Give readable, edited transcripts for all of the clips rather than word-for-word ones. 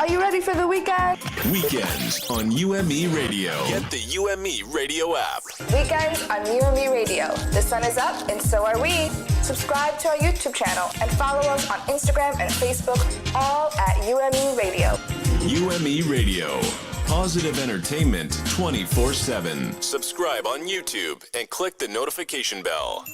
Are you ready for the weekend? Weekends on UME Radio. Get the UME Radio app. Weekends on UME Radio. The sun is up and so are we. Subscribe to our YouTube channel and follow us on Instagram and Facebook, all at UME Radio. UME Radio. Positive entertainment 24/7. Subscribe on YouTube and click the notification bell.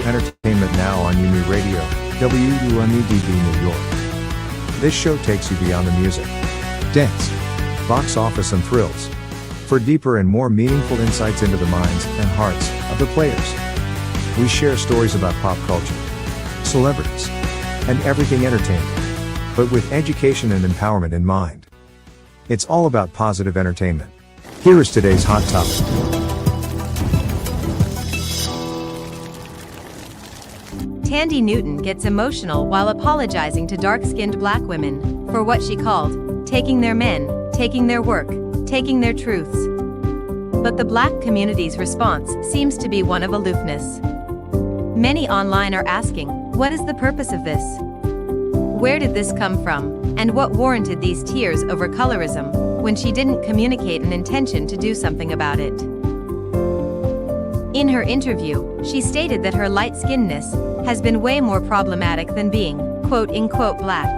Entertainment now on UME Radio, WUMEDB New York. This show takes you beyond the music, dance, box office and thrills. For deeper and more meaningful insights into the minds and hearts of the players. We share stories about pop culture, celebrities, and everything entertainment, but with education and empowerment in mind. It's all about positive entertainment. Here is today's hot topic. Thandie Newton gets emotional while apologizing to dark-skinned black women for what she called taking their men, taking their work, taking their truths. But the black community's response seems to be one of aloofness. Many online are asking, what is the purpose of this? Where did this come from, and what warranted these tears over colorism, when she didn't communicate an intention to do something about it? In her interview, she stated that her light-skinnedness has been way more problematic than being, quote-unquote, black.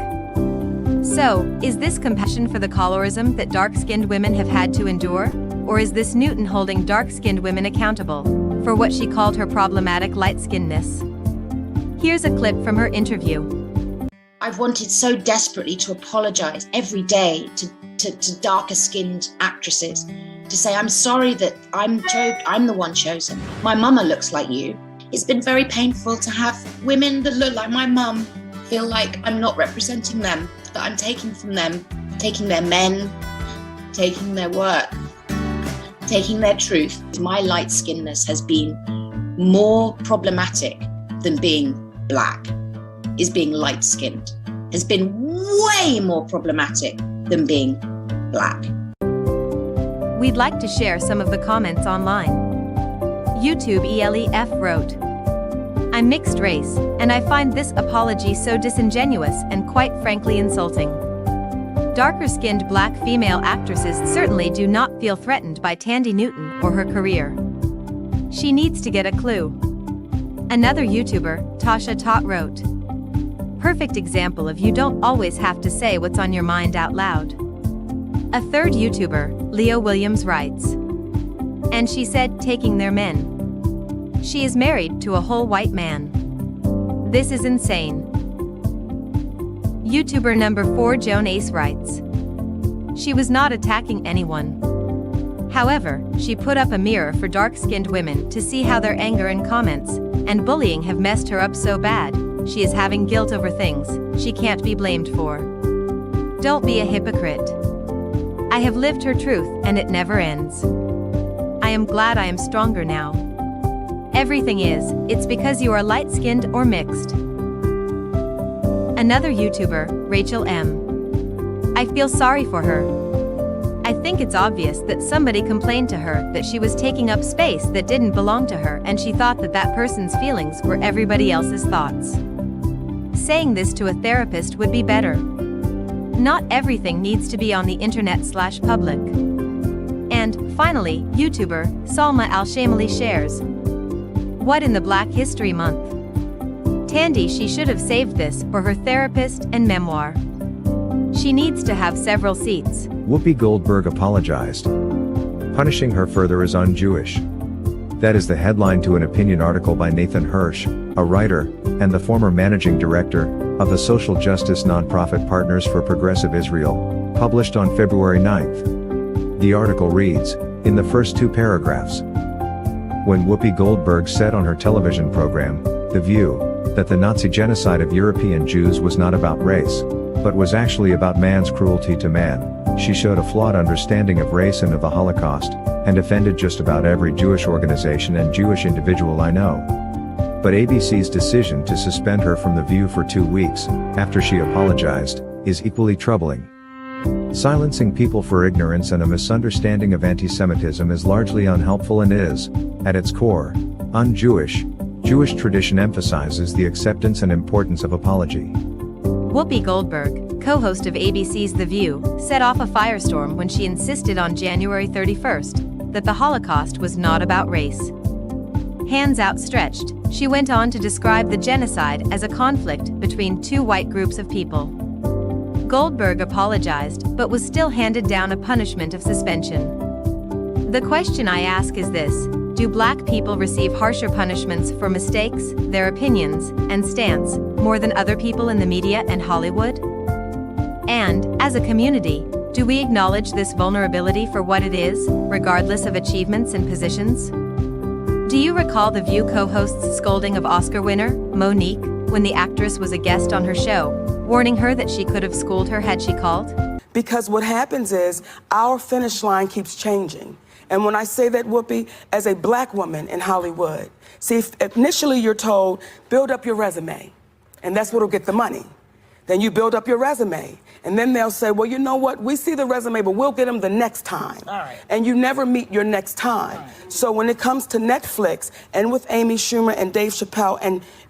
So, is this compassion for the colorism that dark-skinned women have had to endure? Or is this Newton holding dark-skinned women accountable for what she called her problematic light-skinnedness? Here's a clip from her interview. I've wanted so desperately to apologize every day to darker-skinned actresses, to say I'm sorry that I'm the one chosen. My mama looks like you. It's been very painful to have women that look like my mum feel like I'm not representing them, that I'm taking from them, taking their men, taking their work, taking their truth. My light-skinnedness has been more problematic than being black, is being light-skinned, has been way more problematic than being black. We'd like to share some of the comments online. YouTube ELEF wrote, I'm mixed race, and I find this apology so disingenuous and quite frankly insulting. Darker-skinned black female actresses certainly do not feel threatened by Thandie Newton or her career. She needs to get a clue. Another YouTuber, Tasha Tot, wrote, perfect example of you don't always have to say what's on your mind out loud. A third YouTuber, Leo Williams, writes, and she said taking their men. She is married to a whole white man. This is insane. YouTuber number 4 Joan Ace writes, she was not attacking anyone. However, she put up a mirror for dark-skinned women to see how their anger and comments and bullying have messed her up so bad, she is having guilt over things she can't be blamed for. Don't be a hypocrite. I have lived her truth and it never ends. I am glad I am stronger now. Everything is, it's because you are light-skinned or mixed. Another YouTuber, Rachel M. I feel sorry for her. I think it's obvious that somebody complained to her that she was taking up space that didn't belong to her and she thought that that person's feelings were everybody else's thoughts. Saying this to a therapist would be better. Not everything needs to be on the internet/public. And, finally, YouTuber, Salma Al-Shamali shares, what in the Black History Month? Thandie, she should have saved this for her therapist and memoir. She needs to have several seats. Whoopi Goldberg apologized. Punishing her further is un-Jewish. That is the headline to an opinion article by Nathan Hirsch, a writer, and the former managing director of the social justice nonprofit Partners for Progressive Israel, published on February 9th. The article reads, in the first 2 paragraphs, when Whoopi Goldberg said on her television program, The View, that the Nazi genocide of European Jews was not about race, but was actually about man's cruelty to man, she showed a flawed understanding of race and of the Holocaust, and offended just about every Jewish organization and Jewish individual I know. But ABC's decision to suspend her from The View for 2 weeks, after she apologized, is equally troubling. Silencing people for ignorance and a misunderstanding of anti-Semitism is largely unhelpful and is, at its core, un-Jewish. Jewish tradition emphasizes the acceptance and importance of apology. Whoopi Goldberg, co-host of ABC's The View, set off a firestorm when she insisted on January 31st that the Holocaust was not about race. Hands outstretched, she went on to describe the genocide as a conflict between two white groups of people. Goldberg apologized but was still handed down a punishment of suspension. The question I ask is this: do black people receive harsher punishments for mistakes, their opinions, and stance, more than other people in the media and Hollywood? And, as a community, do we acknowledge this vulnerability for what it is, regardless of achievements and positions? Do you recall The View co-host's scolding of Oscar winner, Monique, when the actress was a guest on her show, warning her that she could have schooled her had she called? Because what happens is, our finish line keeps changing. And when I say that, Whoopi, as a black woman in Hollywood, see, if initially you're told, build up your resume, and that's what'll get the money. Then you build up your resume, and then they'll say, well, you know what, we see the resume, but we'll get them the next time. All right. And you never meet your next time. Right. So when it comes to Netflix, and with Amy Schumer and Dave Chappelle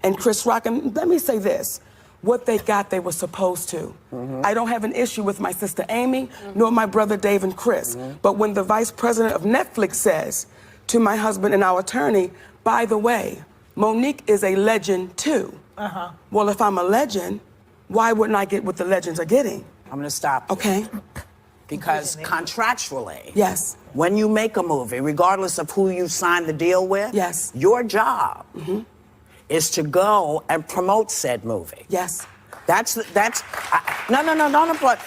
and Chris Rock, and let me say this, what they got, they were supposed to. I don't have an issue with my sister Amy, nor my brother Dave and Chris. But when the vice president of Netflix says to my husband and our attorney, by the way, Monique is a legend too. Well, if I'm a legend, why wouldn't I get what the legends are getting? I'm going to stop you. Okay. Because contractually, Yes. when you make a movie, regardless of who you sign the deal with, Yes. your job is to go and promote said movie. Yes. No, but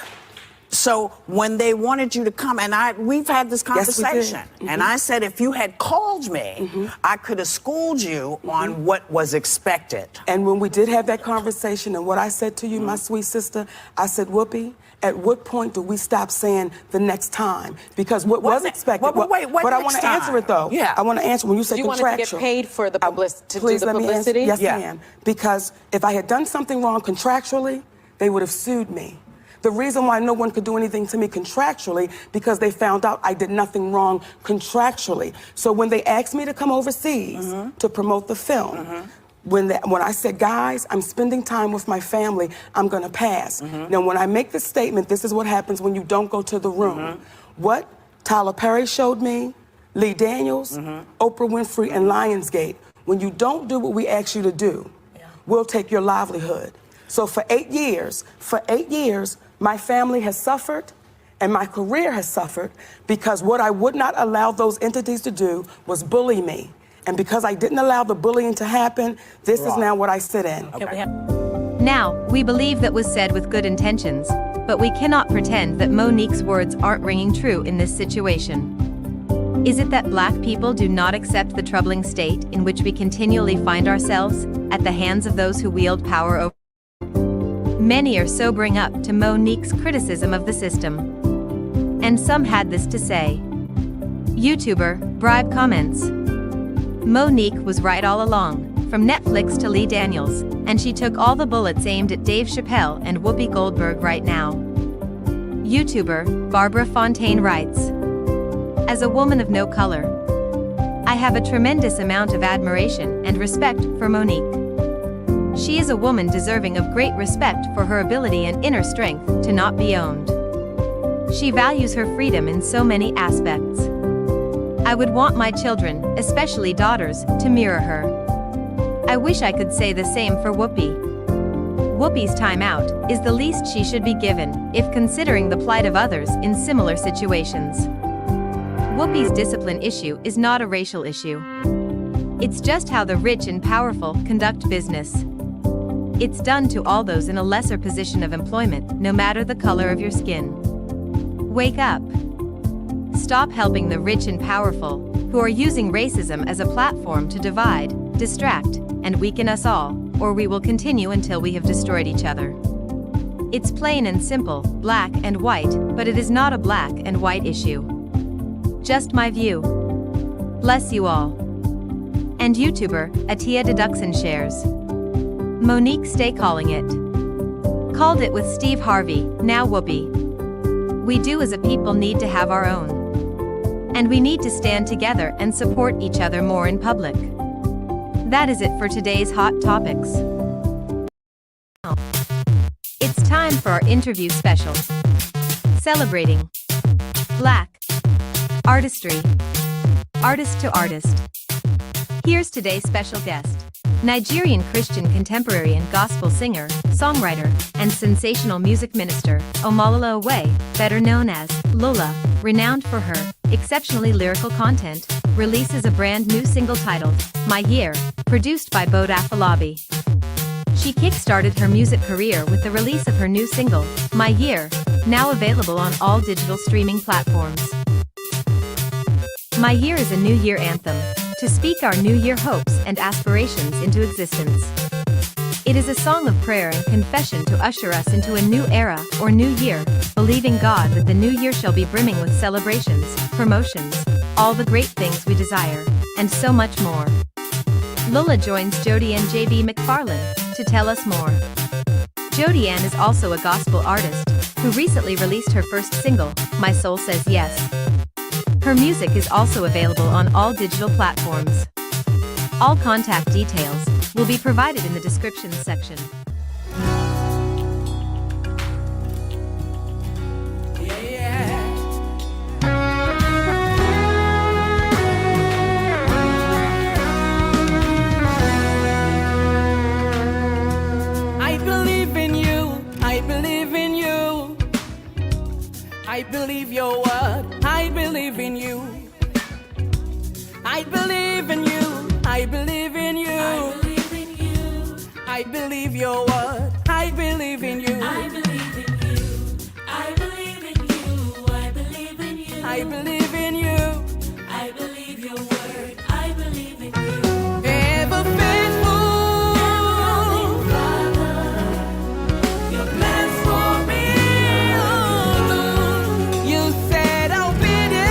so when they wanted you to come, and we've had this conversation, and I said if you had called me, I could have schooled you on what was expected. And when we did have that conversation, and what I said to you, my sweet sister, I said, Whoopi, at what point do we stop saying the next time? Because what was expected. But wait, what but I next want to time? answer it though. Yeah. I want to answer when you say You contractual. wanted to get paid for the publicity. Please let me answer. Yes, Yeah. ma'am. Because if I had done something wrong contractually, they would have sued me. The reason why no one could do anything to me contractually, because they found out I did nothing wrong contractually. So when they asked me to come overseas to promote the film, when I said, guys, I'm spending time with my family, I'm gonna pass. Now, when I make this statement, this is what happens when you don't go to the room. What Tyler Perry showed me, Lee Daniels, Oprah Winfrey, and Lionsgate, when you don't do what we ask you to do, we'll take your livelihood. So for 8 years, my family has suffered and my career has suffered because what I would not allow those entities to do was bully me. And because I didn't allow the bullying to happen, this is now what I sit in. Now, we believe that was said with good intentions, but we cannot pretend that Monique's words aren't ringing true in this situation. Is it that black people do not accept the troubling state in which we continually find ourselves at the hands of those who wield power over? Many are sobering up to Monique's criticism of the system. And some had this to say. YouTuber, bribe comments. Monique was right all along, from Netflix to Lee Daniels, and she took all the bullets aimed at Dave Chappelle and Whoopi Goldberg right now. YouTuber, Barbara Fontaine writes, as a woman of no color, I have a tremendous amount of admiration and respect for Monique. She is a woman deserving of great respect for her ability and inner strength to not be owned. She values her freedom in so many aspects. I would want my children, especially daughters, to mirror her. I wish I could say the same for Whoopi. Whoopi's time out is the least she should be given, if considering the plight of others in similar situations. Whoopi's discipline issue is not a racial issue. It's just how the rich and powerful conduct business. It's done to all those in a lesser position of employment, no matter the color of your skin. Wake up. Stop helping the rich and powerful, who are using racism as a platform to divide, distract, and weaken us all, or we will continue until we have destroyed each other. It's plain and simple, black and white, but it is not a black and white issue. Just my view. Bless you all. And YouTuber, Atia Deduction shares. Monique stay calling it. Called it with Steve Harvey, now Whoopi. We do as a people need to have our own. And we need to stand together and support each other more in public. That is it for today's Hot Topics. It's time for our interview special. Celebrating Black artistry, artist to artist. Here's today's special guest. Nigerian Christian contemporary and gospel singer, songwriter, and sensational music minister, Omolola Owe, better known as Lola, renowned for her exceptionally lyrical content, releases a brand new single titled My Year, produced by Boda Afolabi. She kick-started her music career with the release of her new single, My Year, now available on all digital streaming platforms. My Year is a New Year anthem, to speak our New Year hopes and aspirations into existence. It is a song of prayer and confession to usher us into a new era or new year, believing God that the new year shall be brimming with celebrations, promotions, all the great things we desire, and so much more. Lola joins Jody and JB McFarlane to tell us more. Jody Ann is also a gospel artist who recently released her first single, My Soul Says Yes. Her music is also available on all digital platforms. All contact details will be provided in the description section. I believe in you, I believe in you. I believe your word, I believe in you. I believe in you, I believe in you. I believe your word, I believe in you. I believe in you, I believe in you, I believe in you. I believe in you. I believe your word, I believe in you. Ever faithful, Father, your plans for me. you said obedient.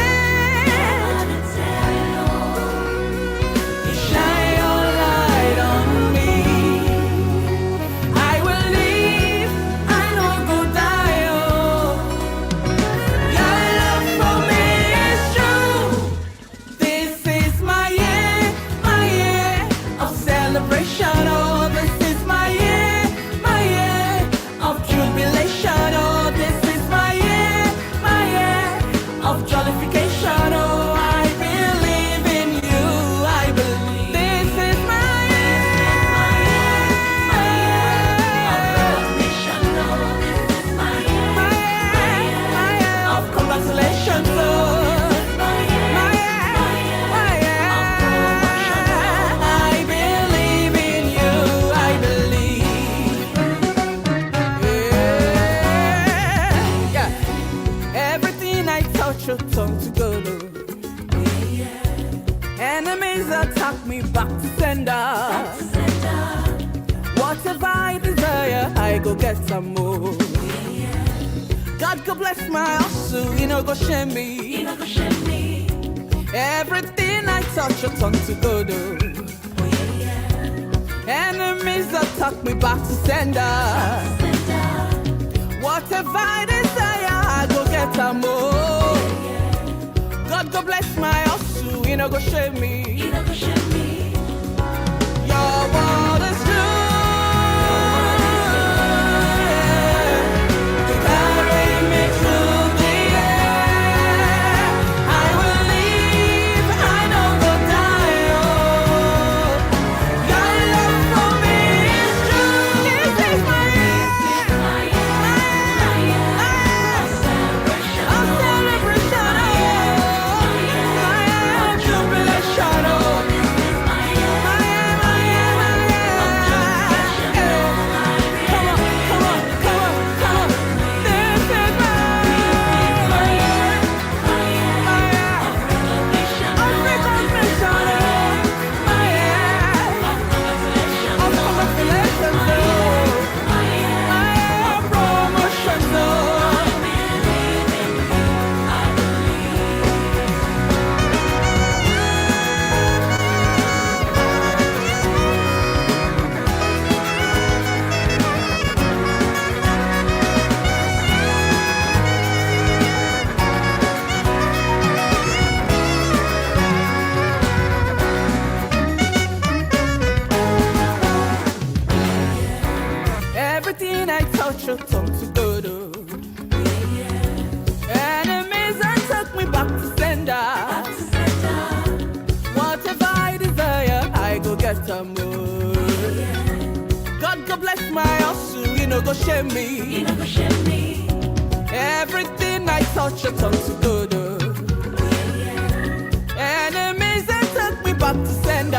Shine your light on me. I will live, I don't go die. Your love for me is true. This is my year of celebration. Oh, this is my year of jubilation. Oh, this is my year of jollification. Oh, I believe in you. I believe. This is my year of congratulations. Oh, I believe in you. I believe. Yeah. Everything I touch, you turn to gold. Enemies attack me back to sender. Whatever I desire, I go get some more. God go bless my hustle, you know go shame me. Everything I touch, you turn to gold. Enemies attack me back to sender. Whatever I desire, I go get some more. God go bless my hustle, you know go shame me. Your word is true. To carry me through the air. I will live, I don't go die. Oh, your love for me is true. This is my year of celebration. Oh, my year of jubilation. Oh, your tongue to good. Enemies and took me back to sender. Whatever I desire, I go get a more. God go bless my hustle, you know go shame me. Everything I touch, your tongue to good. Enemies and took me back to sender.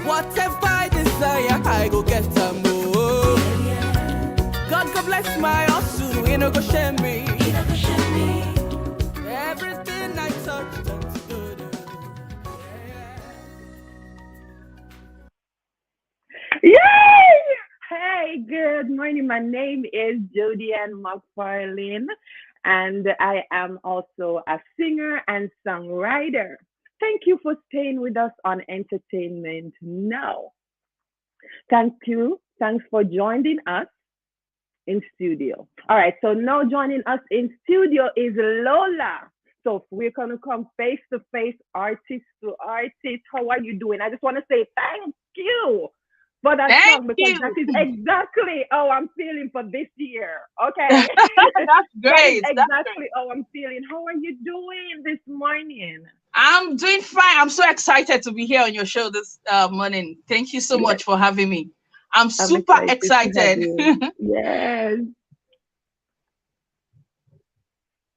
Whatever I desire, I go get a more. God go bless my hustle, you know go shame me. Everything I touch, turns to good. Yay! Hey, good morning. My name is Jodianne McFarlane, and I am also a singer and songwriter. Thank you for staying with us on Entertainment Now. Thank you. Thanks for joining us in studio. All right, so now joining us in studio is Lola. So we're going to come face to face, artist to artist. How are you doing? I just want to say thank you for that song because that is exactly how I'm feeling for this year. Okay. That's That is great. That's exactly great. how I'm feeling. How are you doing this morning? I'm doing fine. I'm so excited to be here on your show this morning. Thank you so Yes, much for having me. I'm I'm super excited to have excited. you. Yes,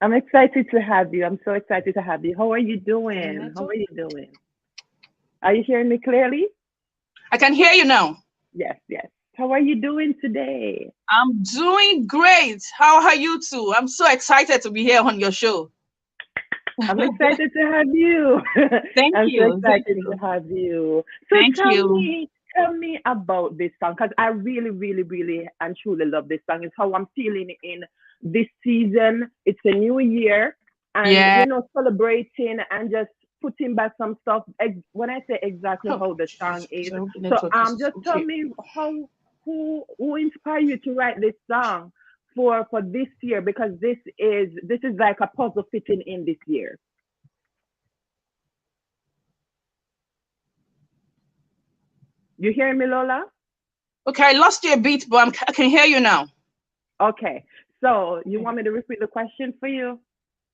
I'm excited to have you. I'm so excited to have you. How are you doing? How are you doing? Are you hearing me clearly? I can hear you now. Yes, yes. How are you doing today? I'm doing great. How are you two? I'm so excited to be here on your show. I'm excited to have you. Thank I'm so you. Thank excited to you. have you. So Thank you. tell me about this song because I really, really, really and truly love this song. It's how I'm feeling in this season. It's a new year, and Yeah. celebrating and just putting back some stuff. When I say exactly how the song is, So so network is just tell okay. me who inspired you to write this song for this year because this is like a puzzle fitting in this year. You hearing me, Lola? Okay, I lost you a bit, but I can hear you now. Okay. So you want me to repeat the question for you?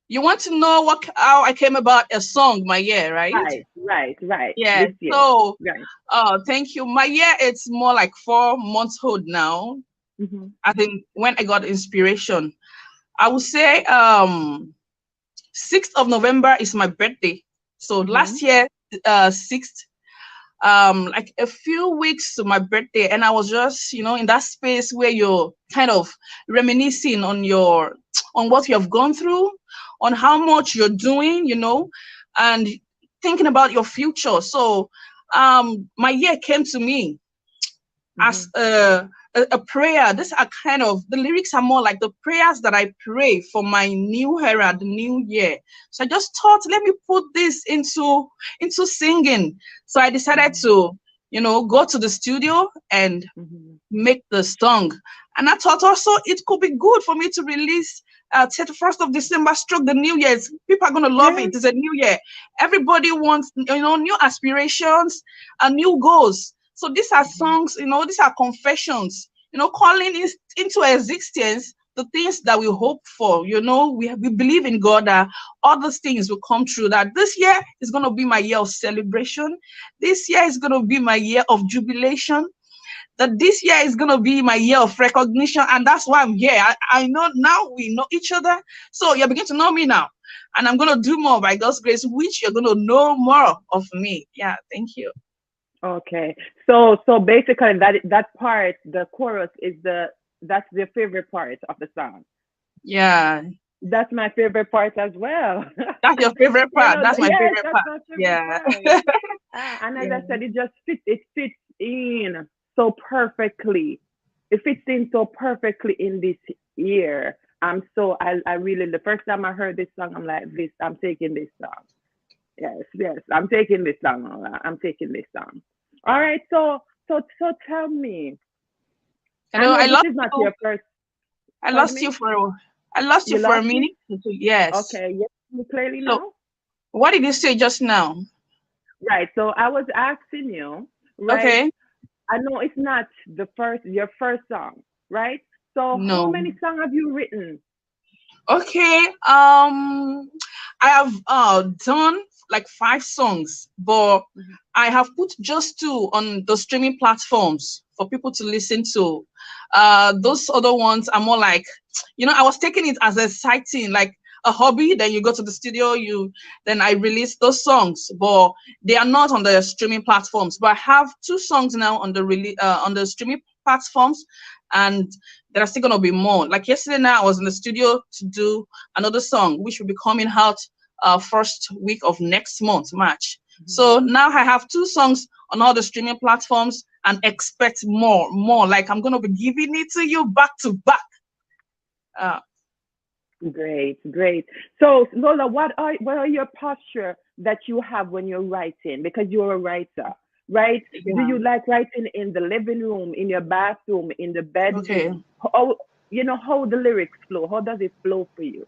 You want to know how I came about a song, my year, right? Right. Yeah. This year. So, Right. thank you. My year, it's more like 4 months old now. Mm-hmm. I think when I got inspiration, I would say 6th of November is my birthday. So last year, 6th, like a few weeks to my birthday, and I was just, in that space where you're kind of reminiscing on what you have gone through, on how much you're doing, and thinking about your future. So my year came to me as a prayer. These are kind of, the lyrics are more like the prayers that I pray for my new era, the new year. So I just thought, let me put this into singing. So I decided to, go to the studio and make the song. And I thought also it could be good for me to release 31st of December, stroke the New Year's. People are going to love it. It's a new year. Everybody wants, new aspirations and new goals. So these are songs, these are confessions, calling into existence the things that we hope for. We believe in God that all those things will come true, that this year is going to be my year of celebration. This year is going to be my year of jubilation. That this year is going to be my year of recognition. And that's why I'm here. I know now we know each other. So you're beginning to know me now. And I'm going to do more by God's grace, which you're going to know more of me. Yeah, thank you. Okay. So basically that part, the chorus that's the favorite part of the song. Yeah. That's my favorite part as well. That's your favorite part. That's my favorite that's part. my favorite Yeah. part. And as I said, it fits in so perfectly. It fits in so perfectly in this year. I really, the first time I heard this song, I'm like, I'm taking this song. Yes, I'm taking this song. I'm taking this song. All right, so tell me. I know I this lost is not you. your first. I lost you for a minute. Yes. Okay, yes, you clearly So, know. what did you say just now? Right. So I was asking you, right? Okay. I know it's not your first song, right? So how No. many songs have you written? Okay. I have done like 5 songs, but I have put just 2 on the streaming platforms for people to listen to. Those other ones are more like, I was taking it as a side thing, like a hobby. Then you go to the studio, then I release those songs, but they are not on the streaming platforms. But I have 2 songs now on the streaming platforms, and there are still gonna be more. Like yesterday now, I was in the studio to do another song, which will be coming out first week of next month, March. So now I have 2 songs on all the streaming platforms, and expect more. Like I'm gonna be giving it to you back to back. Great. So Lola, what are your posture that you have when you're writing? Because you're a writer, right? Yeah. Do you like writing in the living room, in your bathroom, in the bedroom? Okay. How the lyrics flow? How does it flow for you?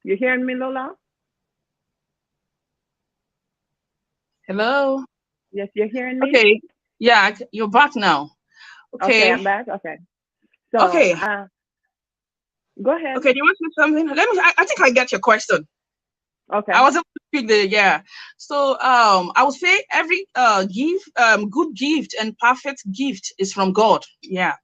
You hearing me, Lola? Hello. Yes, you're hearing me? Okay. Yeah, you're back now. Okay, Okay. I'm back. Okay. So, Okay. go ahead. Okay. Do you want to say something? I think I get your question. Okay. I was able to speak So I would say every good gift and perfect gift is from God. Yeah.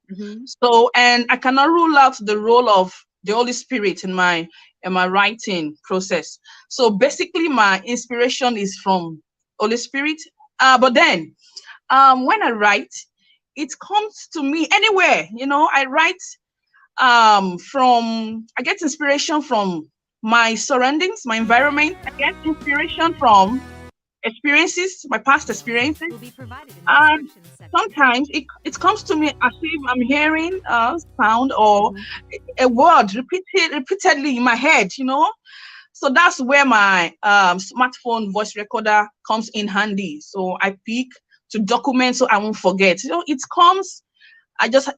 So, and I cannot rule out the role of the Holy Spirit in my writing process. So basically my inspiration is from Holy Spirit. But then when I write, it comes to me anywhere. I write I get inspiration from my surroundings, my environment. I get inspiration from experiences, my past experiences. And sometimes it comes to me as if I'm hearing a sound or a word repeatedly in my head, So that's where my smartphone voice recorder comes in handy. So I pick to document so I won't forget. It comes,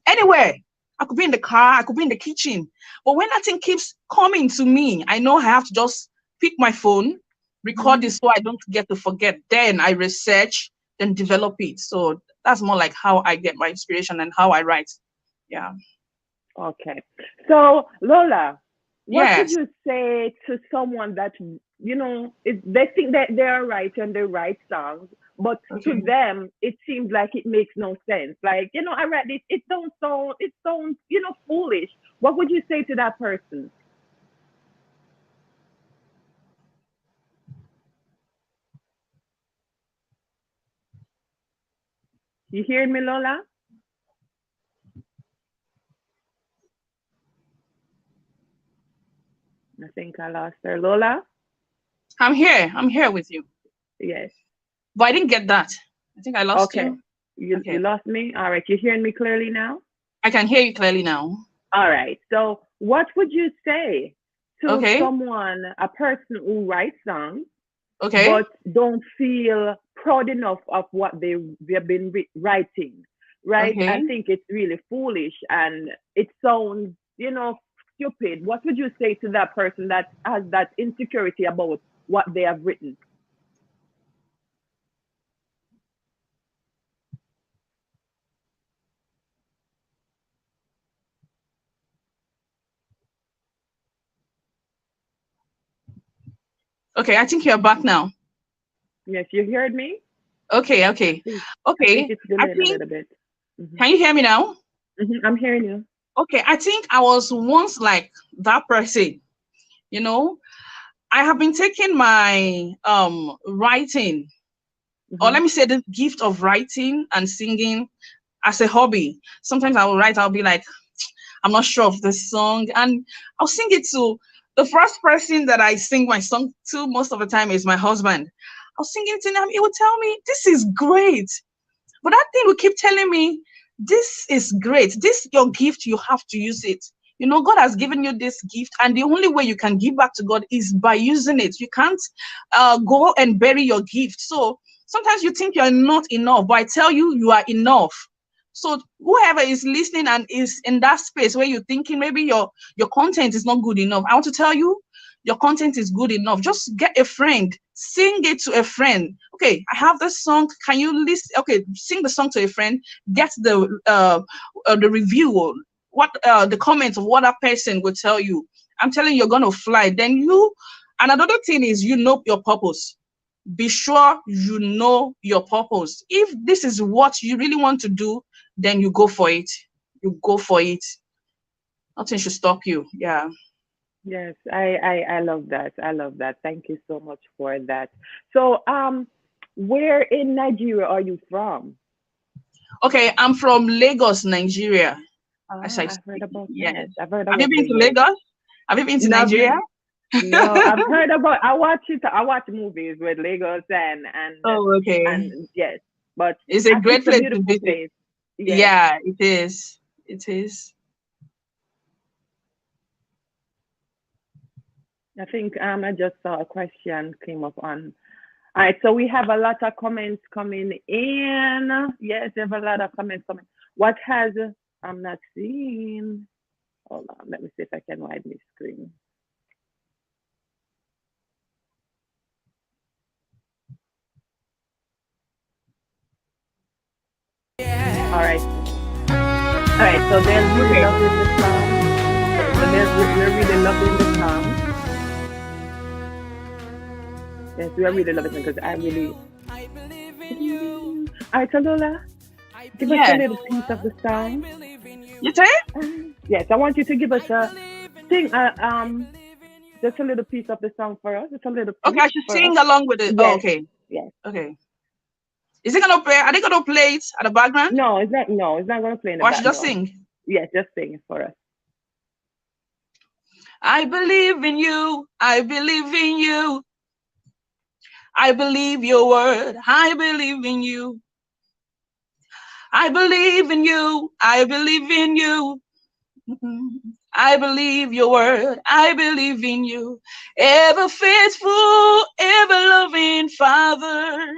anywhere. I could be in the car, I could be in the kitchen. But when that thing keeps coming to me, I know I have to just pick my phone, record this so I don't get to forget. Then I research, then develop it. So that's more like how I get my inspiration and how I write. Yeah. Okay. So Lola, what would Yes. you say to someone that they think that they're right and they write songs, but to them it seems like it makes no sense. Like, I read this, it sounds foolish. What would you say to that person? You hearing me, Lola? I think I lost her. Lola? I'm here with you. Yes. But I didn't get that. I think I lost you. You lost me? All right. You hearing me clearly now? I can hear you clearly now. All right. So what would you say to Okay. someone, a person who writes songs, Okay. but don't feel proud enough of what they've been writing, right? Okay. I think it's really foolish and it sounds, stupid. What would you say to that person that has that insecurity about what they have written? Okay, I think you're back now. Yes, you heard me? Okay. I think it's I delayed a think, little bit. can you hear me now? I'm hearing you. Okay, I think I was once like that person. I have been taking my writing, or let me say the gift of writing and singing as a hobby. Sometimes I will write, I'll be like, I'm not sure of this song, and I'll sing it to the first person that I sing my song to most of the time is my husband. I'll sing it to him, he will tell me, this is great. But that thing will keep telling me, this is great. This your gift, you have to use it. God has given you this gift, and the only way you can give back to God is by using it. You can't go and bury your gift. So sometimes you think you're not enough, but I tell you, you are enough. So whoever is listening and is in that space where you're thinking maybe your content is not good enough, I want to tell you, your content is good enough. Just get a friend, sing it to a friend. Okay, I have this song. Can you listen? Okay, sing the song to a friend. Get the review, what the comments of what that person will tell you. I'm telling you, you're gonna fly. Then and another thing is, you know your purpose. Be sure you know your purpose. If this is what you really want to do, then you go for it. You go for it. Nothing should stop you. Yeah. Yes, I love that. I love that. Thank you so much for that. So, where in Nigeria are you from? Okay, I'm from Lagos, Nigeria. As I I've heard speak. about Yes. that. I've heard Have you about been to Lagos. Lagos? Have you been to No, Nigeria? no, I've heard about. I watch it. I watch movies with Lagos Oh, okay. and yes, but It's a great it's a place to beautiful visit. place. Yes, Yeah, it is. It is. I think I just saw a question came up on. All right, so we have a lot of comments coming in. Yes, we have a lot of comments coming. What has I'm not seeing? Hold on, let me see if I can widen my screen. All right. All right, so they're really loving the song. So we're really loving the song. Yes, we are really loving it because I really. All right, so Lola, give us a little piece of the song. You say? Yes, I want you to give us a sing. Just a little piece of the song for us. Just a little. Okay, I should sing along with it. Yes. Oh, okay. Yes. Okay. Is it gonna play? Are they gonna play it at the background? No, it's not. No, it's not going to play in the Or I should background. just sing? Yes, just sing it for us. I believe in you. I believe in you. I believe your word. I believe in you. I believe in you. I believe in you. I believe your word. I believe in you. Ever faithful, ever loving Father.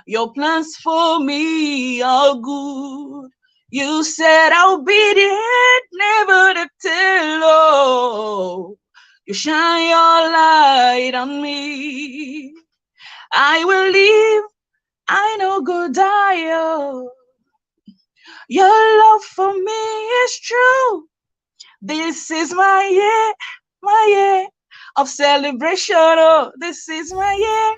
Your plans for me are good. You said I'll be there, never to tell. Oh, you shine your light on me. I will live, I know go die. Oh. Your love for me is true. This is my year of celebration. Oh, this is my year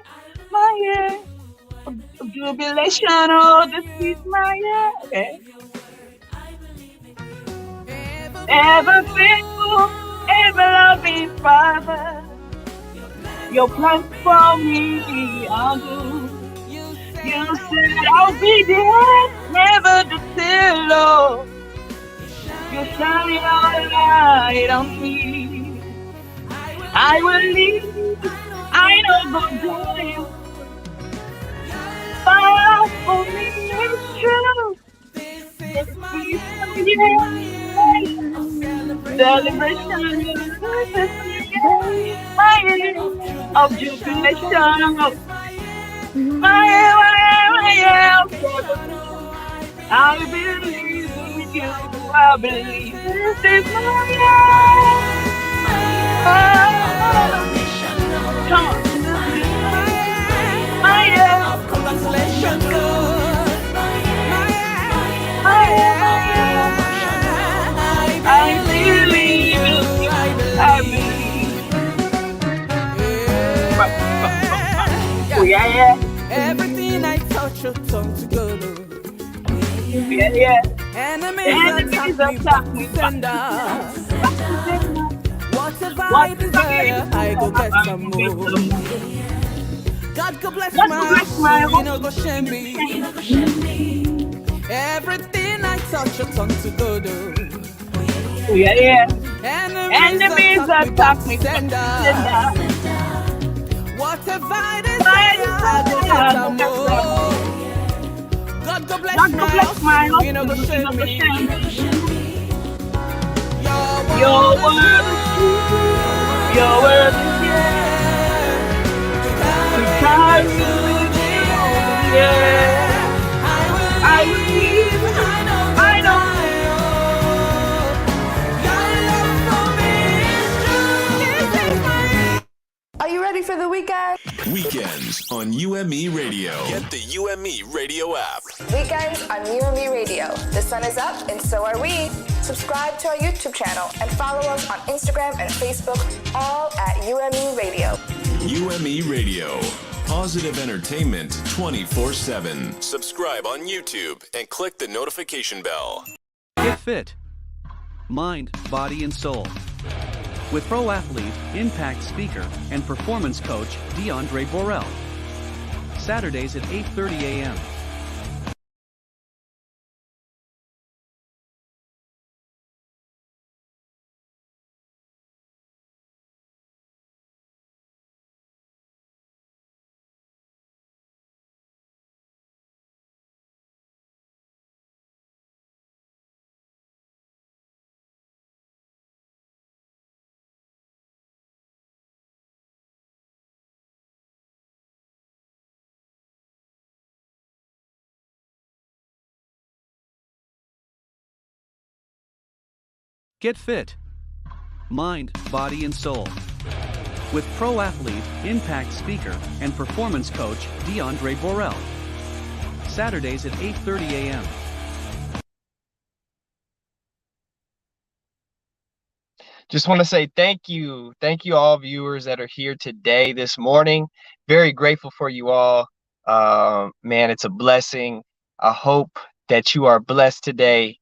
of jubilation. Oh, this is my year. Okay. Ever faithful, ever loving Father. Your plans for me are good. You said I'll be there, never to tell. Oh, you shine your light on me. I will live, I know go die. Far for me is true. This is my celebration. This is my year of jubilation. My year. I believe in you. I believe this is my year. Come on. My year of congratulations. I believe in you. I believe. Oh yeah. Everything I touch, your tongue to go. Yeah. Enemies attack me, sender. Whatever I desire, I go get some more. God go bless my home, you know go shame me. Everything I touch, your tongue to go do. Yeah. Enemies attack me, sender. Whatever I desire, I go get some more. God go bless my home, you know go shame me. Your word is true. Your word is to carry me. Yeah. I believe. I know. Are you ready ready for the weekend? Weekends on UME Radio. Get the UME Radio app. Weekends on UME Radio. The sun is up and so are we. Subscribe to our YouTube channel and follow us on Instagram and Facebook, all at UME Radio. UME Radio. Positive entertainment 24/7. Subscribe on YouTube and click the notification bell. Get fit. Mind, body, and soul. With pro athlete, impact speaker, and performance coach Diondre Borel. Saturdays at 8:30 a.m. Get fit. Mind, body, and soul. With pro athlete, impact speaker, and performance coach Diondre Borel. Saturdays at 8:30 a.m. Just want to say thank you. Thank you all viewers that are here today, this morning. Very grateful for you all. Man, it's a blessing. I hope that you are blessed today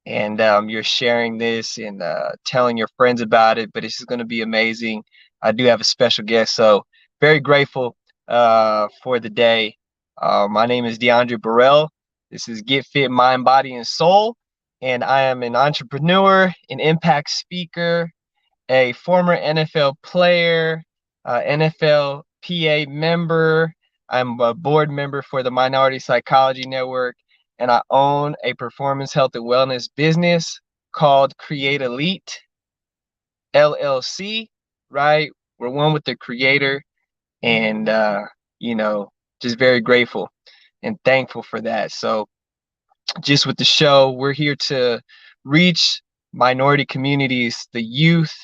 and you're sharing this and telling your friends about it, but this is going to be amazing. I do have a special guest, so very grateful for the day. My name is Diondre Borel. This is Get Fit, Mind, Body, and Soul, and I am an entrepreneur, an impact speaker, a former NFL player, NFL PA member. I'm a board member for the Minority Psychology Network, and I own a performance health and wellness business called Create Elite LLC, right? We're one with the creator, and, just very grateful and thankful for that. So just with the show, we're here to reach minority communities, the youth,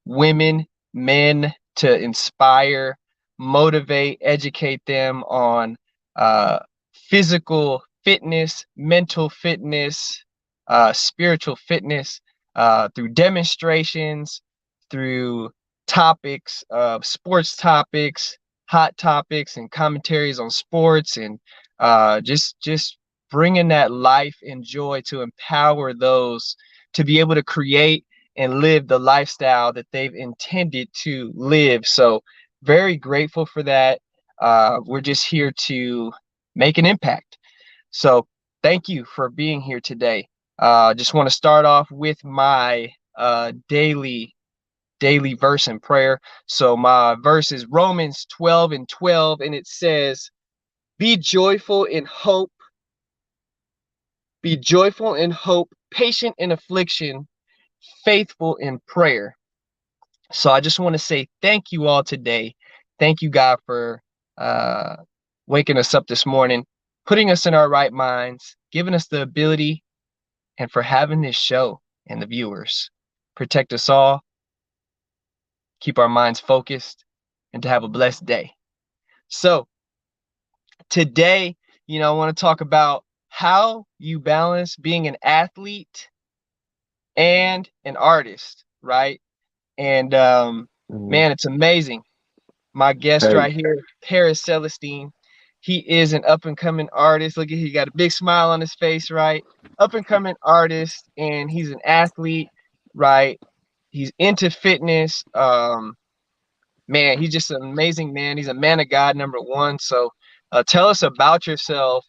women, men, to inspire, motivate, educate them on physical fitness, mental fitness, spiritual fitness, through demonstrations, through topics, sports topics, hot topics, and commentaries on sports, and just bringing that life and joy to empower those to be able to create and live the lifestyle that they've intended to live. So very grateful for that. We're just here to make an impact. So thank you for being here today. Just want to start off with my daily verse and prayer. So my verse is Romans 12:12, and it says, be joyful in hope, patient in affliction, faithful in prayer. So I just want to say thank you all today. Thank you, God, for waking us up this morning, putting us in our right minds, giving us the ability, and for having this show and the viewers. Protect us all, keep our minds focused, and to have a blessed day. So today, I want to talk about how you balance being an athlete and an artist, right? And man, it's amazing. My guest right here, Paris Celestine, he is an up-and-coming artist. Look at, he got a big smile on his face, right? Up-and-coming artist, and he's an athlete, right? He's into fitness. Man, he's just an amazing man. He's a man of God, number one. So tell us about yourself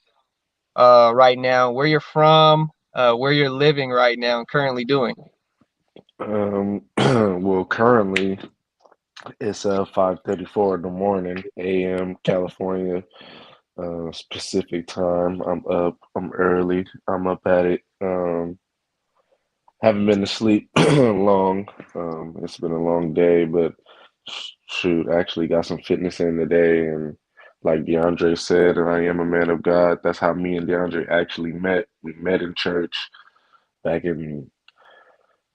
right now, where you're from, where you're living right now and currently doing. Well, currently it's 5:34 in the morning, a.m. California, Pacific time. I'm up. I'm early. I'm up at it. Haven't been to sleep long. It's been a long day, but shoot, I actually got some fitness in today, and like DeAndre said, and I am a man of God. That's how me and DeAndre actually met. We met in church back in,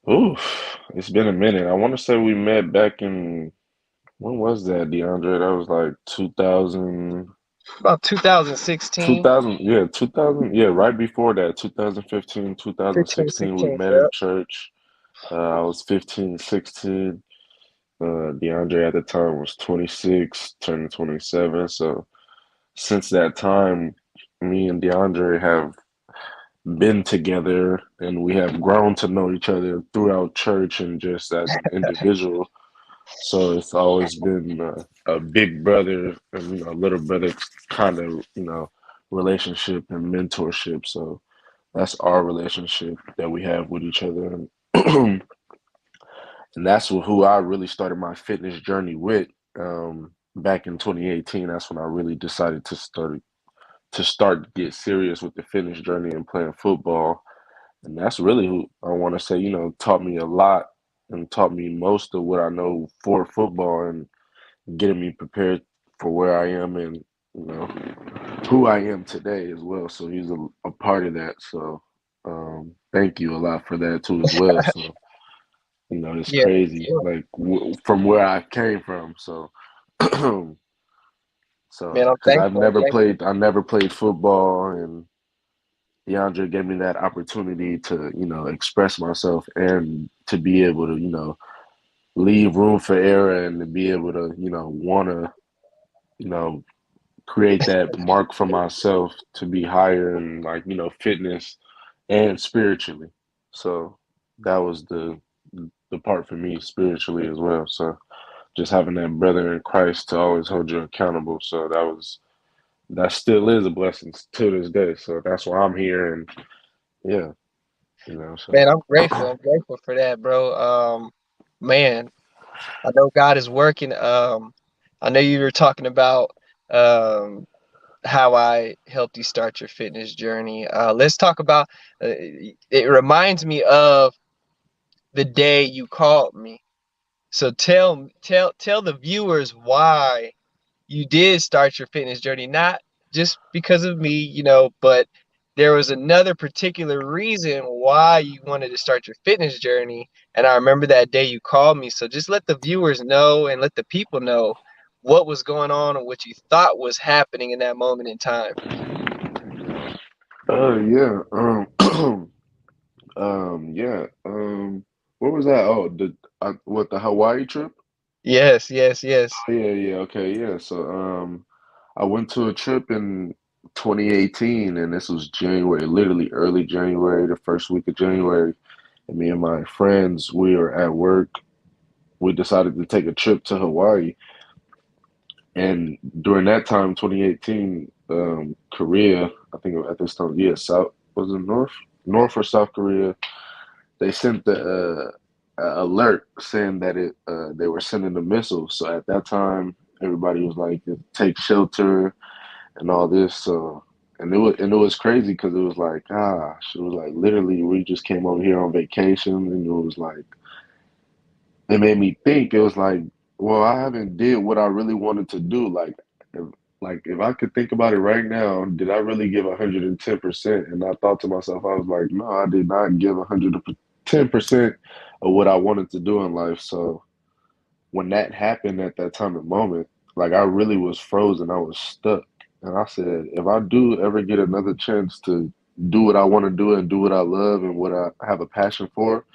it's been a minute. I want to say we met back in When was that, DeAndre? That was like 2000, About 2016, 2000, yeah, 2000, yeah, right before that, 2015, 15, 2016, we 16. met in Yep. church. I was 15, 16. DeAndre at the time was 26, turning 27. So since that time, me and DeAndre have been together and we have grown to know each other throughout church and just as an individual. So it's always been a big brother and little brother kind of relationship and mentorship. So that's our relationship that we have with each other, and, and that's who I really started my fitness journey with. Back in 2018, that's when I really decided to start to get serious with the fitness journey and playing football. And that's really who I want to say, taught me a lot and taught me most of what I know for football and getting me prepared for where I am and you know who I am today as well. So he's a part of that. So thank you a lot for that too as well. So it's Yeah. crazy like from where I came from. So Man, I'm because thankful. I'm thankful. I never played football, and DeAndre gave me that opportunity to express myself and to be able to leave room for error and to be able to want to you know create that mark for myself to be higher in like fitness and spiritually. So that was the part for me spiritually as well. So just having that brother in Christ to always hold you accountable. So that still is a blessing to this day. So that's why I'm here, and yeah, Man, so I'm grateful. I'm grateful for that, bro. Man, I know God is working. I know you were talking about um how I helped you start your fitness journey. Let's talk about. It reminds me of the day you called me. So tell the viewers why you did start your fitness journey, not just because of me, but there was another particular reason why you wanted to start your fitness journey. And I remember that day you called me. So just let the viewers know and let the people know what was going on and what you thought was happening in that moment in time. yeah, yeah, what was that? Oh, the Hawaii trip? Yes, yes, yes. Oh, yeah, yeah, okay, yeah. So, I went to a trip in 2018, and this was January, literally early January, the first week of January. And me and my friends, we were at work. We decided to take a trip to Hawaii. And during that time, 2018, Korea, I think at this time, yeah, South, was it North or South Korea? They sent the alert saying that they were sending a missile. So at that time, everybody was like, take shelter and all this. So and it was crazy because it was like, gosh, it was like literally we just came over here on vacation, and it was like it made me think. It was like, well, I haven't did what I really wanted to do. If I could think about it right now, did I really give 110%? And I thought to myself, I was like, no, I did not give 110% of what I wanted to do in life. So when that happened at that time and moment, like I really was frozen. I was stuck. And I said, if I do ever get another chance to do what I want to do and do what I love and what I have a passion for,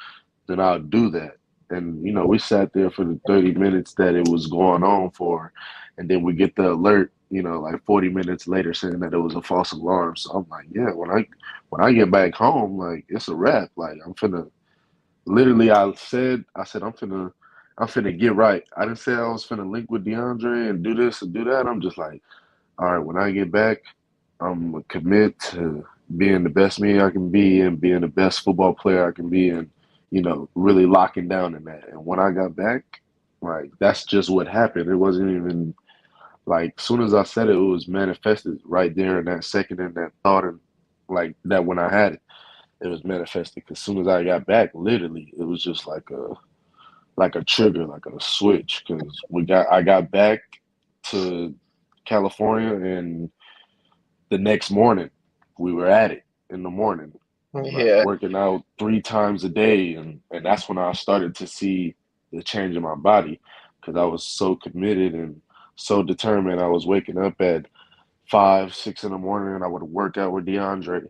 then I'll do that. And we sat there for the 30 minutes that it was going on for, and then we get the alert, like 40 minutes later saying that it was a false alarm. So I'm like, yeah, when I get back home, like it's a wrap. Like I'm finna literally I said I'm finna get right. I didn't say I was finna link with DeAndre and do this and do that. I'm just like, all right, when I get back, I'm gonna commit to being the best me I can be and being the best football player I can be and, really locking down in that. And when I got back, like that's just what happened. It wasn't even like soon as I said it, it was manifested right there in that second and that thought and like that when I had it, it was manifested. As soon as I got back, literally, it was just like a trigger, like a switch. Because I got back to California and the next morning, we were at it in the morning, like Yeah. working out 3 times a day, and that's when I started to see the change in my body. because I was so committed and so determined. I was waking up at 5, 6 in the morning, and I would work out with DeAndre,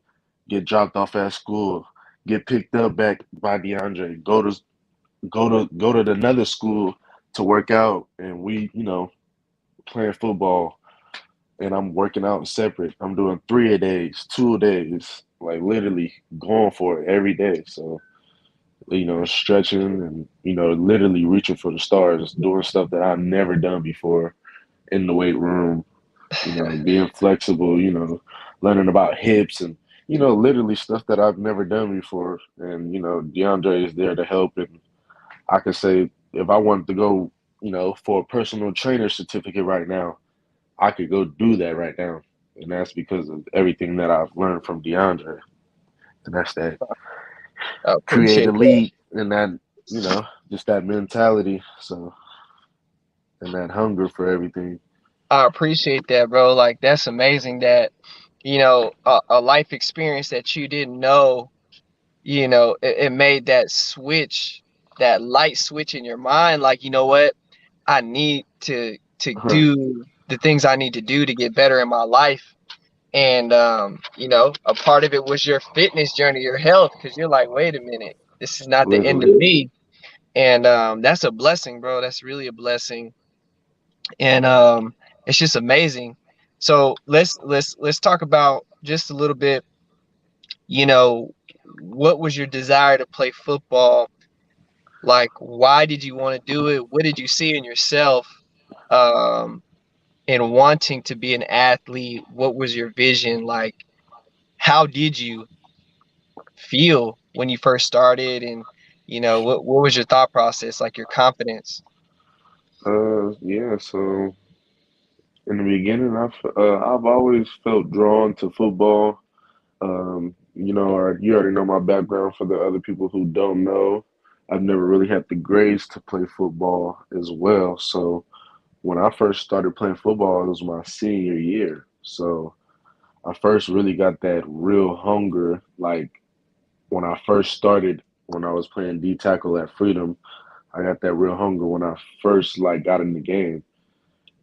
get dropped off at school, get picked up back by DeAndre, go to another school to work out, and we, playing football, and I'm working out separate. I'm doing 3 a days, 2 a days, like literally going for it every day. So, stretching and, literally reaching for the stars, doing stuff that I've never done before in the weight room, being flexible, learning about hips and, literally stuff that I've never done before. And, DeAndre is there to help. And I could say if I wanted to go, for a personal trainer certificate right now, I could go do that right now. And that's because of everything that I've learned from DeAndre. And that's that I create appreciate that. elite and that, just that mentality. So, and that hunger for everything. I appreciate that, bro. Like, that's amazing that, a life experience that you didn't know, it made that switch, that light switch in your mind. Like, you know what? I need to Huh. do the things I need to do to get better in my life. And, a part of it was your fitness journey, your health, because you're like, wait a minute, this is not the end of Literally. me. And that's a blessing, bro. That's really a blessing. And it's just amazing. So let's talk about just a little bit, you know, what was your desire to play football? Like, why did you want to do it? What did you see in yourself um, in wanting to be an athlete? What was your vision? Like, how did you feel when you first started? And, what was your thought process, like your confidence? Yeah, so in the beginning, I've always felt drawn to football. You already know my background. For the other people who don't know, I've never really had the grades to play football as well. So when I first started playing football, it was my senior year. So I first really got that real hunger. Like when I first started, when I was playing D tackle at Freedom, I got that real hunger when I first like got in the game.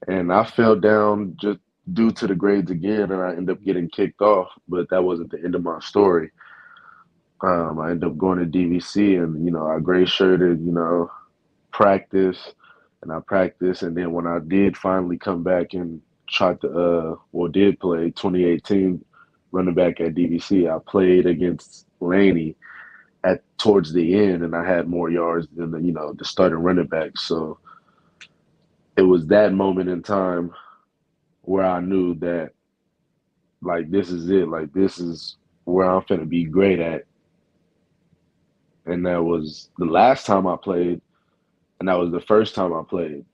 And I fell down just due to the grades again, and I ended up getting kicked off. But that wasn't the end of my story. I ended up going to DVC, and I gray shirted, practice, and I practiced. And then when I did finally come back and tried to, did play 2018 running back at DVC, I played against Laney at towards the end, and I had more yards than the starting running back. So it was that moment in time where I knew that like this is it, like this is where I'm finna be great at. And that was the last time I played, and that was the first time I played.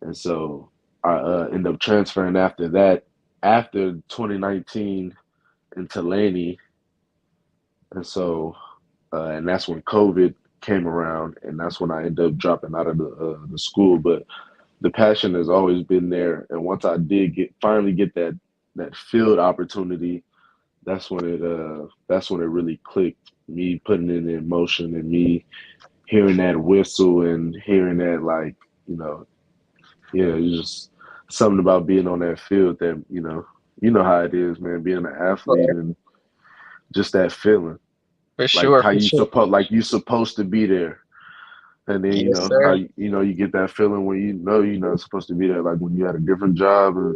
And so I ended up transferring after that, after 2019 into Laney. And so, and that's when COVID came around, and that's when I ended up dropping out of the school. But the passion has always been there. And once I did finally get that field opportunity, that's when it really clicked. Me putting it in motion and me hearing that whistle and hearing that yeah, it's just something about being on that field that how it is, man, being an athlete and just that feeling, For like sure, how for sure. you supposed to be there. And then Yes, how sir. you get that feeling when you're not supposed to be there, like when you had a different job, or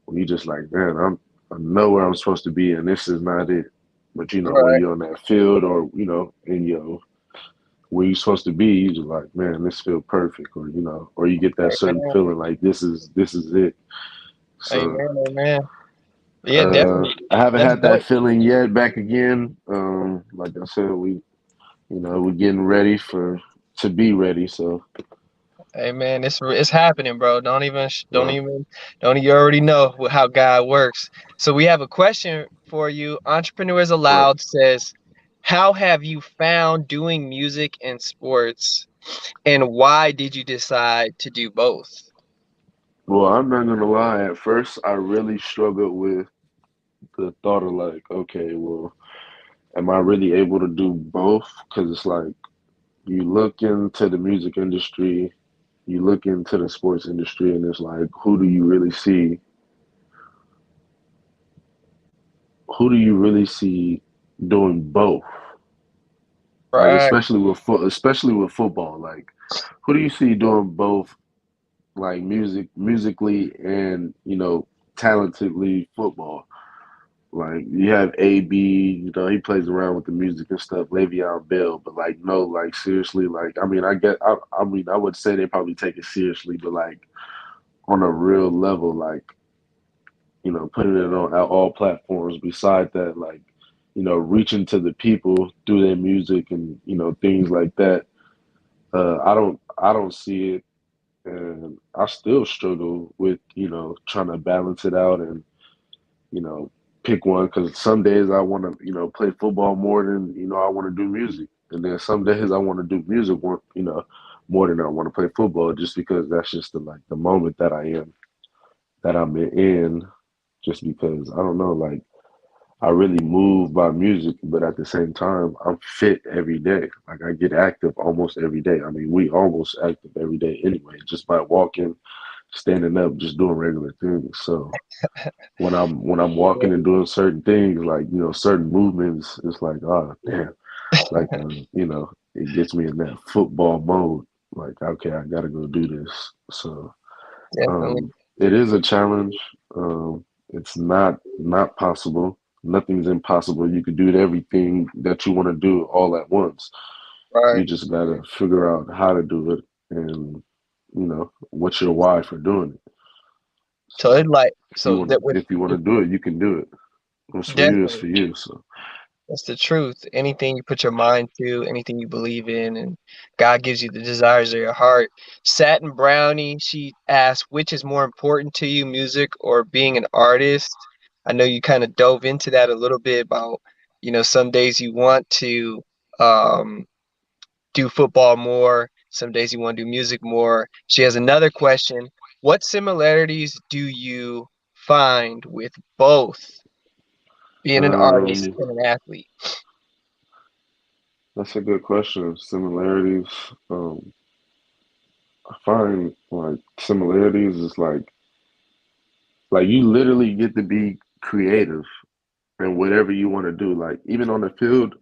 when you just like, man, I know where I'm supposed to be, and this is not it. But when Right. you're on that field, or in your where you're supposed to be, you just like, man, this feels perfect, or or you get that certain Amen. feeling like this is it. So Amen. Amen. Yeah, definitely. I haven't That's had that dope. feeling yet back again. Like I said, we're getting ready to be ready. So Amen. It's happening, bro. Don't uh, even don't you already know how God works. So we have a question for you. Entrepreneurs right. Aloud says, how have you found doing music and sports, and why did you decide to do both? Well, I'm not gonna lie. At first, I really struggled with the thought of like, okay, well, am I really able to do both? Because it's like you look into the music industry, you look into the sports industry and it's like, who do you really see? Who do you really see doing both? Like Right. especially with football. Like, who do you see doing both? Like musically and talentedly football. Like you have AB, he plays around with the music and stuff. Le'Veon Bell, but like no, like seriously, like I mean, I would say they probably take it seriously, but like on a real level, like putting it on all platforms. Besides that, like reaching to the people through their music and things like that. I don't see it, and I still struggle with trying to balance it out and you know pick one because some days I want to play football more than I want to do music, and then some days I want to do music more than I want to play football just because that's just the moment that I'm in, just because I don't know, like I really move by music, but at the same time, I'm fit every day. Like I get active almost every day. I mean, we almost active every day anyway, just by walking, standing up, just doing regular things. So when I'm walking and doing certain things, like certain movements, it's like, oh damn, like it gets me in that football mode. Like, okay, I gotta go do this. So Definitely. um, it is a challenge. It's not possible. Nothing's impossible. You can do everything that you want to do all at once. Right. You just gotta figure out how to do it and what's your why for doing it. So it's So like if you so want that to with if you want to do it, you can do it. What's for you is definitely for you. So that's the truth. Anything you put your mind to, anything you believe in, and God gives you the desires of your heart. Satin Brownie, she asked, which is more important to you, music or being an artist? I know you kind of dove into that a little bit about, some days you want to um, do football more, some days you want to do music more. She has another question. What similarities do you find with both being an artist um, and an athlete? that's a good question. Similarities. I find like similarities is like you literally get to be creative in whatever you want to do. Like even on the field,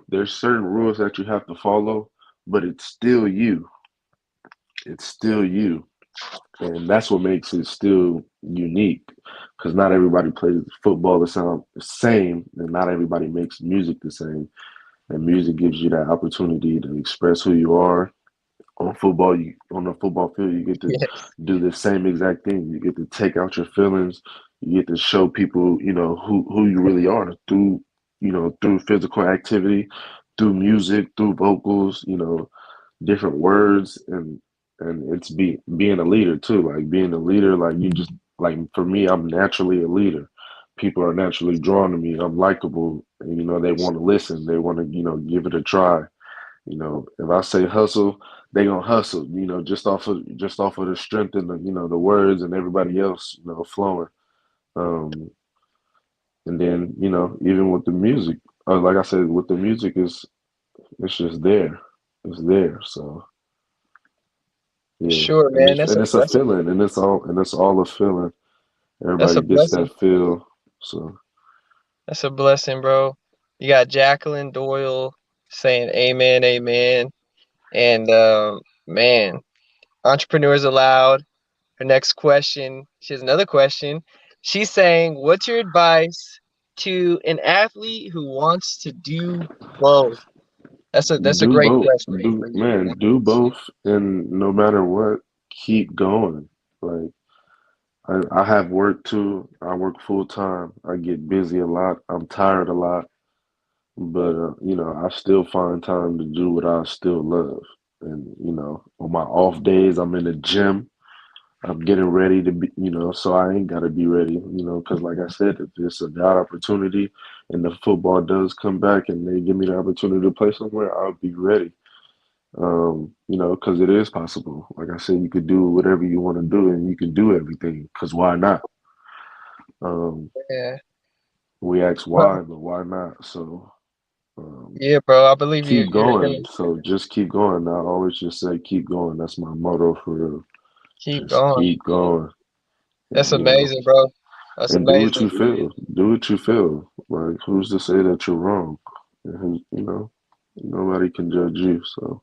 there's certain rules that you have to follow, but it's still you. It's still you. And that's what makes it still unique. Because not everybody plays football the same, and not everybody makes music the same. And music gives you that opportunity to express who you are. On the football field, you get to Yes. do the same exact thing. You get to take out your feelings. You get to show people, who you really are through physical activity, through music, through vocals, different words, and it's being a leader too. Like being a leader, like you just like for me, I'm naturally a leader. People are naturally drawn to me. I'm likable, and they want to listen. They want to give it a try. If I say hustle, they gonna hustle. Just off of the strength and the words and everybody else flowing. Um, and then even with the music, like I said, with the music is it's just there. It's there. So yeah, Sure, and man. it's and it's a feeling, and it's all a feeling. That's a Everybody gets blessing. that feel. So That's a blessing, bro. You got Jacqueline Doyle saying amen, amen. And man, entrepreneurs allowed. Her next question, she has another question. She's saying, what's your advice to an athlete who wants to do both? That's a do great both. question Do for you. man, do both, and no matter what, keep going. Like I have work too. I work full time. I get busy a lot. I'm tired a lot, but I still find time to do what I still love. And on my off days, I'm in the gym. I'm getting ready to be, so I ain't got to be ready, because like I said, if it's a God opportunity and the football does come back and they give me the opportunity to play somewhere, I'll be ready. Because it is possible. Like I said, you could do whatever you want to do and you can do everything, because why not? Um, Yeah. we ask Well, why, but why not? So, Yeah, bro. I believe you. Keep You're going. gonna So just keep going. I always just say keep going. That's my motto for real. keep Just going. keep going. That's And, amazing, bro. That's and do what amazing. you feel. Do what you feel. Like who's to say that you're wrong? And nobody can judge you. So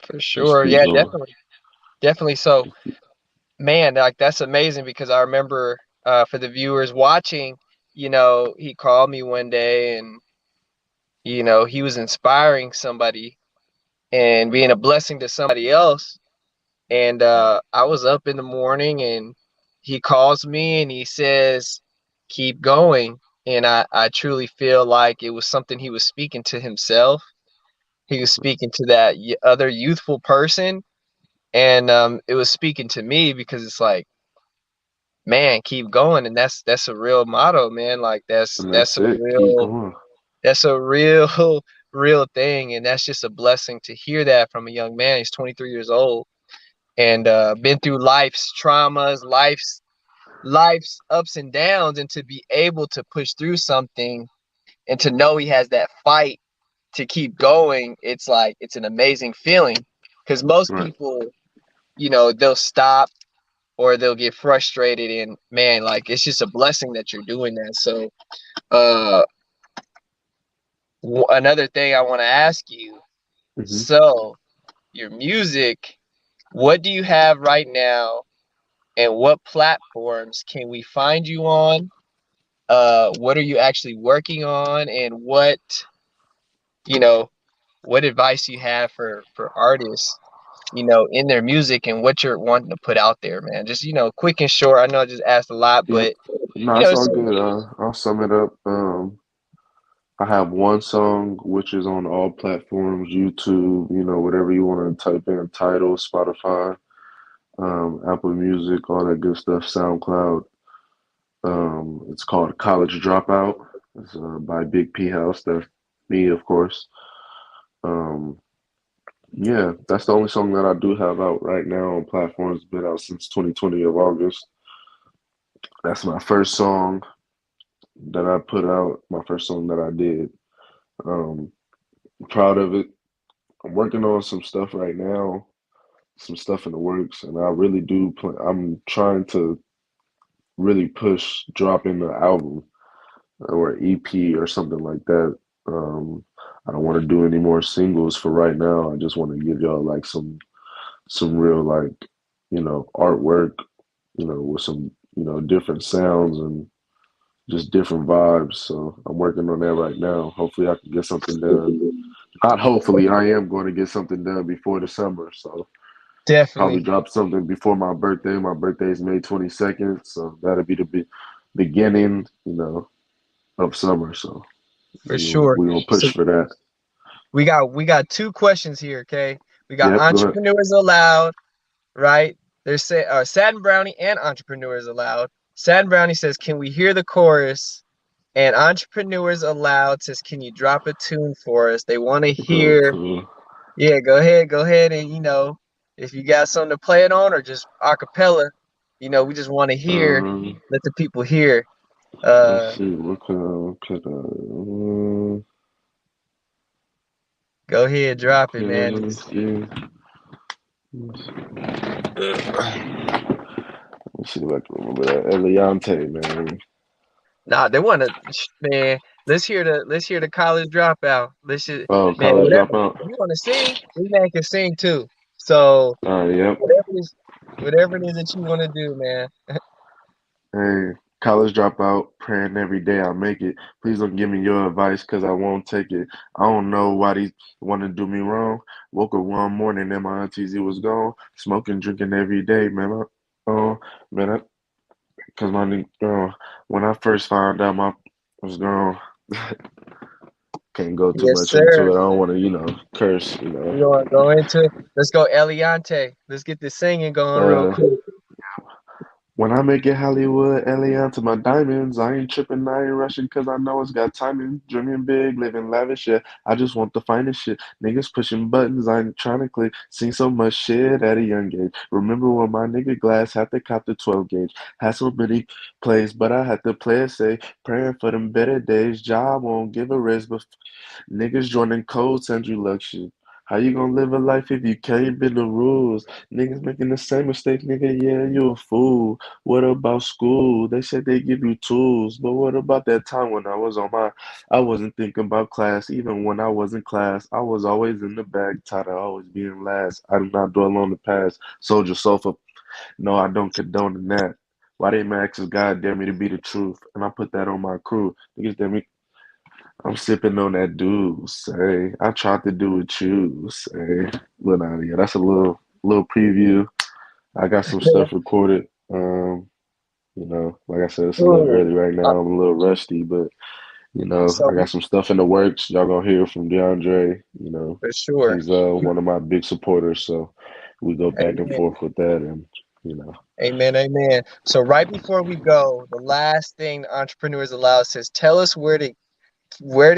For just sure. keep Yeah, going. definitely. Definitely. So, man, like that's amazing because I remember for the viewers watching, he called me one day and he was inspiring somebody and being a blessing to somebody else. And I was up in the morning and he calls me and he says, keep going. And I truly feel like it was something he was speaking to himself. He was speaking to that other youthful person. And it was speaking to me because it's like, man, keep going. And that's a real motto, man. Like that's And that's that's a it. Keep real going. that's a real real thing. And that's just a blessing to hear that from a young man. He's 23 years old and been through life's traumas, life's ups and downs, and to be able to push through something and to know he has that fight to keep going, it's like it's an amazing feeling. Because most Right. people, they'll stop or they'll get frustrated, and man, like it's just a blessing that you're doing that. So, uh, another thing I want to ask you. Hmm. So, your music, what do you have right now? And what platforms can we find you on? What are you actually working on? And you know, what advice you have for artists, in their music and what you're wanting to put out there, man. Just, quick and short. I know I just asked a lot, Yep. but No, it's all so good. I'll sum it up. I have one song which is on all platforms, YouTube, whatever you want to type in, Tidal, Spotify, Apple Music, all that good stuff, SoundCloud. It's called College Dropout. It's by Big P House. That's me, of course. Um, yeah, that's the only song that I do have out right now on platforms. Been out since 2020 of August. That's my first song that I put out, my first song that I did. Um, Proud of it. I'm working on some stuff right now, some stuff in the works, and I really do plan. I'm trying to really push dropping the album or EP or something like that. I don't want to do any more singles for right now. I just want to give y'all like some real like artwork, with some different sounds and just different vibes. So I'm working on that right now. Hopefully I can get something done. Not hopefully, I am going to get something done before the summer. So probably definitely drop something before my birthday. My birthday is May 22nd, so that'll be the beginning, of summer. So for sure. we gonna So push for that. we got two questions here, okay? We got Yep, go ahead. entrepreneurs allowed, right? There's Sad and Brownie and entrepreneurs allowed. Sad and Brownie says, "Can we hear the chorus?" And entrepreneurs allowed says, "Can you drop a tune for us?" They want to hear. Okay. Yeah, go ahead, and if you got something to play it on or just a cappella, we just want to hear. Um, Let the people hear. let's Uh, see. What could Go ahead, drop it, okay, man. let me see. Let's see if I can remember that. Eliante, man. Nah, they want to, man. Let's hear the college dropout. Oh, Man. College Whatever. Dropout. If you want to sing, this man can sing too. So Yep. whatever it is that you want to do, man. Hey, college dropout, praying every day I make it. Please don't give me your advice because I won't take it. I don't know why these want to do me wrong. Woke up one morning and my auntie was gone. Smoking, drinking every day, man. Man, because when I first found out my was gone, can't go too Yes, much into sir. it. I don't want to, curse, We want to go into. Let's go, Eliante. Let's get this singing going real Uh, quick. When I make it Hollywood, LA to my diamonds, I ain't tripping, I ain't rushing, cause I know it's got timing. Dreaming big, living lavish, yeah. I just want the finest shit. Niggas pushing buttons, I ain't trying to click. Seen so much shit at a young age. Remember when my nigga Glass had to cop the 12 gauge? Had so many plays, but I had to play it safe. Praying for them better days. Job won't give a rest, but niggas joining cold send you luxury. How you gonna live a life if you can't bend the rules? Niggas making the same mistake, nigga, yeah, you a fool. What about school? They said they give you tools, but what about that time when I wasn't thinking about class, even when I was in class. I was always in the back, tired of always being last. I do not dwell on the past. Soldier sofa, no, I don't condone in that. Why they my exes, God dare me to be the truth, and I put that on my crew. Niggas dare me. I'm sipping on that dude, say. I tried to do with you, say. But yeah, that's a little preview. I got some stuff recorded. Like I said, it's a little Cool. early right now. I'm a little rusty, but So I got some stuff in the works. Y'all gonna hear from DeAndre. for sure. He's one of my big supporters, so we go back and Amen. forth with that, and you know. Amen. Amen. So right before we go, the last thing the Entrepreneurs Allowed says, tell us where to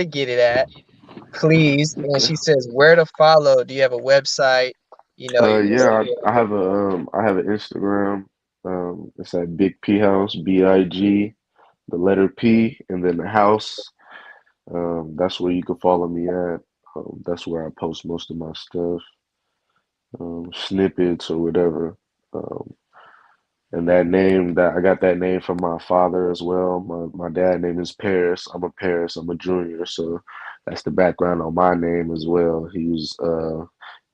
get it at, please. And Okay. she says where to follow. Do you have a website? Your Yeah, social. I have an Instagram. It's at Big P House, BIG, the letter P, and then the house. That's where you can follow me at. That's where I post most of my stuff, snippets or whatever. Um, and that I got that name from my father as well. My dad name is Paris. I'm a Paris. I'm a junior, so that's the background on my name as well. He was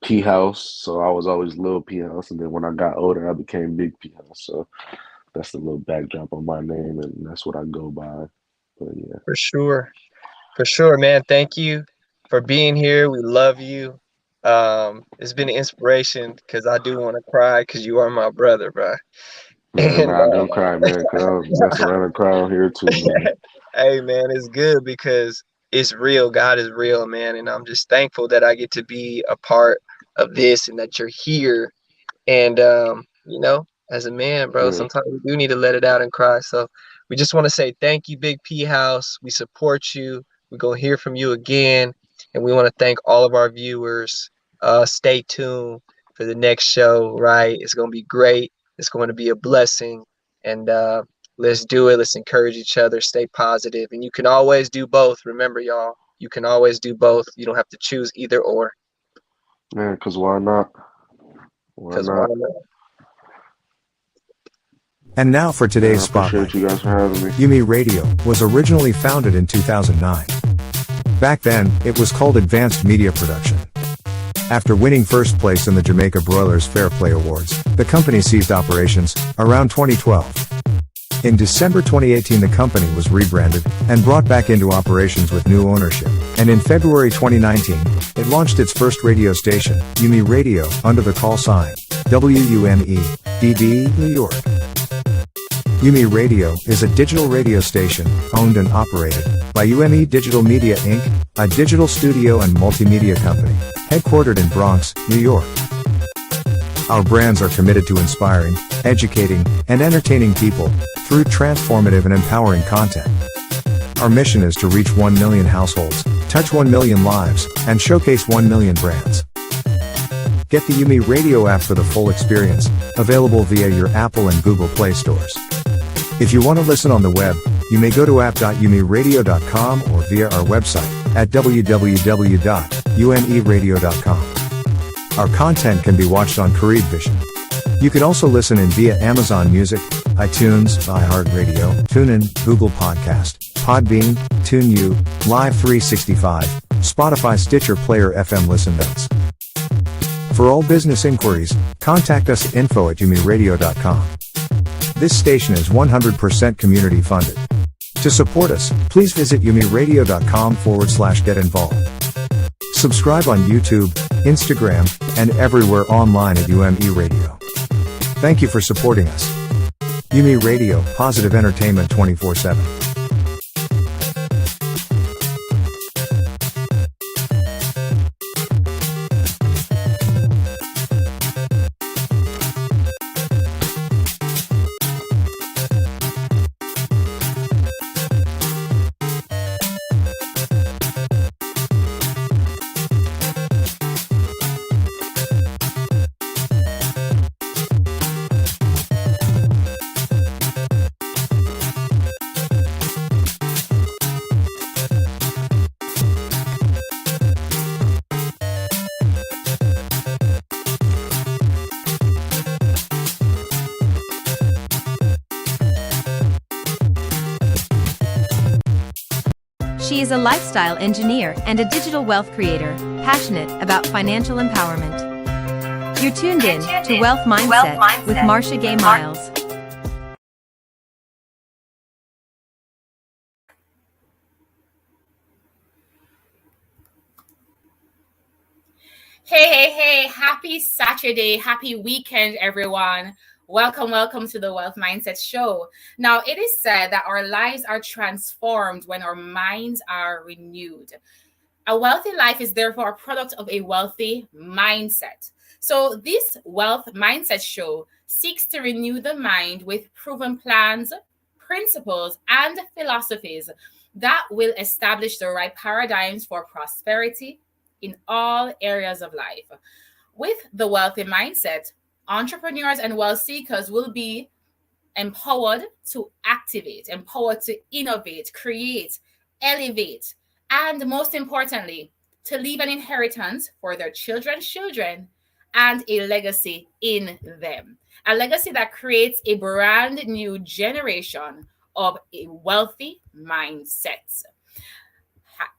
P House, so I was always Lil P House, and then when I got older, I became Big P House. So that's the little backdrop on my name, and that's what I go by. But yeah. For sure. For sure, man. Thank you for being here. We love you. It's been an inspiration because I do want to cry because you are my brother, bro. Man, And nah, don't cry, man, because I'll mess around and cry on here too, man. hey, man, it's good because it's real. God is real, man. And I'm just thankful that I get to be a part of this and that you're here. And, as a man, bro, Yeah. sometimes we do need to let it out and cry. So we just want to say thank you, Big P House. We support you. We're going to hear from you again. And we want to thank all of our viewers. Stay tuned for the next show, right? It's going to be great. It's going to be a blessing. And let's do it. Let's encourage each other. Stay positive. And you can always do both. Remember, y'all, you can always do both. You don't have to choose either or. Man, because why not? Why Because why not? not? And now for Man, I today's appreciate spotlight. you guys for having me. UME Radio was originally founded in 2009. Back then, it was called Advanced Media Production. After winning first place in the Jamaica Broilers Fair Play Awards, the company ceased operations around 2012. In December 2018, the company was rebranded and brought back into operations with new ownership. And in February 2019, it launched its first radio station, UME Radio, under the call sign WUME, DB, New York. UME Radio is a digital radio station, owned and operated by UME Digital Media Inc., a digital studio and multimedia company, headquartered in Bronx, New York. Our brands are committed to inspiring, educating, and entertaining people through transformative and empowering content. Our mission is to reach 1 million households, touch 1 million lives, and showcase 1 million brands. Get the UME Radio app for the full experience, available via your Apple and Google Play stores. If you want to listen on the web, you may go to app.umeradio.com or via our website at www.umeradio.com. Our content can be watched on Carib Vision. You can also listen in via Amazon Music, iTunes, iHeartRadio, TuneIn, Google Podcast, Podbean, TuneU, Live 365, Spotify, Stitcher Player, FM Listen Notes. For all business inquiries, contact us at info@umeradio.com. This station is 100% community funded. To support us, please visit umeradio.com/get involved. Subscribe on YouTube, Instagram, and everywhere online at UME Radio. Thank you for supporting us. UME Radio, positive entertainment 24/7. She is a lifestyle engineer and a digital wealth creator, passionate about financial empowerment. You're tuned in to Wealth Mindset with Marsha Gay Miles. Hey, happy Saturday, happy weekend, everyone. Welcome to the Wealth Mindset Show. Now, it is said that our lives are transformed when our minds are renewed. A wealthy life is therefore a product of a wealthy mindset. So, this Wealth Mindset Show seeks to renew the mind with proven plans, principles, and philosophies that will establish the right paradigms for prosperity in all areas of life. With the wealthy mindset, entrepreneurs and wealth seekers will be empowered to activate, empowered to innovate, create, elevate, and most importantly, to leave an inheritance for their children's children and a legacy in them. A legacy that creates a brand new generation of a wealthy mindset.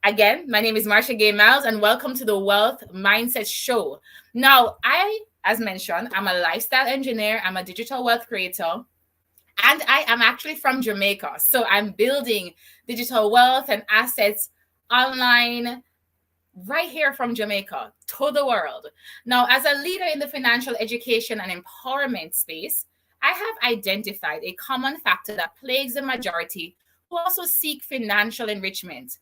Again, my name is Marsha Gay Miles, and welcome to the Wealth Mindset Show. Now, as mentioned, I'm a lifestyle engineer, I'm a digital wealth creator, and I am actually from Jamaica. So I'm building digital wealth and assets online right here from Jamaica to the world. Now, as a leader in the financial education and empowerment space, I have identified a common factor that plagues the majority who also seek financial enrichment.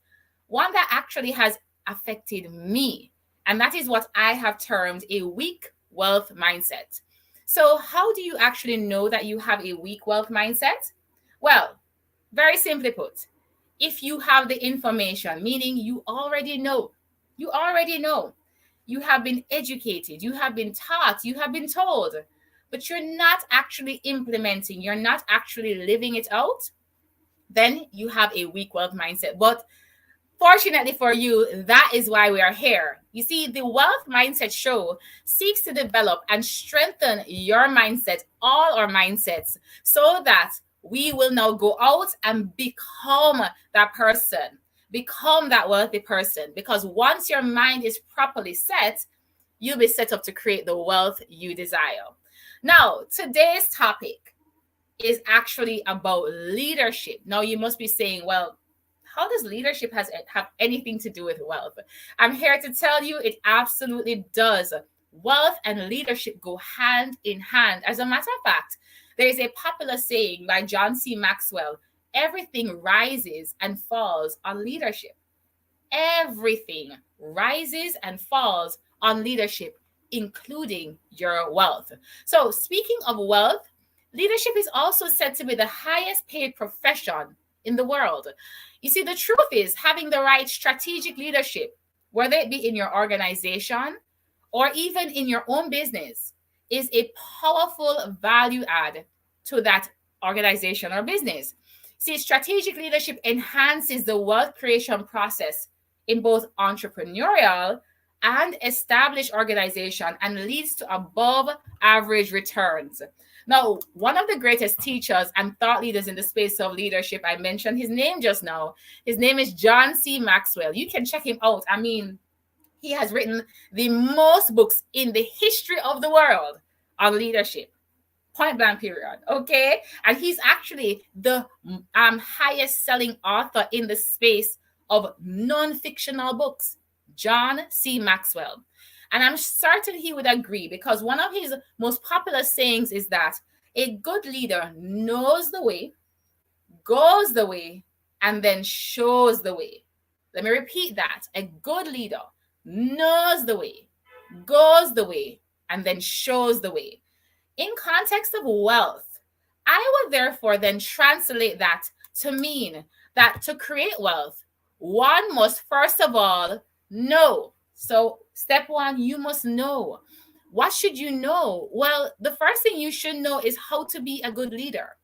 One that actually has affected me, and that is what I have termed a weak wealth mindset. So, how do you actually know that you have a weak wealth mindset? Well, very simply put, if you have the information, meaning you already know, you have been educated, you have been taught, you have been told, but you're not actually implementing, you're not actually living it out, then you have a weak wealth mindset. But fortunately for you, that is why we are here. You see, the Wealth Mindset Show seeks to develop and strengthen your mindset, all our mindsets, so that we will now go out and become that person, become that wealthy person. Because once your mind is properly set, you'll be set up to create the wealth you desire. Now, today's topic is actually about leadership. Now, you must be saying, well, how does leadership have anything to do with wealth? I'm here to tell you it absolutely does. Wealth and leadership go hand in hand. As a matter of fact, there is a popular saying by John C. Maxwell: everything rises and falls on leadership. Everything rises and falls on leadership, including your wealth. So, speaking of wealth, leadership is also said to be the highest paid profession in the world. You see, the truth is, having the right strategic leadership, whether it be in your organization or even in your own business, is a powerful value add to that organization or business. See, strategic leadership enhances the wealth creation process in both entrepreneurial and established organization and leads to above average returns. Now, one of the greatest teachers and thought leaders in the space of leadership, I mentioned his name just now. His name is John C. Maxwell. You can check him out. I mean, he has written the most books in the history of the world on leadership. Point blank period. Okay. And he's actually the highest selling author in the space of non-fictional books, John C. Maxwell. And I'm certain he would agree, because one of his most popular sayings is that a good leader knows the way, goes the way, and then shows the way. Let me repeat that. A good leader knows the way, goes the way, and then shows the way. In context of wealth, I would therefore then translate that to mean that to create wealth, one must first of all know. So step one, you must know. What should you know? Well, the first thing you should know is how to be a good leader.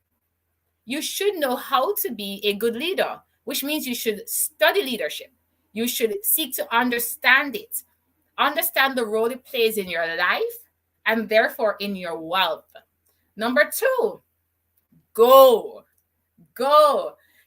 You should know how to be a good leader, which means you should study leadership. You should seek to understand it, understand the role it plays in your life and therefore in your wealth. Number two, go.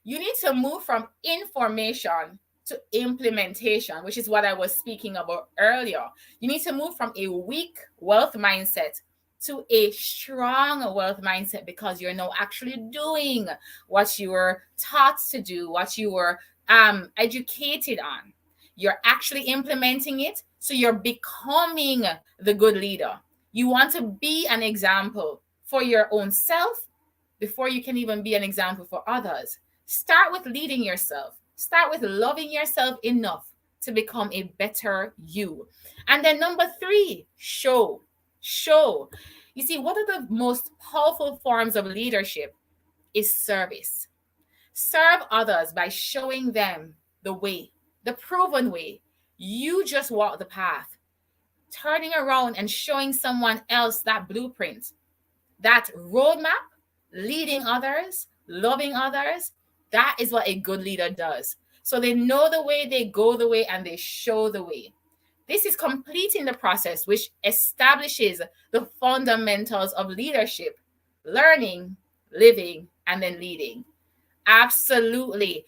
You need to move from information to implementation, which is what I was speaking about earlier. You need to move from a weak wealth mindset to a strong wealth mindset, because you're now actually doing what you were taught to do, what you were educated on. You're actually implementing it, so you're becoming the good leader. You want to be an example for your own self before you can even be an example for others. Start with leading yourself. Start with loving yourself enough to become a better you. And then number 3, show. Show. You see, one of the most powerful forms of leadership is service. Serve others by showing them the way, the proven way. You just walk the path. Turning around and showing someone else that blueprint, that roadmap, leading others, loving others, that is what a good leader does. So they know the way, they go the way, and they show the way. This is completing the process, which establishes the fundamentals of leadership: learning, living, and then leading. Absolutely.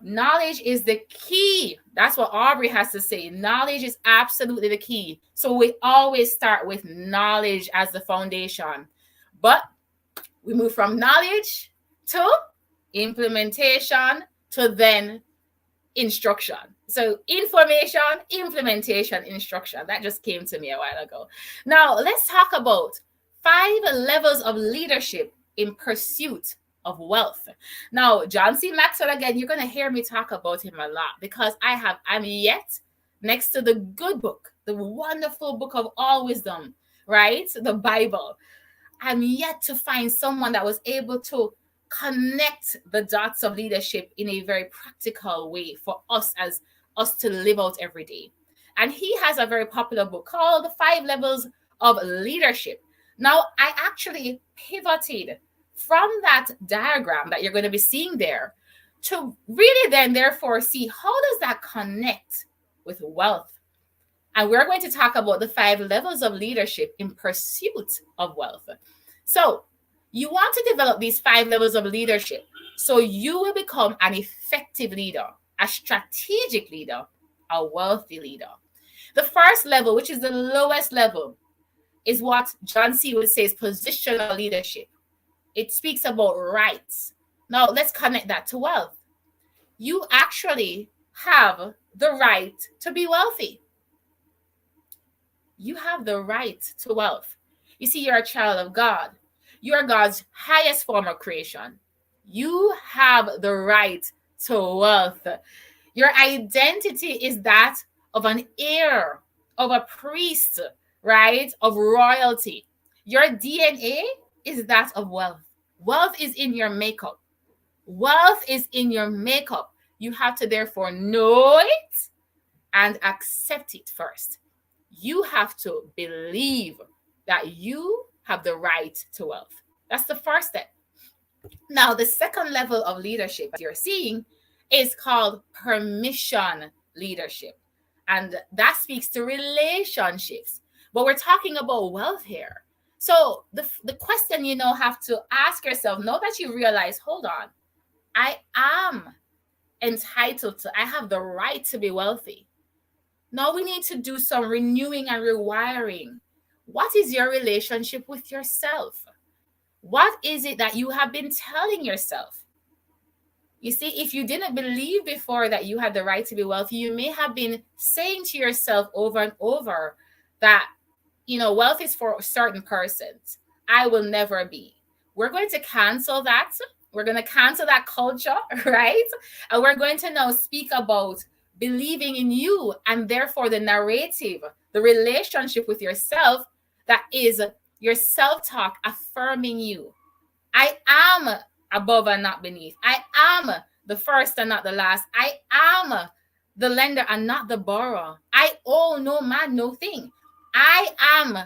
Knowledge is the key. That's what Aubrey has to say. Knowledge is absolutely the key. So we always start with knowledge as the foundation. But we move from knowledge to implementation to then instruction. So information, implementation, instruction. That just came to me a while ago. Now let's talk about 5 levels of leadership in pursuit of wealth. Now, John C. Maxwell, again, you're going to hear me talk about him a lot, because I'm yet, next to the good book, the wonderful book of all wisdom, right? The Bible. I'm yet to find someone that was able to connect the dots of leadership in a very practical way for us as us to live out every day. And he has a very popular book called The 5 Levels of Leadership. Now, I actually pivoted from that diagram that you're going to be seeing there to really then therefore see how does that connect with wealth. And we're going to talk about the 5 levels of leadership in pursuit of wealth. So you want to develop these 5 levels of leadership so you will become an effective leader, a strategic leader, a wealthy leader. The first level, which is the lowest level, is what John C. would say is positional leadership. It speaks about rights. Now, let's connect that to wealth. You actually have the right to be wealthy. You have the right to wealth. You see, you're a child of God. You are God's highest form of creation. You have the right to wealth. Your identity is that of an heir, of a priest, right? Of royalty. Your DNA is that of wealth. Wealth is in your makeup. Wealth is in your makeup. You have to therefore know it and accept it first. You have to believe that you have the right to wealth. That's the first step. Now, the second level of leadership you're seeing is called permission leadership. And that speaks to relationships. But we're talking about wealth here. So the question you now have to ask yourself, now that you realize, hold on, I am entitled to, I have the right to be wealthy. Now we need to do some renewing and rewiring. What is your relationship with yourself? What is it that you have been telling yourself? You see, if you didn't believe before that you had the right to be wealthy, you may have been saying to yourself over and over that, wealth is for certain persons. I will never be. We're going to cancel that. We're going to cancel that culture, right? And we're going to now speak about believing in you, and therefore the narrative, the relationship with yourself, that is your self-talk affirming you. I am above and not beneath. I am the first and not the last. I am the lender and not the borrower. I owe no man, no thing. I am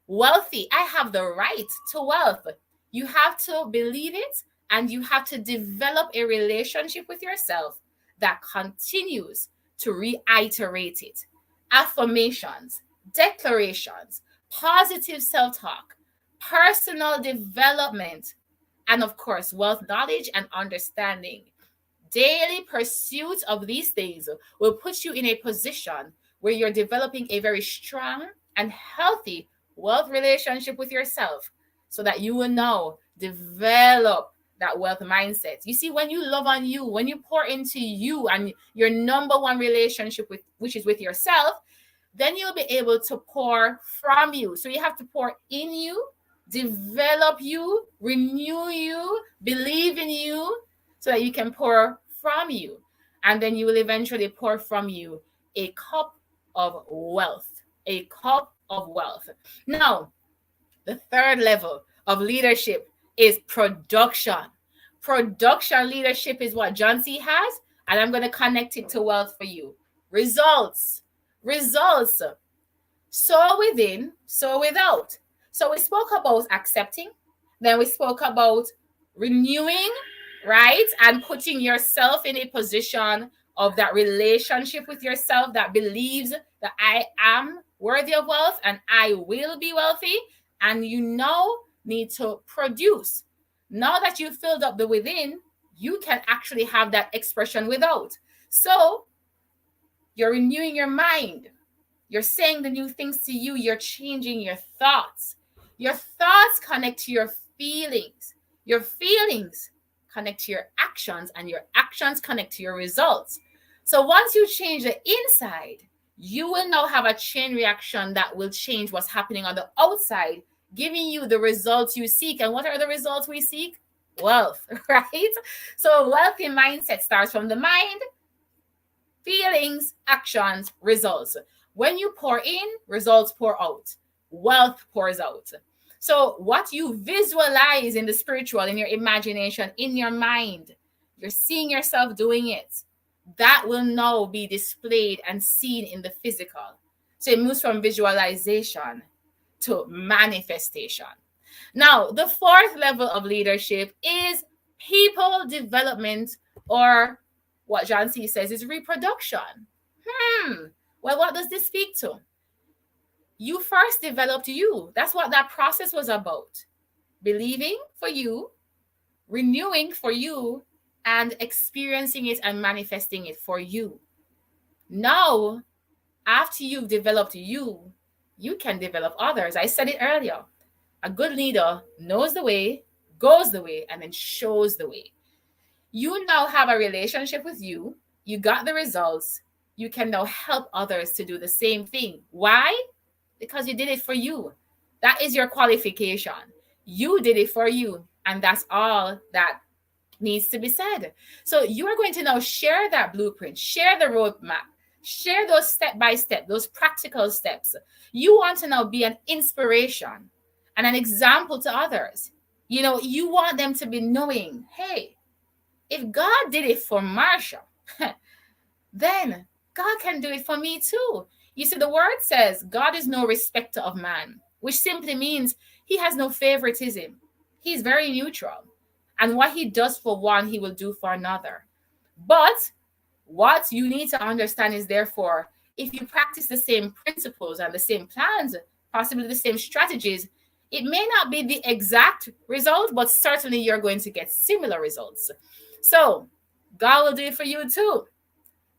wealthy. I have the right to wealth. You have to believe it, and you have to develop a relationship with yourself that continues to reiterate it. Affirmations, declarations, positive self-talk, personal development, and of course, wealth knowledge and understanding. daily pursuit of these things will put you in a position where you're developing a very strong and healthy wealth relationship with yourself, so that you will now develop that wealth mindset. You see, when you love on you, when you pour into you and your number one relationship with, which is with yourself, then you'll be able to pour from you. So you have to pour in you, develop you, renew you, believe in you, so that you can pour from you. And then you will eventually pour from you a cup of wealth, a cup of wealth. Now, the third level of leadership is production. Production leadership is what John C. has, and I'm going to connect it to wealth for you. Results. Results. So within, so without. So we spoke about accepting, then we spoke about renewing, right? And putting yourself in a position of that relationship with yourself that believes that I am worthy of wealth and I will be wealthy. And you now need to produce. Now that you've filled up the within, you can actually have that expression without. So you're renewing your mind. You're saying the new things to you. You're changing your thoughts. Your thoughts connect to your feelings. Your feelings connect to your actions, and your actions connect to your results. So once you change the inside, you will now have a chain reaction that will change what's happening on the outside, giving you the results you seek. And what are the results we seek? Wealth, right? So wealthy mindset starts from the mind, feelings, actions, results. When you pour in, results pour out. Wealth pours out. So what you visualize in the spiritual, in your imagination, in your mind, you're seeing yourself doing it. That will now be displayed and seen in the physical. So it moves from visualization to manifestation. Now, the fourth level of leadership is people development, or what John C. says is reproduction. Well, what does this speak to? You first developed you. That's what that process was about. Believing for you, renewing for you, and experiencing it and manifesting it for you. Now, after you've developed you, you can develop others. I said it earlier. A good leader knows the way, goes the way, and then shows the way. You now have a relationship with you. You got the results. You can now help others to do the same thing. Why? Because you did it for you. That is your qualification. You did it for you. And that's all that needs to be said. So you are going to now share that blueprint, share the roadmap, share those step-by-step, those practical steps. You want to now be an inspiration and an example to others. You know, you want them to be knowing, hey, if God did it for Marsha, then God can do it for me too. You see, the word says God is no respecter of man, which simply means he has no favoritism. He's very neutral. And what he does for one, he will do for another. But what you need to understand is, therefore, if you practice the same principles and the same plans, possibly the same strategies, it may not be the exact result, but certainly you're going to get similar results. So God will do it for you too.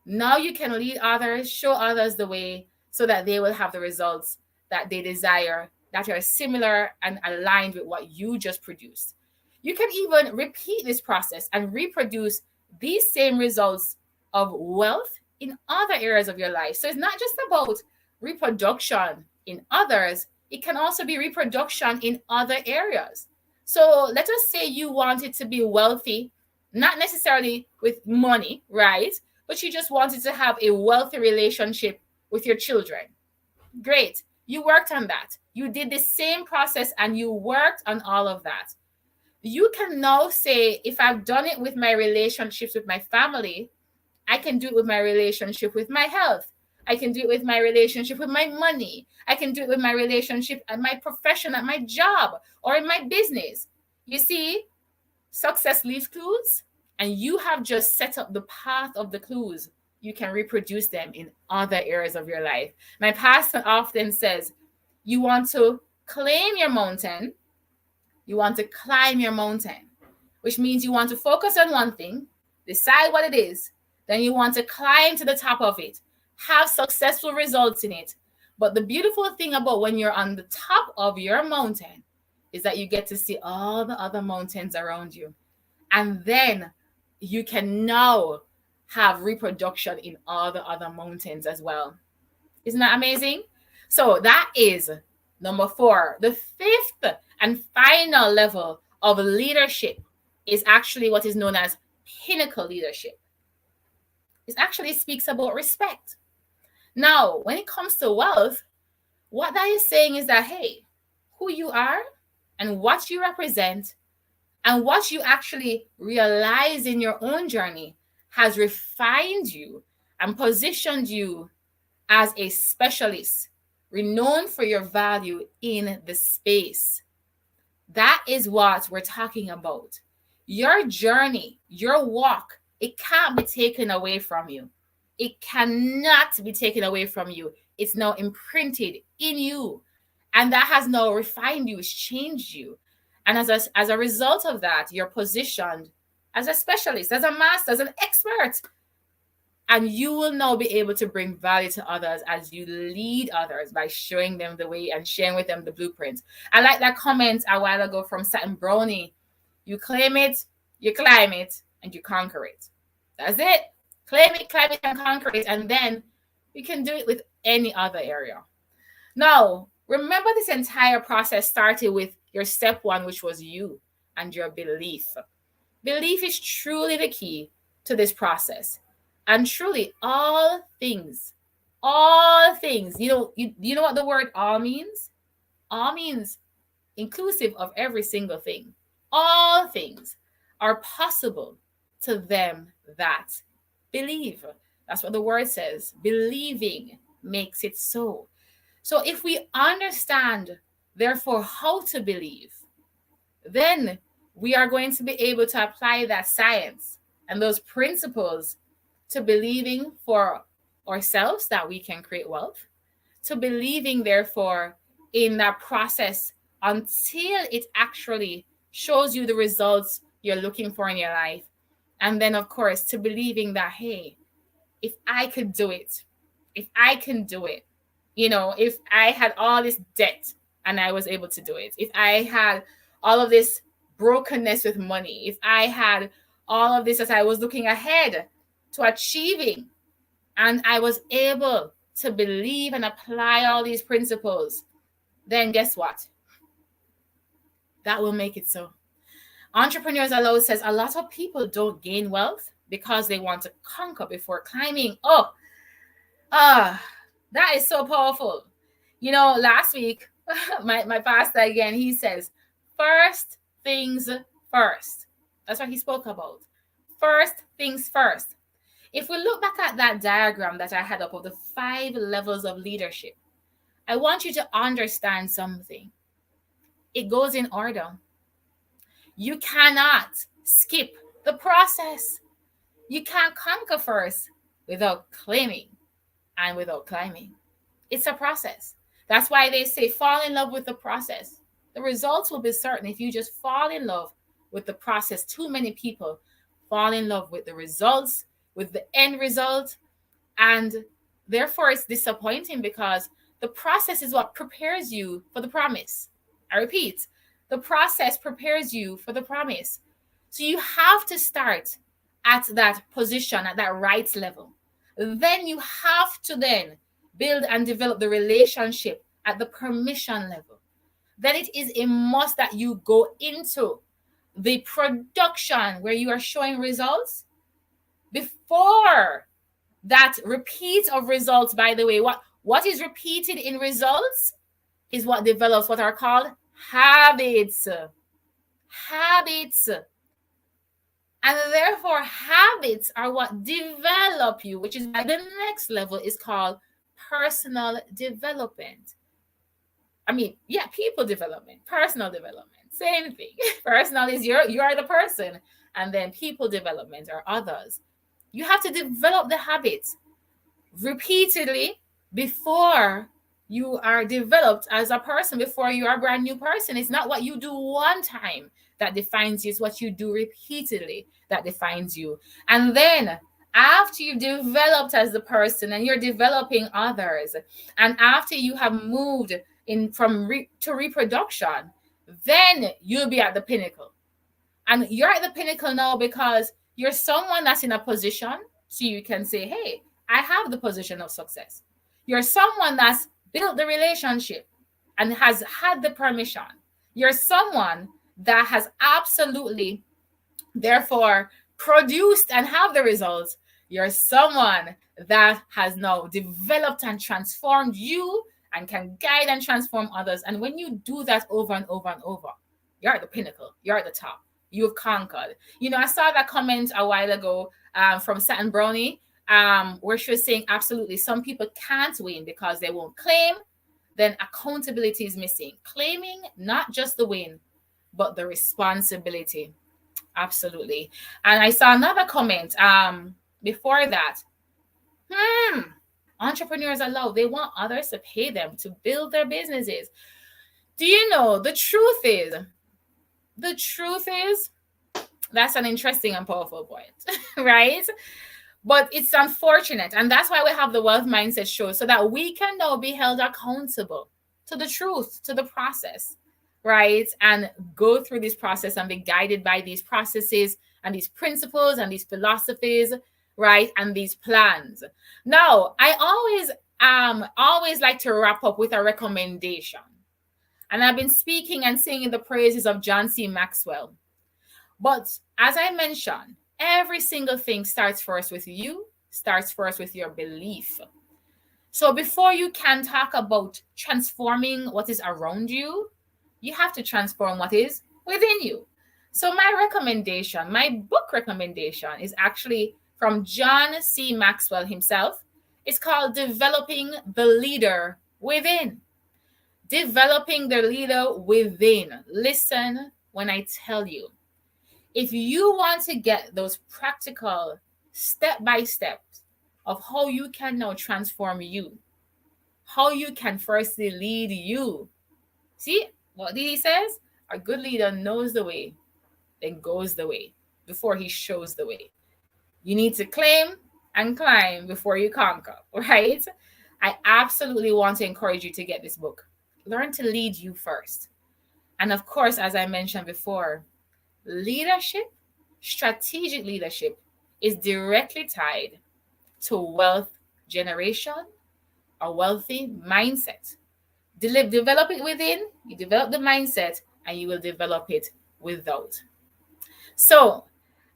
Now you can lead others, show others the way, so that they will have the results that they desire, that are similar and aligned with what you just produced. You can even repeat this process and reproduce these same results of wealth in other areas of your life. So it's not just about reproduction in others, it can also be reproduction in other areas. So let us say you wanted to be wealthy, not necessarily with money, right? But you just wanted to have a wealthy relationship with your children. Great. You worked on that. You did the same process and you worked on all of that. You can now say, if I've done it with my relationships with my family, I can do it with my relationship with my health. I can do it with my relationship with my money. I can do it with my relationship at my profession, at my job, or in my business. You see, success leaves clues, and you have just set up the path of the clues. You can reproduce them in other areas of your life. My pastor often says, you want to claim your mountain, you want to climb your mountain, which means you want to focus on one thing, decide what it is, then you want to climb to the top of it, have successful results in it. But the beautiful thing about when you're on the top of your mountain is that you get to see all the other mountains around you. And then you can now have reproduction in all the other mountains as well. Isn't that amazing? So that is number 4. The 5th and final level of leadership is actually what is known as pinnacle leadership. It actually speaks about respect. Now, when it comes to wealth, what that is saying is that, hey, who you are and what you represent and what you actually realize in your own journey has refined you and positioned you as a specialist, renowned for your value in the space. That is what we're talking about. Your journey, your walk, it can't be taken away from you. It cannot be taken away from you. It's now imprinted in you. And that has now refined you, it's changed you. And as a result of that, you're positioned as a specialist, as a master, as an expert. And you will now be able to bring value to others as you lead others by showing them the way and sharing with them the blueprint. I like that comment a while ago from Satin Brownie. You claim it, you climb it, and you conquer it. That's it. Claim it, climb it, and conquer it. And then you can do it with any other area. Now, remember this entire process started with your step 1, which was you and your belief. Belief is truly the key to this process. And truly, all things, you know what the word all means? All means inclusive of every single thing. All things are possible to them that believe. That's what the word says. Believing makes it so. So if we understand, therefore, how to believe, then we are going to be able to apply that science and those principles to believing for ourselves that we can create wealth, to believing, therefore, in that process until it actually shows you the results you're looking for in your life. And then, of course, to believing that, hey, if I could do it, if I can do it, if I had all this debt and I was able to do it, if I had all of this brokenness with money, if I had all of this as I was looking ahead to achieving, and I was able to believe and apply all these principles, then guess what? That will make it so. Entrepreneurs Alone says a lot of people don't gain wealth because they want to conquer before climbing. That is so powerful. Last week, my pastor again, he says, first things first. That's what he spoke about. First things first. If we look back at that diagram that I had up of the 5 levels of leadership, I want you to understand something. It goes in order. You cannot skip the process. You can't conquer first without claiming and without climbing. It's a process. That's why they say fall in love with the process. The results will be certain if you just fall in love with the process. Too many people fall in love with the results, with the end result, and therefore it's disappointing because the process is what prepares you for the promise. I repeat, the process prepares you for the promise. So you have to start at that position, at that right level. Then you have to then build and develop the relationship at the permission level. Then it is a must that you go into the production where you are showing results. Before that repeat of results, by the way, what is repeated in results is what develops what are called habits. Habits. And therefore, habits are what develop you, which is why the next level is called personal development. People development, personal development, same thing. Personal is you are the person, and then people development are others. You have to develop the habits repeatedly before you are developed as a person, before you are a brand new person. It's not what you do one time that defines you. It's what you do repeatedly that defines you. And then after you've developed as the person and you're developing others, and after you have moved in from to reproduction, then you'll be at the pinnacle. And you're at the pinnacle now because you're someone that's in a position so you can say, hey, I have the position of success. You're someone that's built the relationship and has had the permission. You're someone that has absolutely, therefore, produced and have the results. You're someone that has now developed and transformed you and can guide and transform others. And when you do that over and over and over, you're at the pinnacle. You're at the top. You've conquered. You know, I saw that comment a while ago from Satin Brownie, where she was saying, absolutely, some people can't win because they won't claim. Then accountability is missing. Claiming not just the win, but the responsibility. Absolutely. And I saw another comment before that. Entrepreneurs are low. They want others to pay them to build their businesses. Do you know, the truth is, that's an interesting and powerful point, right? But it's unfortunate. And that's why we have the Wealth Mindset Show, so that we can now be held accountable to the truth, to the process, right? And go through this process and be guided by these processes and these principles and these philosophies, right? And these plans. Now, I always like to wrap up with a recommendation. And I've been speaking and singing the praises of John C. Maxwell. But as I mentioned, every single thing starts first with you, starts first with your belief. So before you can talk about transforming what is around you, you have to transform what is within you. So my recommendation, my book recommendation, is actually from John C. Maxwell himself. It's called Developing the Leader Within. Developing the leader within. Listen when I tell you. If you want to get those practical step-by-step of how you can now transform you, how you can firstly lead you. See what Didi says? A good leader knows the way, then goes the way before he shows the way. You need to claim and climb before you conquer, right? I absolutely want to encourage you to get this book. Learn to lead you first. And of course, as I mentioned before, leadership, strategic leadership, is directly tied to wealth generation, a wealthy mindset. Develop it within, you develop the mindset, and you will develop it without. So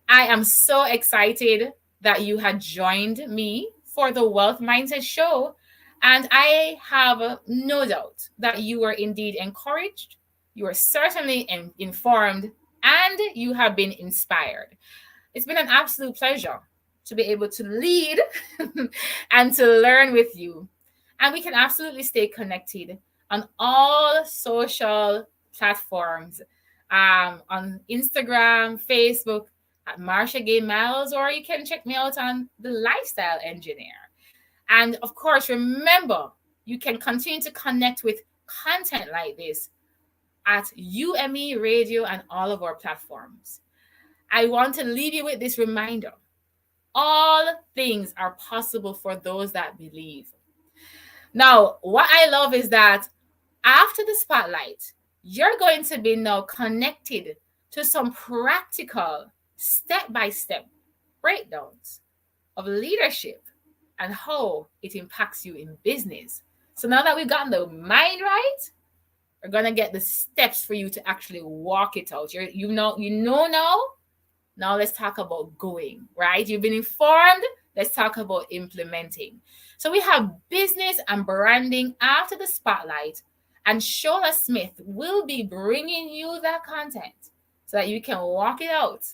I am so excited that you had joined me for the Wealth Mindset Show. And I have no doubt that you were indeed encouraged, you are certainly informed, and you have been inspired. It's been an absolute pleasure to be able to lead and to learn with you. And we can absolutely stay connected on all social platforms, on Instagram, Facebook, at Marsha Gay Miles, or you can check me out on The Lifestyle Engineer. And of course, remember, you can continue to connect with content like this at UMERADIO and all of our platforms. I want to leave you with this reminder. All things are possible for those that believe. Now, what I love is that after the spotlight, you're going to be now connected to some practical step-by-step breakdowns of leadership and how it impacts you in business. So now that we've gotten the mind right, we're going to get the steps for you to actually walk it out. You know now. Now let's talk about going, right? You've been informed. Let's talk about implementing. So we have business and branding after the spotlight, and Shola Smith will be bringing you that content so that you can walk it out,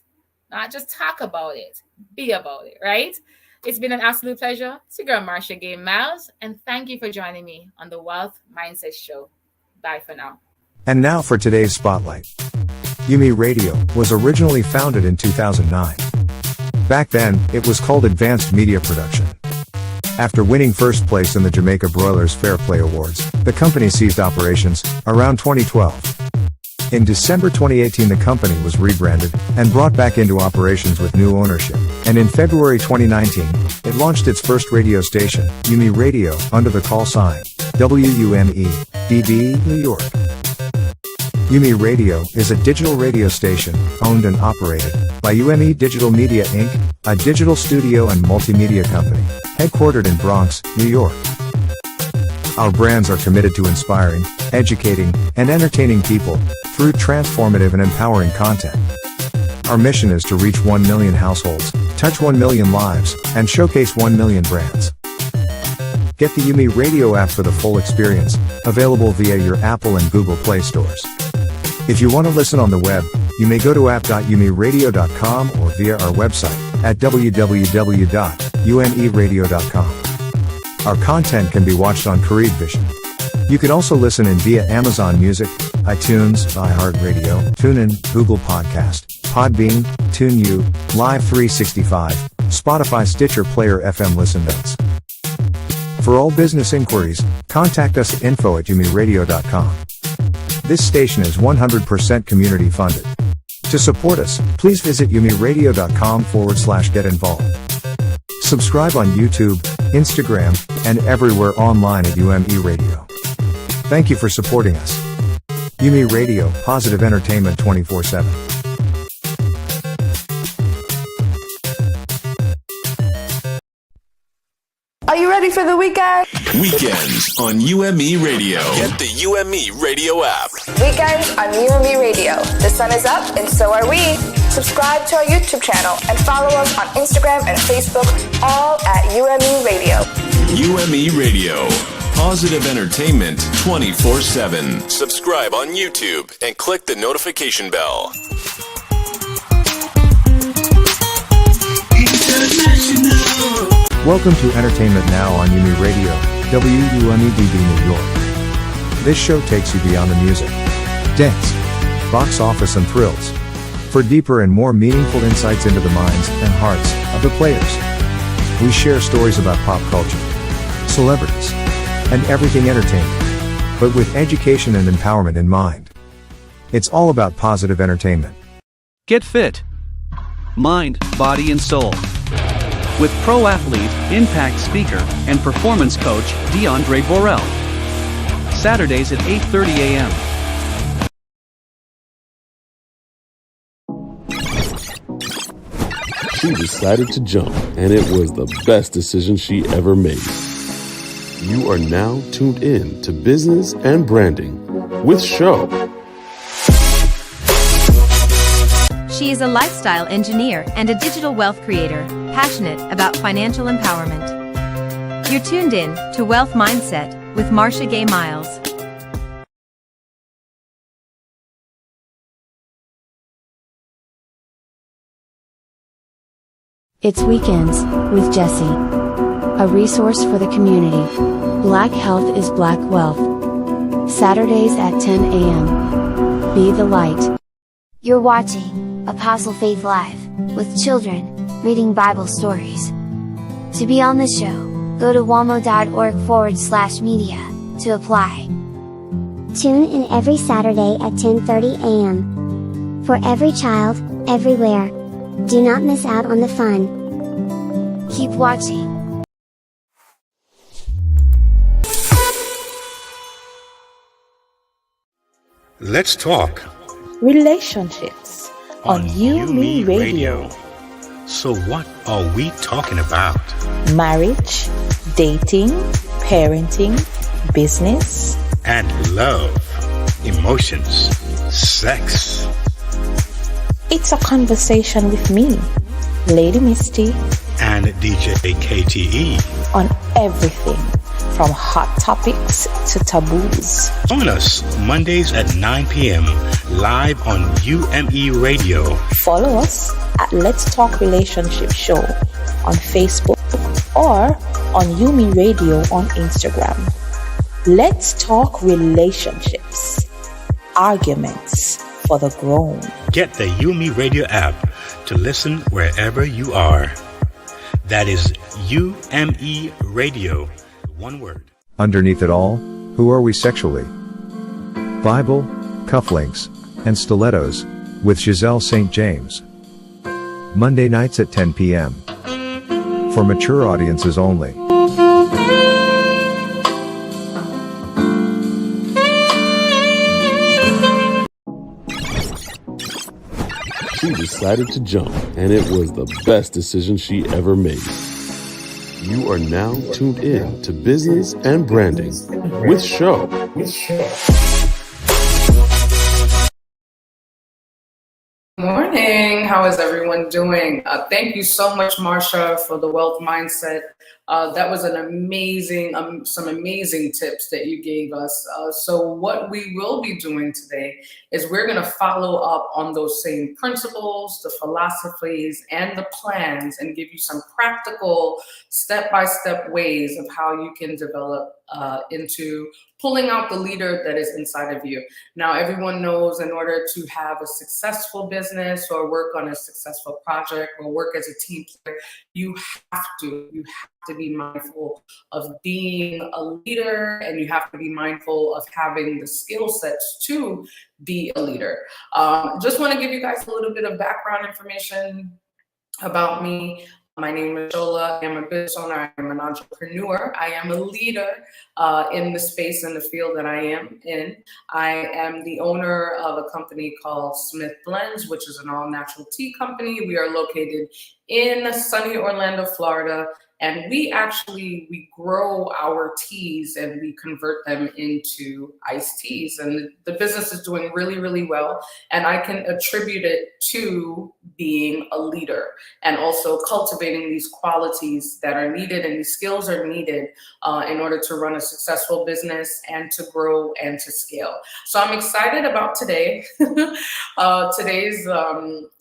not just talk about it, be about it, right? It's been an absolute pleasure. It's your girl, Marsha Gay Miles, and thank you for joining me on the Wealth Mindset Show. Bye for now. And now for today's spotlight. UMERADIO was originally founded in 2009. Back then, it was called Advanced Media Production. After winning first place in the Jamaica Broilers Fair Play Awards, the company ceased operations around 2012. In December 2018, the company was rebranded and brought back into operations with new ownership. And in February 2019, it launched its first radio station, UME Radio, under the call sign WUME, DB, New York. UME Radio is a digital radio station, owned and operated by UME Digital Media Inc., a digital studio and multimedia company, headquartered in Bronx, New York. Our brands are committed to inspiring, educating, and entertaining people through transformative and empowering content. Our mission is to reach 1 million households, touch 1 million lives, and showcase 1 million brands. Get the UME Radio app for the full experience, available via your Apple and Google Play stores. If you want to listen on the web, you may go to app.umeradio.com or via our website at www.umeradio.com. Our content can be watched on Careed Vision. You can also listen in via Amazon Music, iTunes, iHeartRadio, TuneIn, Google Podcast, Podbean, TuneU, Live 365, Spotify, Stitcher Player, FM Listen Notes. For all business inquiries, contact us at info@umeradio.com. This station is 100% community funded. To support us, please visit umeradio.com/get involved. Subscribe on YouTube, Instagram, and everywhere online at UME Radio. Thank you for supporting us. UME Radio, positive entertainment 24/7. Are you ready for the weekend? Weekends on UME Radio. Get the UME Radio app. Weekends on UME Radio. The sun is up and so are we. Subscribe to our YouTube channel and follow us on Instagram and Facebook, all at UME Radio. UME Radio. Positive entertainment 24/7. Subscribe on YouTube and click the notification bell. Welcome to Entertainment Now on UME Radio, WUMEDB New York. This show takes you beyond the music, dance, box office, and thrills. For deeper and more meaningful insights into the minds and hearts of the players. We share stories about pop culture, celebrities, and everything entertainment, but with education and empowerment in mind. It's all about positive entertainment. Get fit. Mind, body, and soul. With pro athlete, impact speaker, and performance coach Diondre Borel. Saturdays at 8:30 a.m. She decided to jump, and it was the best decision she ever made. You are now tuned in to Business and Branding with Show. She is a lifestyle engineer and a digital wealth creator, passionate about financial empowerment. You're tuned in to Wealth Mindset with Marsha Gay Miles. It's Weekends with Jessie, a resource for the community. Black Health is Black Wealth. Saturdays at 10 a.m. Be the light. You're watching Apostle Faith Live with children reading Bible stories. To be on the show, go to wamo.org/media to apply. Tune in every Saturday at 10:30 a.m. For every child, everywhere. Do not miss out on the fun. Keep watching. Let's talk relationships on UME Radio. So what are we talking about? Marriage, dating, parenting, business, and love, emotions, sex. It's a conversation with me, Lady Misty, and DJ KTE on everything from hot topics to taboos. Join us Mondays at 9 p.m. live on UME Radio. Follow us at Let's Talk Relationship Show on Facebook or on UME Radio on Instagram. Let's talk relationships, arguments for the grown. Get the UME Radio app to listen wherever you are. That is UME Radio. One word. Underneath it all, who are we sexually? Bible, cufflinks, and Stilettos, with Giselle St. James. Monday nights at 10 p.m. For mature audiences only. She decided to jump, and it was the best decision she ever made. You are now tuned in to Business and Branding with Show. Morning. How is everyone doing? Thank you so much, Marsha, for the wealth mindset. That was an amazing, some amazing tips that you gave us. So what we will be doing today is we're going to follow up on those same principles, the philosophies, and the plans, and give you some practical step-by-step ways of how you can develop into pulling out the leader that is inside of you. Now, everyone knows in order to have a successful business or work on a successful project or work as a team player, you have to be mindful of being a leader, and you have to be mindful of having the skill sets to be a leader. Just want to give you guys a little bit of background information about me. My name is Shola. I am a business owner. I am an entrepreneur. I am a leader in the space and the field that I am in. I am the owner of a company called Smith Blends, which is an all-natural tea company. We are located in sunny Orlando, Florida. And we grow our teas and we convert them into iced teas. And the business is doing really, really well. And I can attribute it to being a leader and also cultivating these qualities that are needed, and these skills are needed in order to run a successful business and to grow and to scale. So I'm excited about today's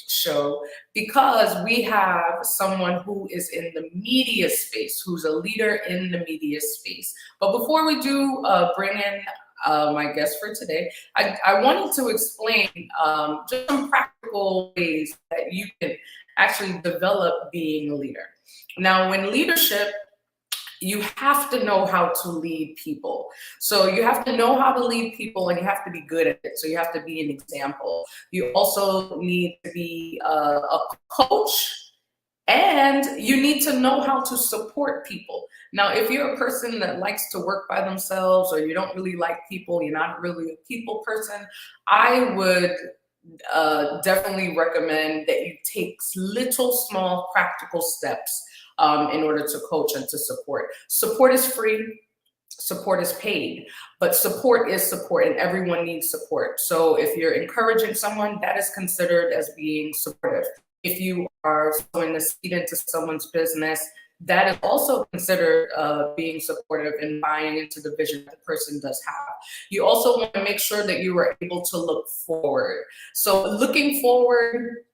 show, because we have someone who is in the media space, who's a leader in the media space. But before we do bring in my guest for today, I wanted to explain just some practical ways that you can actually develop being a leader. Now, in leadership, you have to know how to lead people. So you have to know how to lead people, and you have to be good at it. So you have to be an example. You also need to be a coach, and you need to know how to support people. Now, if you're a person that likes to work by themselves, or you don't really like people, you're not really a people person, I would definitely recommend that you take little, small, practical steps in order to coach and to support. Support is free, support is paid, but support is support, and everyone needs support. So if you're encouraging someone, that is considered as being supportive. If you are sowing a seed into someone's business, that is also considered being supportive and buying into the vision that the person does have. You also want to make sure that you are able to look forward. So looking forward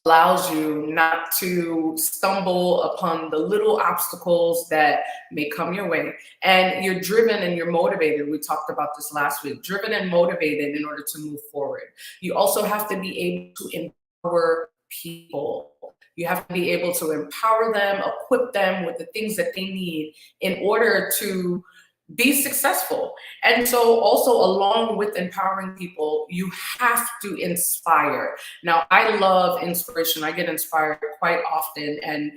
allows you not to stumble upon the little obstacles that may come your way. And you're driven and you're motivated. We talked about this last week, driven and motivated in order to move forward. You also have to be able to empower people. You have to be able to empower them, equip them with the things that they need in order to be successful. And so also, along with empowering people, you have to inspire. Now, I love inspiration. I get inspired quite often. And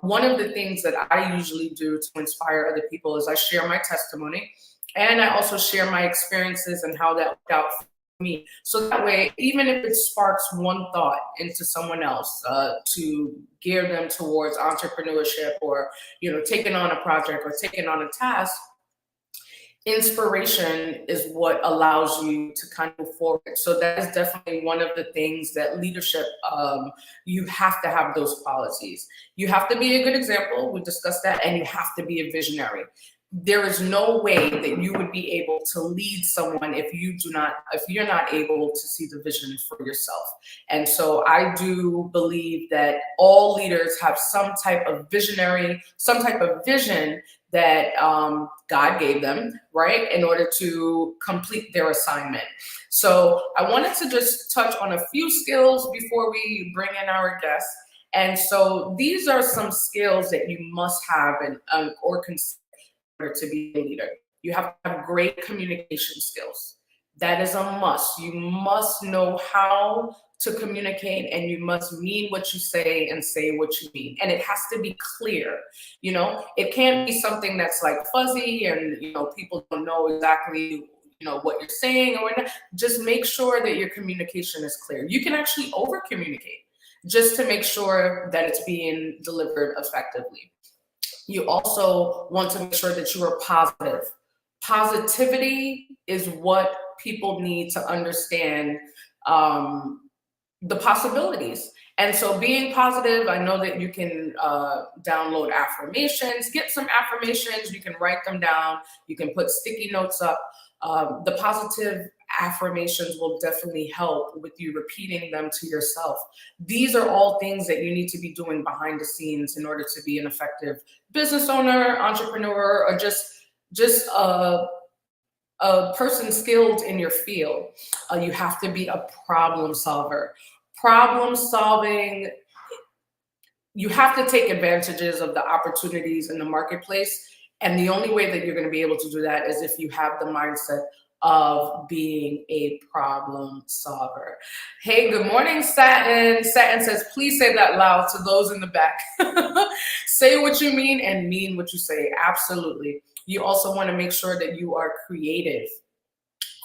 one of the things that I usually do to inspire other people is I share my testimony, and I also share my experiences and how that worked out for me. So that way, even if it sparks one thought into someone else to gear them towards entrepreneurship, or taking on a project or taking on a task, inspiration is what allows you to kind of move forward. So that is definitely one of the things that leadership, you have to have those qualities. You have to be a good example. We discussed that. And you have to be a visionary. There is no way that you would be able to lead someone if you're not able to see the vision for yourself. And so I do believe that all leaders have some type of vision that God gave them, right, in order to complete their assignment. So I wanted to just touch on a few skills before we bring in our guests. And so these are some skills that you must have or consider to be a leader. You have to have great communication skills. That is a must. You must know how to communicate, and you must mean what you say and say what you mean. And it has to be clear. It can't be something that's like fuzzy and, people don't know exactly, what you're saying or whatnot. Just make sure that your communication is clear. You can actually over communicate just to make sure that it's being delivered effectively. You also want to make sure that you are positive. Positivity is what people need to understand the possibilities. And so being positive, I know that you can download affirmations, get some affirmations, you can write them down, you can put sticky notes up. The positive affirmations will definitely help with you repeating them to yourself. These are all things that you need to be doing behind the scenes in order to be an effective business owner, entrepreneur, or just a person skilled in your field. You have to be a problem solver. Problem solving, you have to take advantages of the opportunities in the marketplace. And the only way that you're going to be able to do that is if you have the mindset of being a problem solver. Hey, good morning, Satin. Satin says, please say that loud to those in the back. Say what you mean and mean what you say. Absolutely. You also want to make sure that you are creative.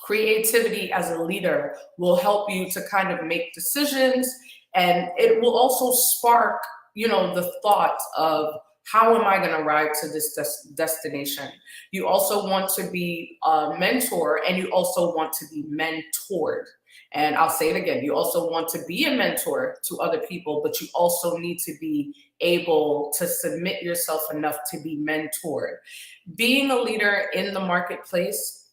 Creativity as a leader will help you to kind of make decisions, and it will also spark, the thought of, how am I going to ride to this destination? You also want to be a mentor, and you also want to be mentored. And I'll say it again, you also want to be a mentor to other people, but you also need to be able to submit yourself enough to be mentored. Being a leader in the marketplace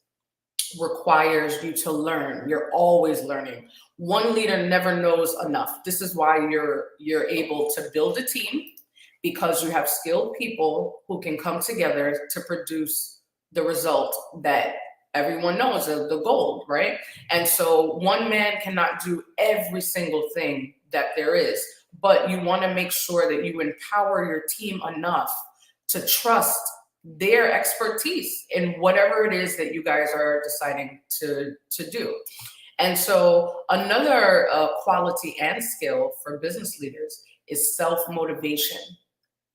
requires you to learn. You're always learning. One leader never knows enough. This is why you're able to build a team, because you have skilled people who can come together to produce the result that everyone knows, the goal, right? And so one man cannot do every single thing that there is, but you want to make sure that you empower your team enough to trust their expertise in whatever it is that you guys are deciding to do. And so another quality and skill for business leaders is self-motivation.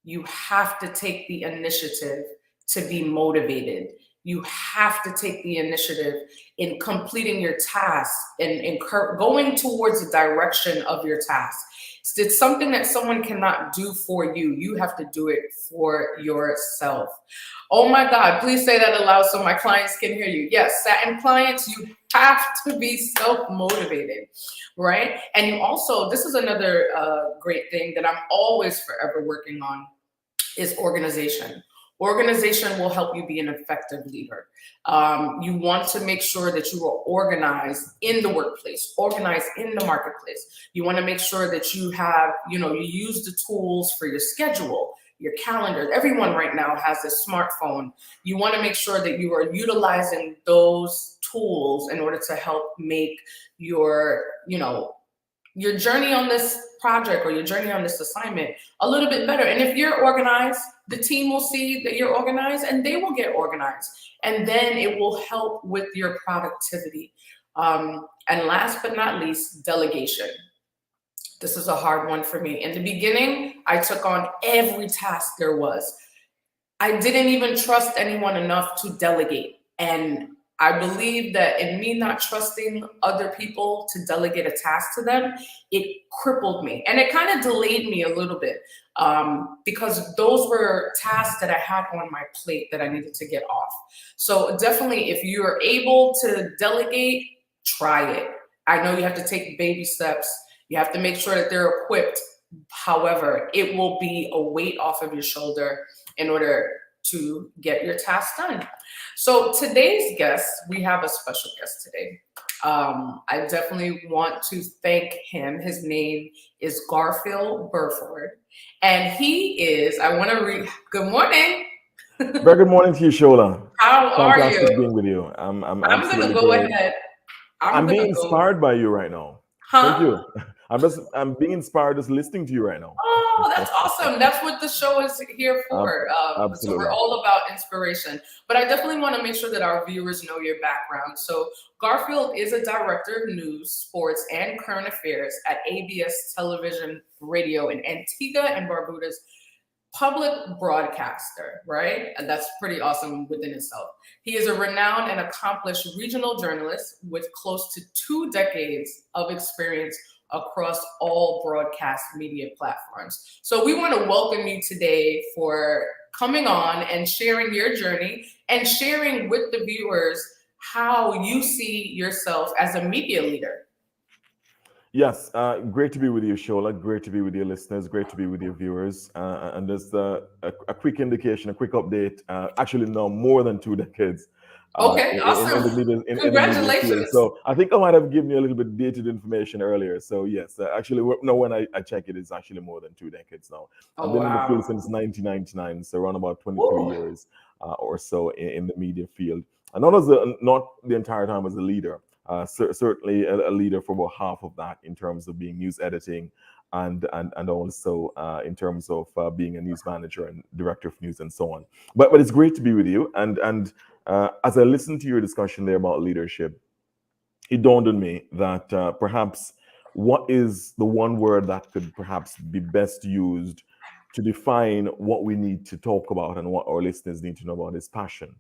You have to take the initiative to be motivated. You have to take the initiative in completing your task and going towards the direction of your task. It's something that someone cannot do for you. You have to do it for yourself. Oh my God, please say that aloud so my clients can hear you. Yes, Satin clients, you have to be self-motivated, right? And you also, this is another great thing that I'm always forever working on, is organization. Organization will help you be an effective leader. You want to make sure that you are organized in the workplace, organized in the marketplace. You want to make sure that you have, you use the tools for your schedule, your calendar. Everyone right now has a smartphone. You want to make sure that you are utilizing those tools in order to help make your, your journey on this project or your journey on this assignment a little bit better. And if you're organized, the team will see that you're organized and they will get organized. And then it will help with your productivity. And last but not least, delegation. This is a hard one for me. In the beginning, I took on every task there was. I didn't even trust anyone enough to delegate. And I believe that in me not trusting other people to delegate a task to them, it crippled me. And it kind of delayed me a little bit because those were tasks that I had on my plate that I needed to get off. So definitely, if you're able to delegate, try it. I know you have to take baby steps. You have to make sure that they're equipped. However, it will be a weight off of your shoulder in order to get your task done. So today's guest, we have a special guest today. I definitely want to thank him. His name is Garfield Burford. And he is, I want to read, good morning. Very good morning to you, Shola. How are Fantastic you? being with you. I'm going to go great. ahead. I'm being inspired by you right now. Huh? Thank you. I'm being inspired just listening to you right now. Oh, that's awesome. That's what the show is here for. So Absolutely. we're all about inspiration. But I definitely want to make sure that our viewers know your background. So Garfield is a director of news, sports, and current affairs at ABS Television Radio in Antigua and Barbuda's public broadcaster, right? And that's pretty awesome within itself. He is a renowned and accomplished regional journalist with close to 2 decades of experience across all broadcast media platforms. So we want to welcome you today for coming on and sharing your journey and sharing with the viewers how you see yourself as a media leader. Yes, great to be with you, Shola. Great to be with your listeners. Great to be with your viewers. And there's a quick indication, a quick update. Actually, no, more than 2 decades. Okay, awesome. In the media, in Congratulations. the media field. So I think I might have given you a little bit dated information earlier. So yes, actually, no, when I check it, it's actually more than 2 decades now. I've been in the field since 1999, so around about 23 years or so in the media field. And not the entire time as a leader. Certainly a leader for about half of that in terms of being news editing and also in terms of being a news manager and director of news and so on. But it's great to be with you. And as I listened to your discussion there about leadership, it dawned on me that perhaps what is the one word that could perhaps be best used to define what we need to talk about and what our listeners need to know about is passion.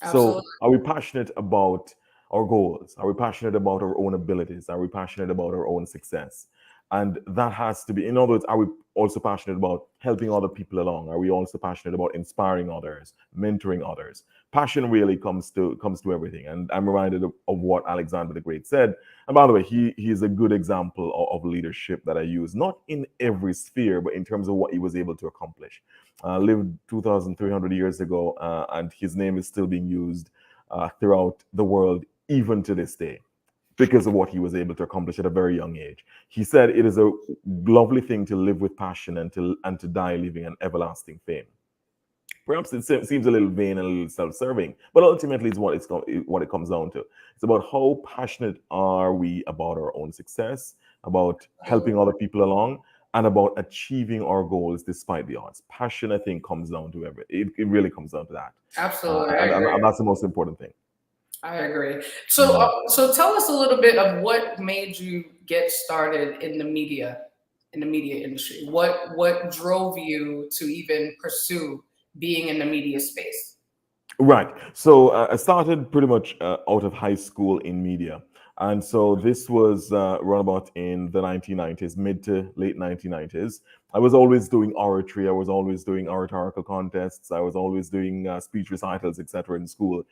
Absolutely. So are we passionate about our goals? Are we passionate about our own abilities? Are we passionate about our own success? And that has to be, in other words, are we also passionate about helping other people along? Are we also passionate about inspiring others, mentoring others? Passion really comes to everything. And I'm reminded of what Alexander the Great said. And by the way, he is a good example of leadership that I use, not in every sphere, but in terms of what he was able to accomplish. Lived 2,300 years ago, and his name is still being used throughout the world, even to this day, because of what he was able to accomplish at a very young age. He said it is a lovely thing to live with passion and to die living an everlasting fame. Perhaps it seems a little vain and a little self-serving, but ultimately it's what it comes down to. It's about how passionate are we about our own success, about helping other people along, and about achieving our goals despite the odds. Passion, I think, comes down to everything. It really comes down to that. Absolutely. And that's the most important thing. I agree. So, so tell us a little bit of what made you get started in the media industry. What drove you to even pursue being in the media space? Right. So I started pretty much out of high school in media. And so this was around about in the 1990s, mid to late 1990s. I was always doing oratory. I was always doing oratorical contests. I was always doing speech recitals, etc. in school.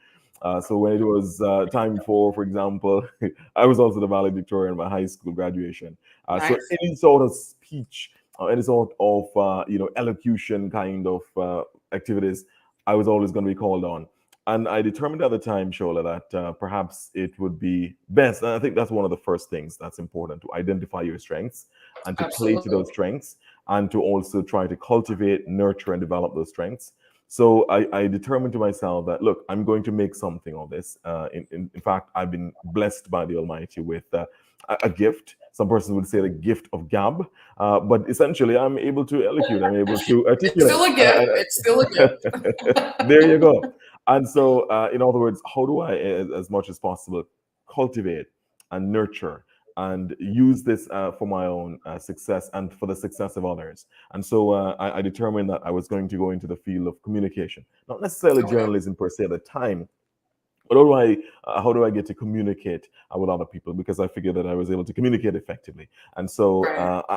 So when it was time for example, I was also the valedictorian in my high school graduation. So any sort of speech, any sort of elocution kind of activities, I was always going to be called on. And I determined at the time, Shola, that perhaps it would be best, and I think that's one of the first things that's important, to identify your strengths and to play to those strengths and to also try to cultivate, nurture, and develop those strengths. So I determined to myself that, look, I'm going to make something of this. In fact, I've been blessed by the Almighty with a gift. Some persons would say the gift of gab, but essentially I'm able to elocute. I'm able to articulate. It's still a gift. It's still a gift. There you go. And so, in other words, how do I, as much as possible, cultivate and nurture and use this for my own success and for the success of others? And so I determined that I was going to go into the field of communication, not necessarily journalism per se at the time, but how do I get to communicate with other people? Because I figured that I was able to communicate effectively. And so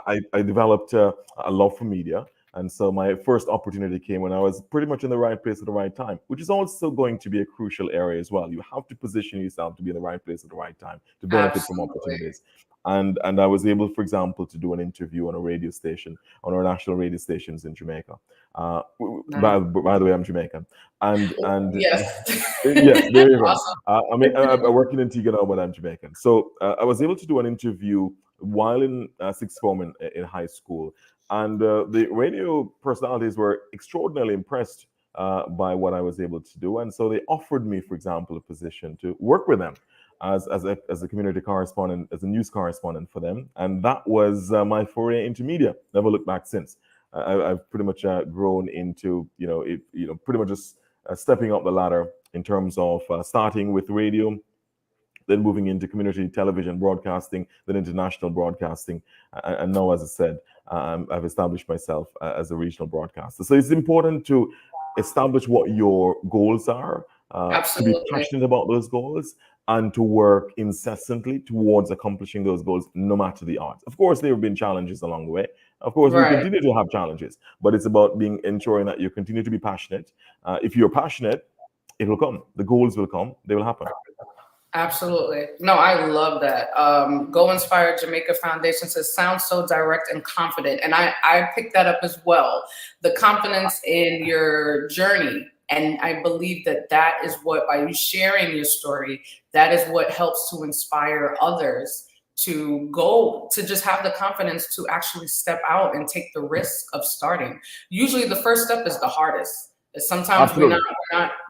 I developed a love for media. And so my first opportunity came when I was pretty much in the right place at the right time, which is also going to be a crucial area as well. You have to position yourself to be in the right place at the right time to benefit from opportunities. And I was able, for example, to do an interview on a radio station, on our national radio stations in Jamaica. By the way, I'm Jamaican. And yes, yes, there you go. Awesome. I'm working in Antigua now, but I'm Jamaican. So I was able to do an interview while in sixth form in high school. And the radio personalities were extraordinarily impressed by what I was able to do. And so they offered me, for example, a position to work with them. as a community correspondent, as a news correspondent for them, and that was my foray into media. Never looked back since. I've pretty much grown into pretty much just stepping up the ladder in terms of starting with radio, then moving into community television broadcasting, then international broadcasting, and now, as I said, I've established myself as a regional broadcaster. So it's important to establish what your goals are, to be Absolutely. passionate about those goals, and to work incessantly towards accomplishing those goals, no matter the odds. Of course, there have been challenges along the way. Of course, we Right. continue to have challenges, but it's about ensuring that you continue to be passionate. If you're passionate, it will come. The goals will come. They will happen. Absolutely. No, I love that. Go Inspire Jamaica Foundation says, sounds so direct and confident. And I picked that up as well. The confidence in your journey. And I believe that that is what, by you sharing your story, that is what helps to inspire others to go, to just have the confidence to actually step out and take the risk of starting. Usually the first step is the hardest. Sometimes Absolutely.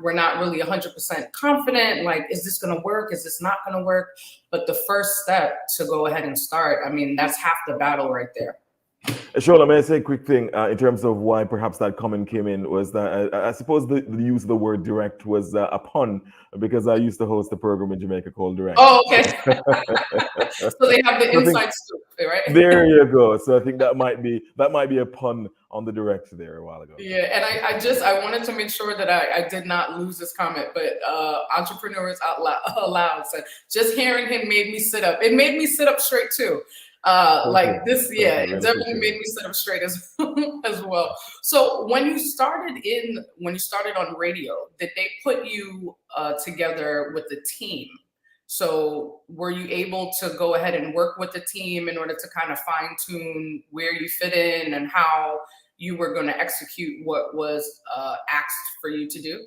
we're not really 100% confident. Like, is this going to work? Is this not going to work? But the first step to go ahead and start, I mean, that's half the battle right there. Sure, let me say a quick thing in terms of why perhaps that comment came in was that I suppose the use of the word direct was a pun, because I used to host a program in Jamaica called Direct. Oh, okay. So they have the So I think- inside scoop, right? There you go. So I think that might be a pun on the direct there a while ago. Yeah, and I wanted to make sure that I did not lose this comment, but Entrepreneurs Out Loud said, just hearing him made me sit up. It made me sit up straight too. Like this, yeah, it definitely made me sit up straight as as well. So when you started on radio, did they put you together with the team? So were you able to go ahead and work with the team in order to kind of fine tune where you fit in and how you were going to execute what was asked for you to do?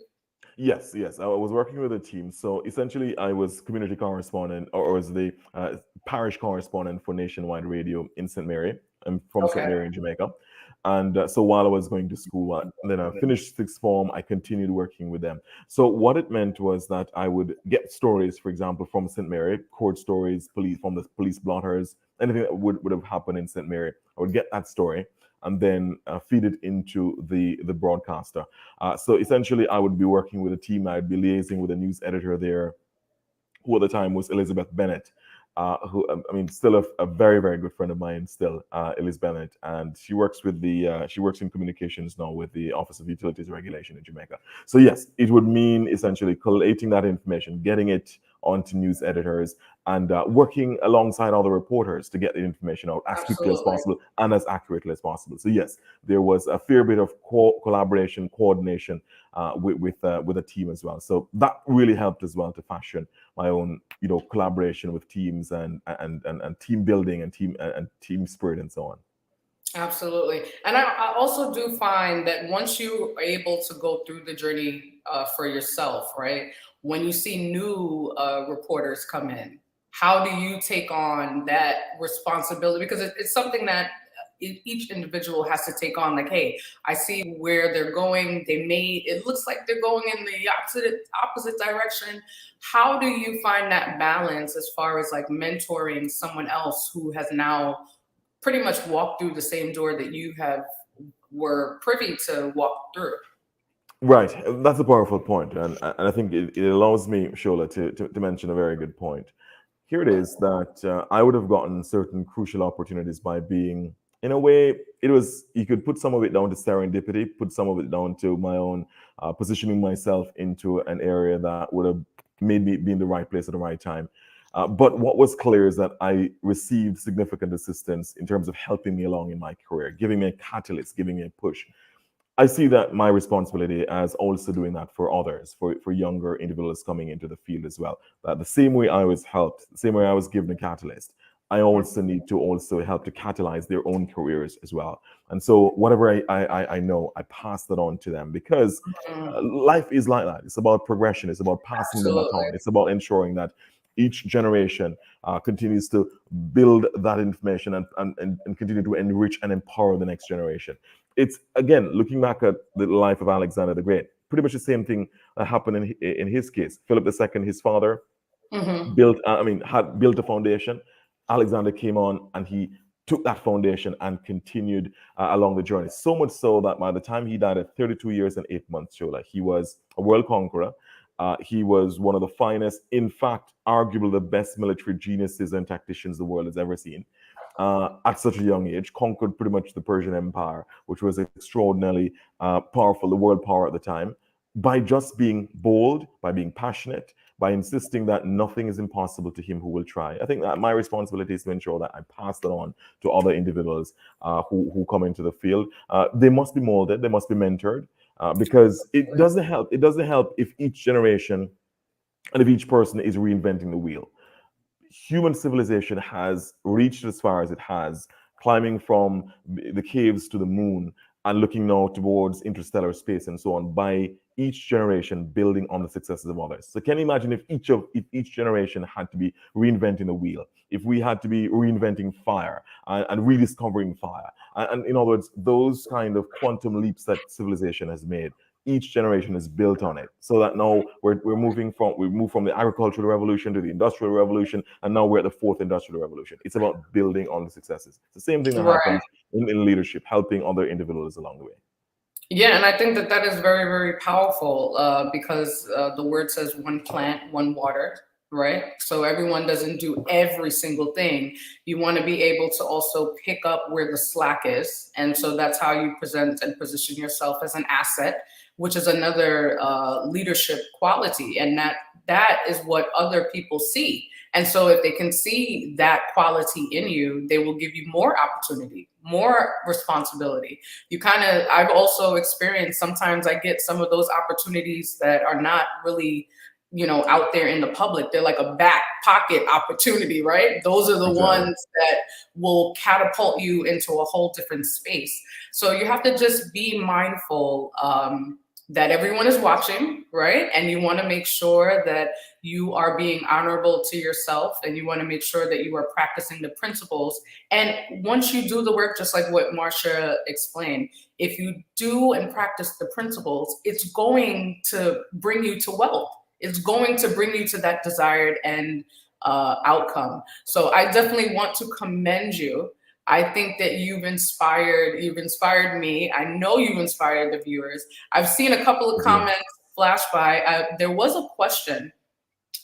Yes, yes. I was working with a team. So essentially, I was community correspondent, or was the parish correspondent for Nationwide Radio in St. Mary. I'm from St. Okay. Mary in Jamaica. And so while I was going to school, then I finished sixth form, I continued working with them. So what it meant was that I would get stories, for example, from St. Mary, court stories, from the police blotters, anything that would have happened in St. Mary. I would get that story and then feed it into the broadcaster. So essentially, I would be working with a team. I'd be liaising with a news editor there, who at the time was Elizabeth Bennett, who I mean, still a very, very good friend of mine, still Elizabeth Bennett, and she works with she works in communications now with the Office of Utilities Regulation in Jamaica. So yes, it would mean essentially collating that information, getting it onto news editors, and working alongside other reporters to get the information out as quickly as Absolutely. possible and as accurately as possible. So yes, there was a fair bit of collaboration, coordination with a team as well. So that really helped as well to fashion my own, collaboration with teams and team building and team spirit and so on. Absolutely. And I also do find that once you are able to go through the journey for yourself, right? When you see new reporters come in, how do you take on that responsibility? Because it's something that each individual has to take on. Like, hey, I see where they're going. It looks like they're going in the opposite direction. How do you find that balance as far as like mentoring someone else who has now pretty much walked through the same door that you were privy to walk through? Right, that's a powerful point, and I think it allows me, Shola, to mention a very good point. Here it is that I would have gotten certain crucial opportunities by being, in a way, you could put some of it down to serendipity, put some of it down to my own positioning myself into an area that would have made me be in the right place at the right time. But what was clear is that I received significant assistance in terms of helping me along in my career, giving me a catalyst, giving me a push. I see that my responsibility as also doing that for others, for younger individuals coming into the field as well. That the same way I was helped, the same way I was given a catalyst, I also need to also help to catalyze their own careers as well. And so whatever I know, I pass that on to them, because life is like that. It's about progression. It's about passing the baton. Absolutely. It's about ensuring that each generation continues to build that information and continue to enrich and empower the next generation. It's, again, looking back at the life of Alexander the Great, pretty much the same thing that happened in his case. Philip II, his father, had built a foundation. Alexander came on and he took that foundation and continued along the journey. So much so that by the time he died at 32 years and 8 months, Shola, he was a world conqueror. He was one of the finest, in fact, arguably the best military geniuses and tacticians the world has ever seen. At such a young age, conquered pretty much the Persian Empire, which was extraordinarily powerful, the world power at the time, by just being bold, by being passionate, by insisting that nothing is impossible to him who will try. I think that my responsibility is to ensure that I pass that on to other individuals who come into the field. They must be molded, they must be mentored, because it doesn't help. It doesn't help if each generation and if each person is reinventing the wheel. Human civilization has reached as far as it has, climbing from the caves to the moon and looking now towards interstellar space and so on, by each generation building on the successes of others. So can you imagine if each generation had to be reinventing the wheel, if we had to be reinventing fire and rediscovering fire, and in other words, those kind of quantum leaps that civilization has made, each generation is built on it, so that now we move from the agricultural revolution to the industrial revolution, and now we're at the fourth industrial revolution. It's about building on the successes. It's the same thing that happens in leadership, helping other individuals along the way. Yeah, and I think that is very, very powerful because the word says one plant, one water, right? So everyone doesn't do every single thing. You want to be able to also pick up where the slack is. And so that's how you present and position yourself as an asset, which is another leadership quality. And that is what other people see. And so if they can see that quality in you, they will give you more opportunity, more responsibility. I've also experienced, sometimes I get some of those opportunities that are not really, out there in the public. They're like a back pocket opportunity, right? Those are the ones that will catapult you into a whole different space. So you have to just be mindful that everyone is watching, right? And you want to make sure that you are being honorable to yourself, and you want to make sure that you are practicing the principles. And once you do the work, just like what Marcia explained, if you do and practice the principles, it's going to bring you to wealth. It's going to bring you to that desired end outcome. So I definitely want to commend you. I think that you've inspired me. I know you've inspired the viewers. I've seen a couple of comments flash by. There was a question.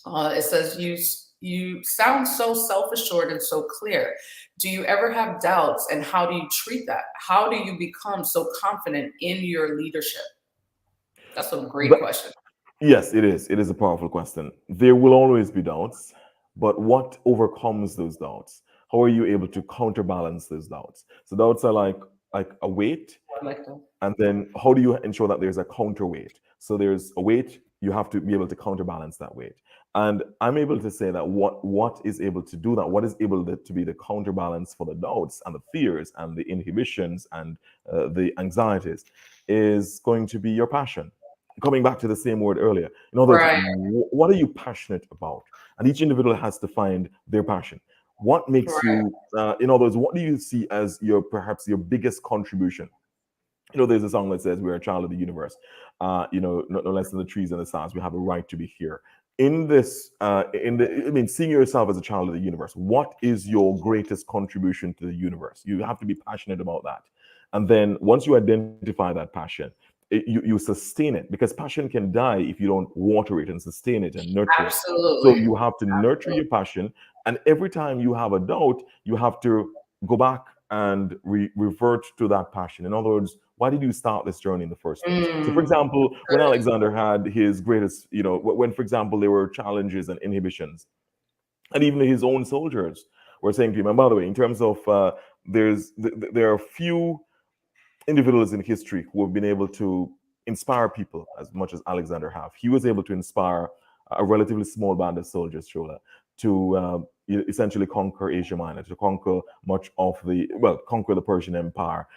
It says, you sound so self-assured and so clear. Do you ever have doubts, and how do you treat that? How do you become so confident in your leadership? That's a great question. Yes, it is. It is a powerful question. There will always be doubts, but what overcomes those doubts? How are you able to counterbalance those doubts? So doubts are like a weight, and then how do you ensure that there's a counterweight? So there's a weight, you have to be able to counterbalance that weight. And I'm able to say that what is able to do that, what is able to be the counterbalance for the doubts and the fears and the inhibitions and the anxieties, is going to be your passion. Coming back to the same word earlier, in other words, what are you passionate about? And each individual has to find their passion. What makes you, in other words, what do you see as perhaps your biggest contribution? There's a song that says we're a child of the universe. No less than the trees and the stars. We have a right to be here. Seeing yourself as a child of the universe, what is your greatest contribution to the universe? You have to be passionate about that. And then once you identify that passion, you sustain it, because passion can die if you don't water it and sustain it and nurture it. So you have to nurture your passion. And every time you have a doubt, you have to go back and revert to that passion. In other words, why did you start this journey in the first place? So, for example, when Alexander had his greatest, when, for example, there were challenges and inhibitions, and even his own soldiers were saying to him, and by the way, in terms of, there are few individuals in history who have been able to inspire people as much as Alexander have. He was able to inspire a relatively small band of soldiers, Shola, to essentially conquer Asia Minor, to conquer conquer the Persian Empire,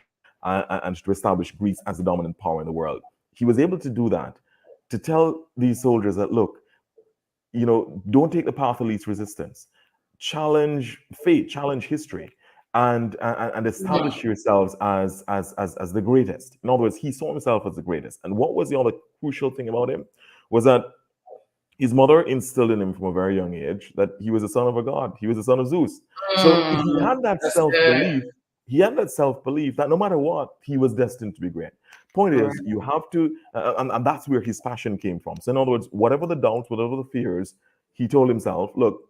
and to establish Greece as the dominant power in the world. He was able to do that, to tell these soldiers that, look, don't take the path of least resistance. Challenge fate, challenge history, and establish yourselves as the greatest. In other words, he saw himself as the greatest. And what was the other crucial thing about him was that His mother instilled in him from a very young age that he was the son of a god. He was the son of Zeus. So he had that That's good. self-belief. He had that self-belief that no matter what, he was destined to be great. Point Right. is, you have to, and that's where his passion came from. So in other words, whatever the doubts, whatever the fears, he told himself, look,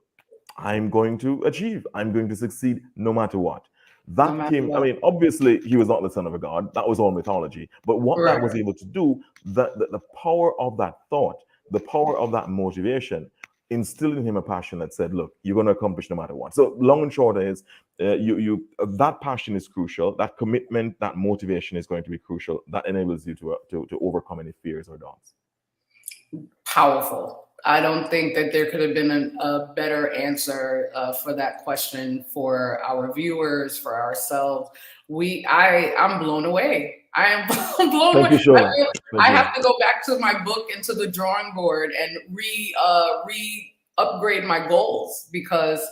I'm going to achieve. I'm going to succeed no matter what. No That matter came, I what. mean, obviously he was not the son of a god. That was all mythology. But what that was Right. able to do, the power of that thought, the power of that motivation, instilled in him a passion that said, look, you're going to accomplish no matter what. So long and short is, that passion is crucial. That commitment, that motivation is going to be crucial. That enables you to overcome any fears or doubts. Powerful. I don't think that there could have been a better answer for that question for our viewers, for ourselves. I'm blown away. I am blown Thank you, away. Shola. I Thank you. have to go back to my book and to the drawing board and upgrade my goals, because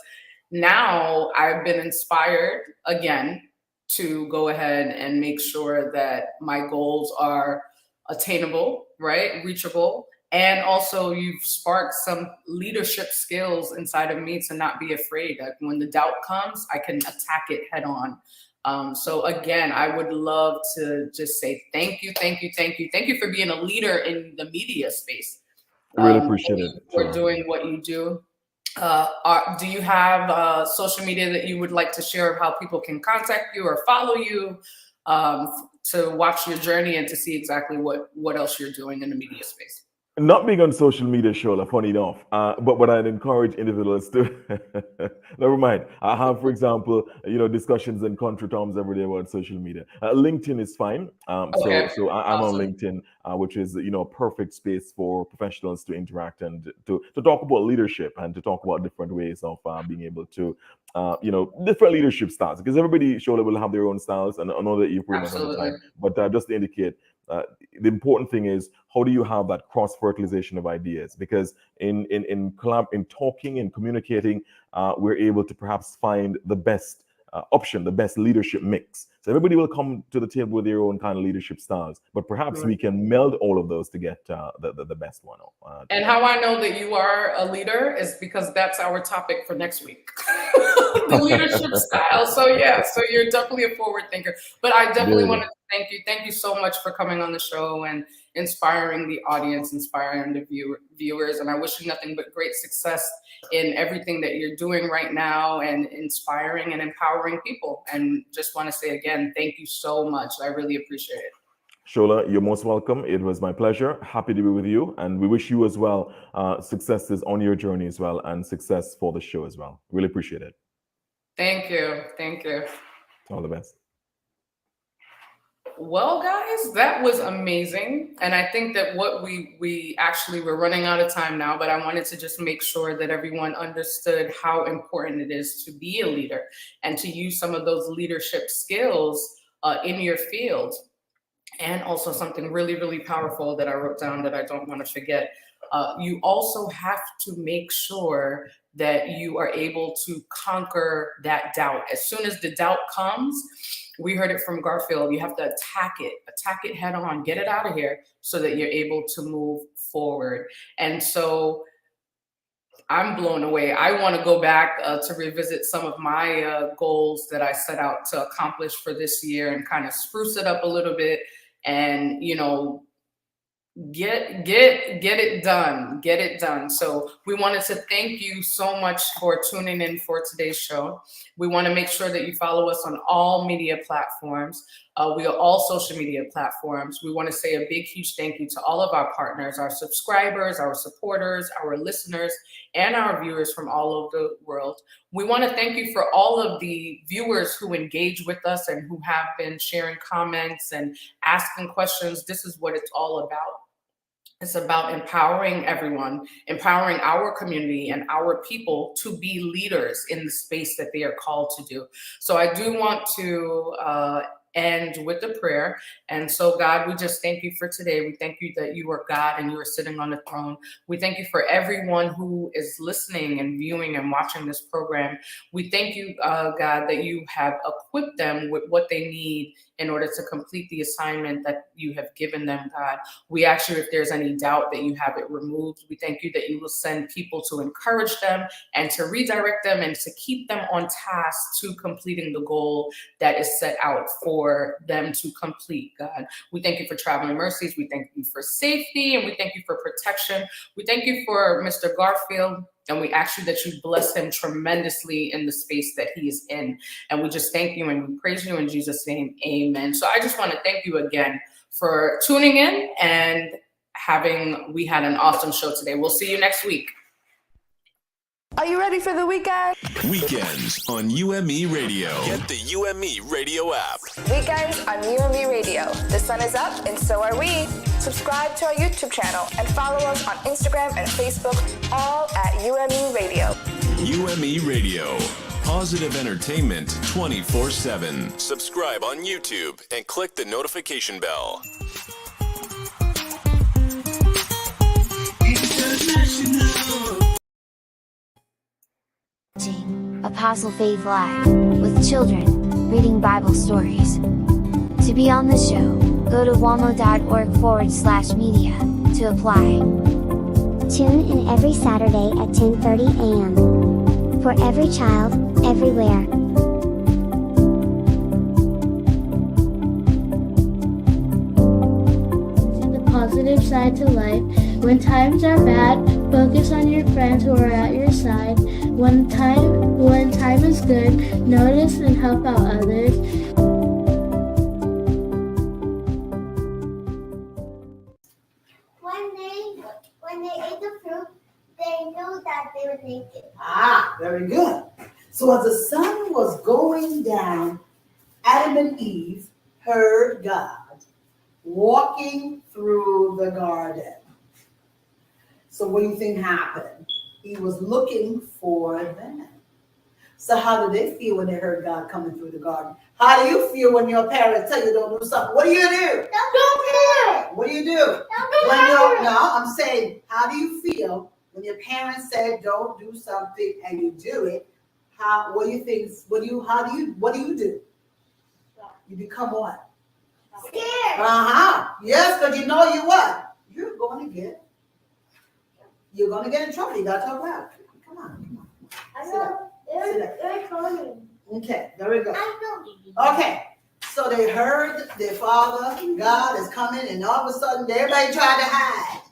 now I've been inspired again to go ahead and make sure that my goals are attainable, right? Reachable. And also, you've sparked some leadership skills inside of me to not be afraid. That when the doubt comes, I can attack it head on. So again, I would love to just say thank you, thank you, thank you, thank you for being a leader in the media space. I really Thank appreciate it. you for Shola. doing what you do. Do you have social media that you would like to share of how people can contact you or follow you, to watch your journey and to see exactly what else you're doing in the media space? Not being on social media, Shola, funny enough. But what I'd encourage individuals to, never mind. I have, for example, discussions and contretemps every day about social media. LinkedIn is fine. Okay. So I'm on Awesome. LinkedIn, which is, a perfect space for professionals to interact and to talk about leadership and to talk about different ways of being able to, different leadership styles. Because everybody, Shola, will have their own styles, and I know that you've pretty much on the time. But just to indicate, the important thing is, how do you have that cross fertilization of ideas? Because in talking and communicating, we're able to perhaps find the best option, the best leadership mix. So everybody will come to the table with their own kind of leadership styles, but perhaps we can meld all of those to get the best one. And how I know that you are a leader is because that's our topic for next week. The leadership style. So yeah, so you're definitely a forward thinker. But I definitely want to thank you. Thank you so much for coming on the show and inspiring the audience, inspiring the viewers. And I wish you nothing but great success in everything that you're doing right now and inspiring and empowering people. And just want to say again, thank you so much. I really appreciate it. Shola, you're most welcome. It was my pleasure. Happy to be with you. And we wish you as well successes on your journey as well, and success for the show as well. Really appreciate it. Thank you. Thank you. All the best. Well, guys, that was amazing. And I think that what we actually, we're running out of time now, but I wanted to just make sure that everyone understood how important it is to be a leader and to use some of those leadership skills in your field. And also something really, really powerful that I wrote down that I don't want to forget. You also have to make sure that you are able to conquer that doubt. As soon as the doubt comes, we heard it from Garfield, you have to attack it head on, get it out of here so that you're able to move forward. And so I'm blown away. I want to go back to revisit some of my goals that I set out to accomplish for this year and kind of spruce it up a little bit and, get it done. So we wanted to thank you so much for tuning in for today's show. We want to make sure that you follow us on all media platforms. We are all social media platforms. We want to say a big, huge thank you to all of our partners, our subscribers, our supporters, our listeners, and our viewers from all over the world. We want to thank you for all of the viewers who engage with us and who have been sharing comments and asking questions. This is what it's all about. It's about empowering everyone, empowering our community and our people to be leaders in the space that they are called to do. So I do want to end with a prayer. And so, God, we just thank you for today. We thank you that you are God and you are sitting on the throne. We thank you for everyone who is listening and viewing and watching this program. We thank you, God, that you have equipped them with what they need in order to complete the assignment that you have given them, God. We ask you if there's any doubt that you have it removed. We thank you that you will send people to encourage them and to redirect them and to keep them on task to completing the goal that is set out for them to complete, God. We thank you for traveling mercies. We thank you for safety, and we thank you for protection. We thank you for Mr. Garfield, and we ask you that you bless him tremendously in the space that he is in. And we just thank you and we praise you in Jesus' name. Amen. So I just want to thank you again for tuning in and we had an awesome show today. We'll see you next week. Are you ready for the weekend? Weekends on UME Radio. Get the UME Radio app. Weekends on UME Radio. The sun is up and so are we. Subscribe to our YouTube channel and follow us on Instagram and Facebook, all at UME Radio. UME Radio. Positive entertainment 24/7. Subscribe on YouTube and click the notification bell. Apostle Faith Live, with children, reading Bible stories. To be on the show, go to wamo.org/media to apply. Tune in every Saturday at 10:30 a.m. For every child, everywhere. The positive side to life. When times are bad, focus on your friends who are at your side. When time is good, notice and help out others. When they ate the fruit, they knew that they were naked. Ah, very good. So as the sun was going down, Adam and Eve heard God walking through the garden. So what do you think happened? He was looking for them. So how did they feel when they heard God coming through the garden? How do you feel when your parents tell you don't do something? What do you do? Don't do it. What do you do? No, I'm saying, how do you feel when your parents said don't do something and you do it? What do you think? What do you do? You become what? Scared. Yes, because you know you what? You're going to get in trouble. You gotta talk loud. Come on. I know. They're coming. Okay, there we go. I know. Okay, so they heard their father, God is coming, and all of a sudden everybody tried to hide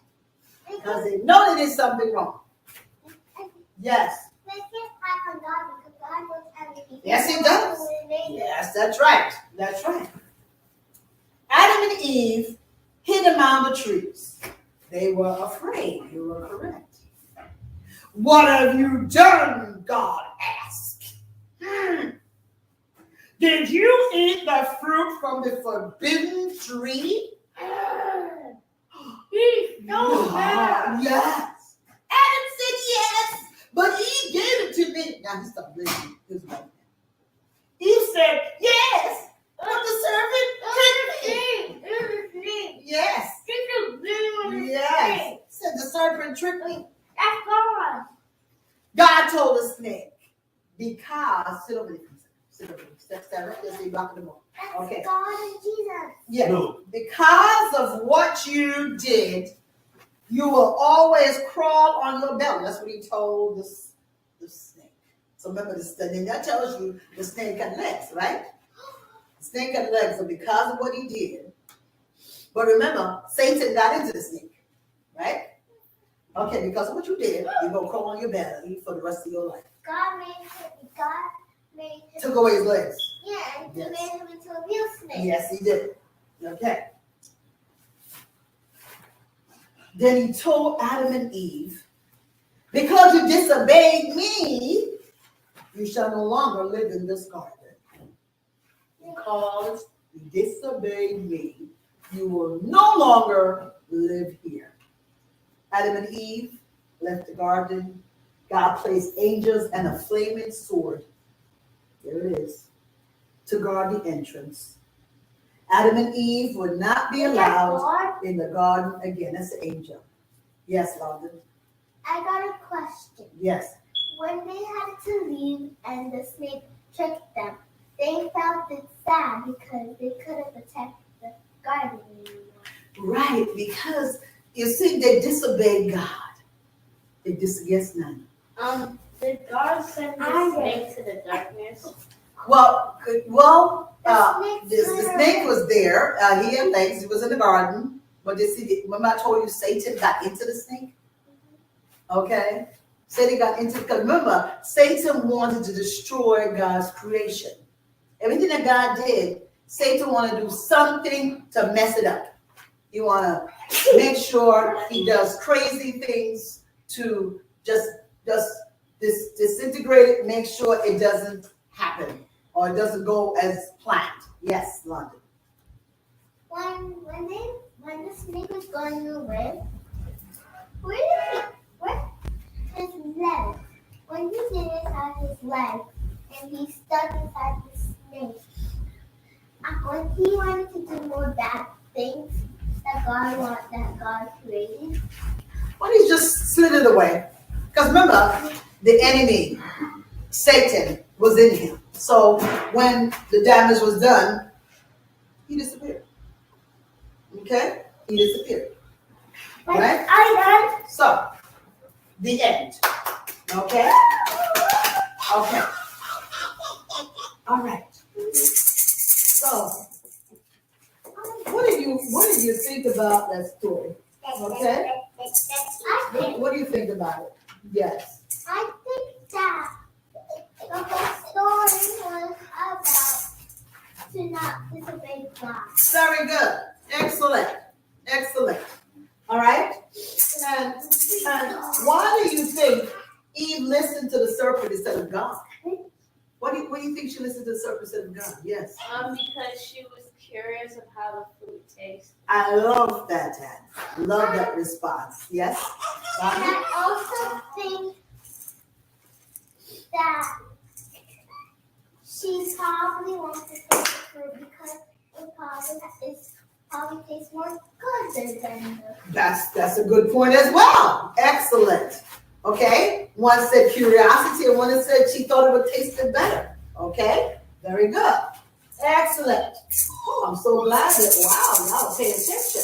because they know they did something wrong. Yes. They can't hide from God because God knows everything. Yes, He does. Yes, that's right. That's right. Adam and Eve hid among the trees. They were afraid. You were correct. What have you done? God asked. Did you eat the fruit from the forbidden tree? No. Yes. Adam said yes, but Eve gave it to me. Now he stopped blinking. Eve said yes, but the serpent tricked me. Yes. Yes. Said the serpent tricked me. That's God. God told the snake, because, sit over there. Step 7, just be blocking them all. Okay. God and Jesus. Yeah. No. Because of what you did, you will always crawl on your belly. That's what he told the snake. So remember, then that tells you the snake had legs, right? The snake had legs, so because of what he did. But remember, Satan got into the snake, right? Okay, because of what you did, you're going to crawl on your belly for the rest of your life. God made him. Took away his legs. Yeah, and he made him into a real snake. Yes, he did. Okay. Then he told Adam and Eve, because you disobeyed me, you shall no longer live in this garden. Because you disobeyed me, you will no longer live here. Adam and Eve left the garden. God placed angels and a flaming sword. There it is. To guard the entrance. Adam and Eve would not be allowed in the garden again. That's the angel. Yes, London. I got a question. Yes. When they had to leave and the snake tricked them, they felt it sad because they couldn't protect the garden anymore. Right, because you see, they disobeyed God. They disobeyed none. Did God send the snake to the darkness? Well, the snake was there. He had legs. He was in the garden. But remember I told you Satan got into the snake? Okay? Satan got into, because remember, Satan wanted to destroy God's creation. Everything that God did, Satan wanted to do something to mess it up. He want to make sure he does crazy things to just disintegrate it, make sure it doesn't happen or it doesn't go as planned. Yes, London. When the snake was going away, where his leg? When he did inside his leg and he stuck inside the snake, when he wanted to do more bad things that God created, Well, he just slid it away. Because remember, the enemy, Satan, was in him. So when the damage was done, he disappeared. Okay? He disappeared. Right? So, the end. Okay? Okay. All right. So, what did you think about that story? Okay? What do you think about it? Yes. I think that the whole story was about to not disobey God. Very good. Excellent. Excellent. All right? And why do you think Eve listened to the serpent instead of God? What do you think she listened to the serpent instead of God? Yes. Because she was curious of how the fruit tastes. I love that, Anne. Love that response. Yes? And I also think that she probably wants to taste the fruit because it probably tastes more good than the. That's a good point as well. Excellent. Okay? One said curiosity and one said she thought it would taste better. Okay? Very good. Excellent. Oh, I'm so glad that, wow, now pay attention.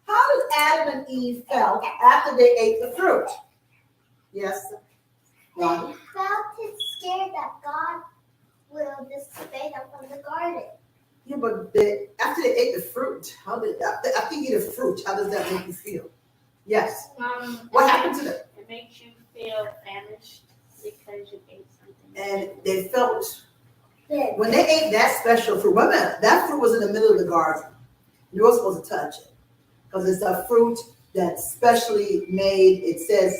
How did Adam and Eve felt after they ate the fruit? Yes? They felt scared that God will disobey them from the garden. Yeah, but after they ate the fruit, after you eat a fruit, how does that make you feel? Yes. What happened to them? It makes you feel famished because you ate something. And they felt, when they ate that special fruit, remember, that fruit was in the middle of the garden. You weren't supposed to touch it because it's a fruit that's specially made, it says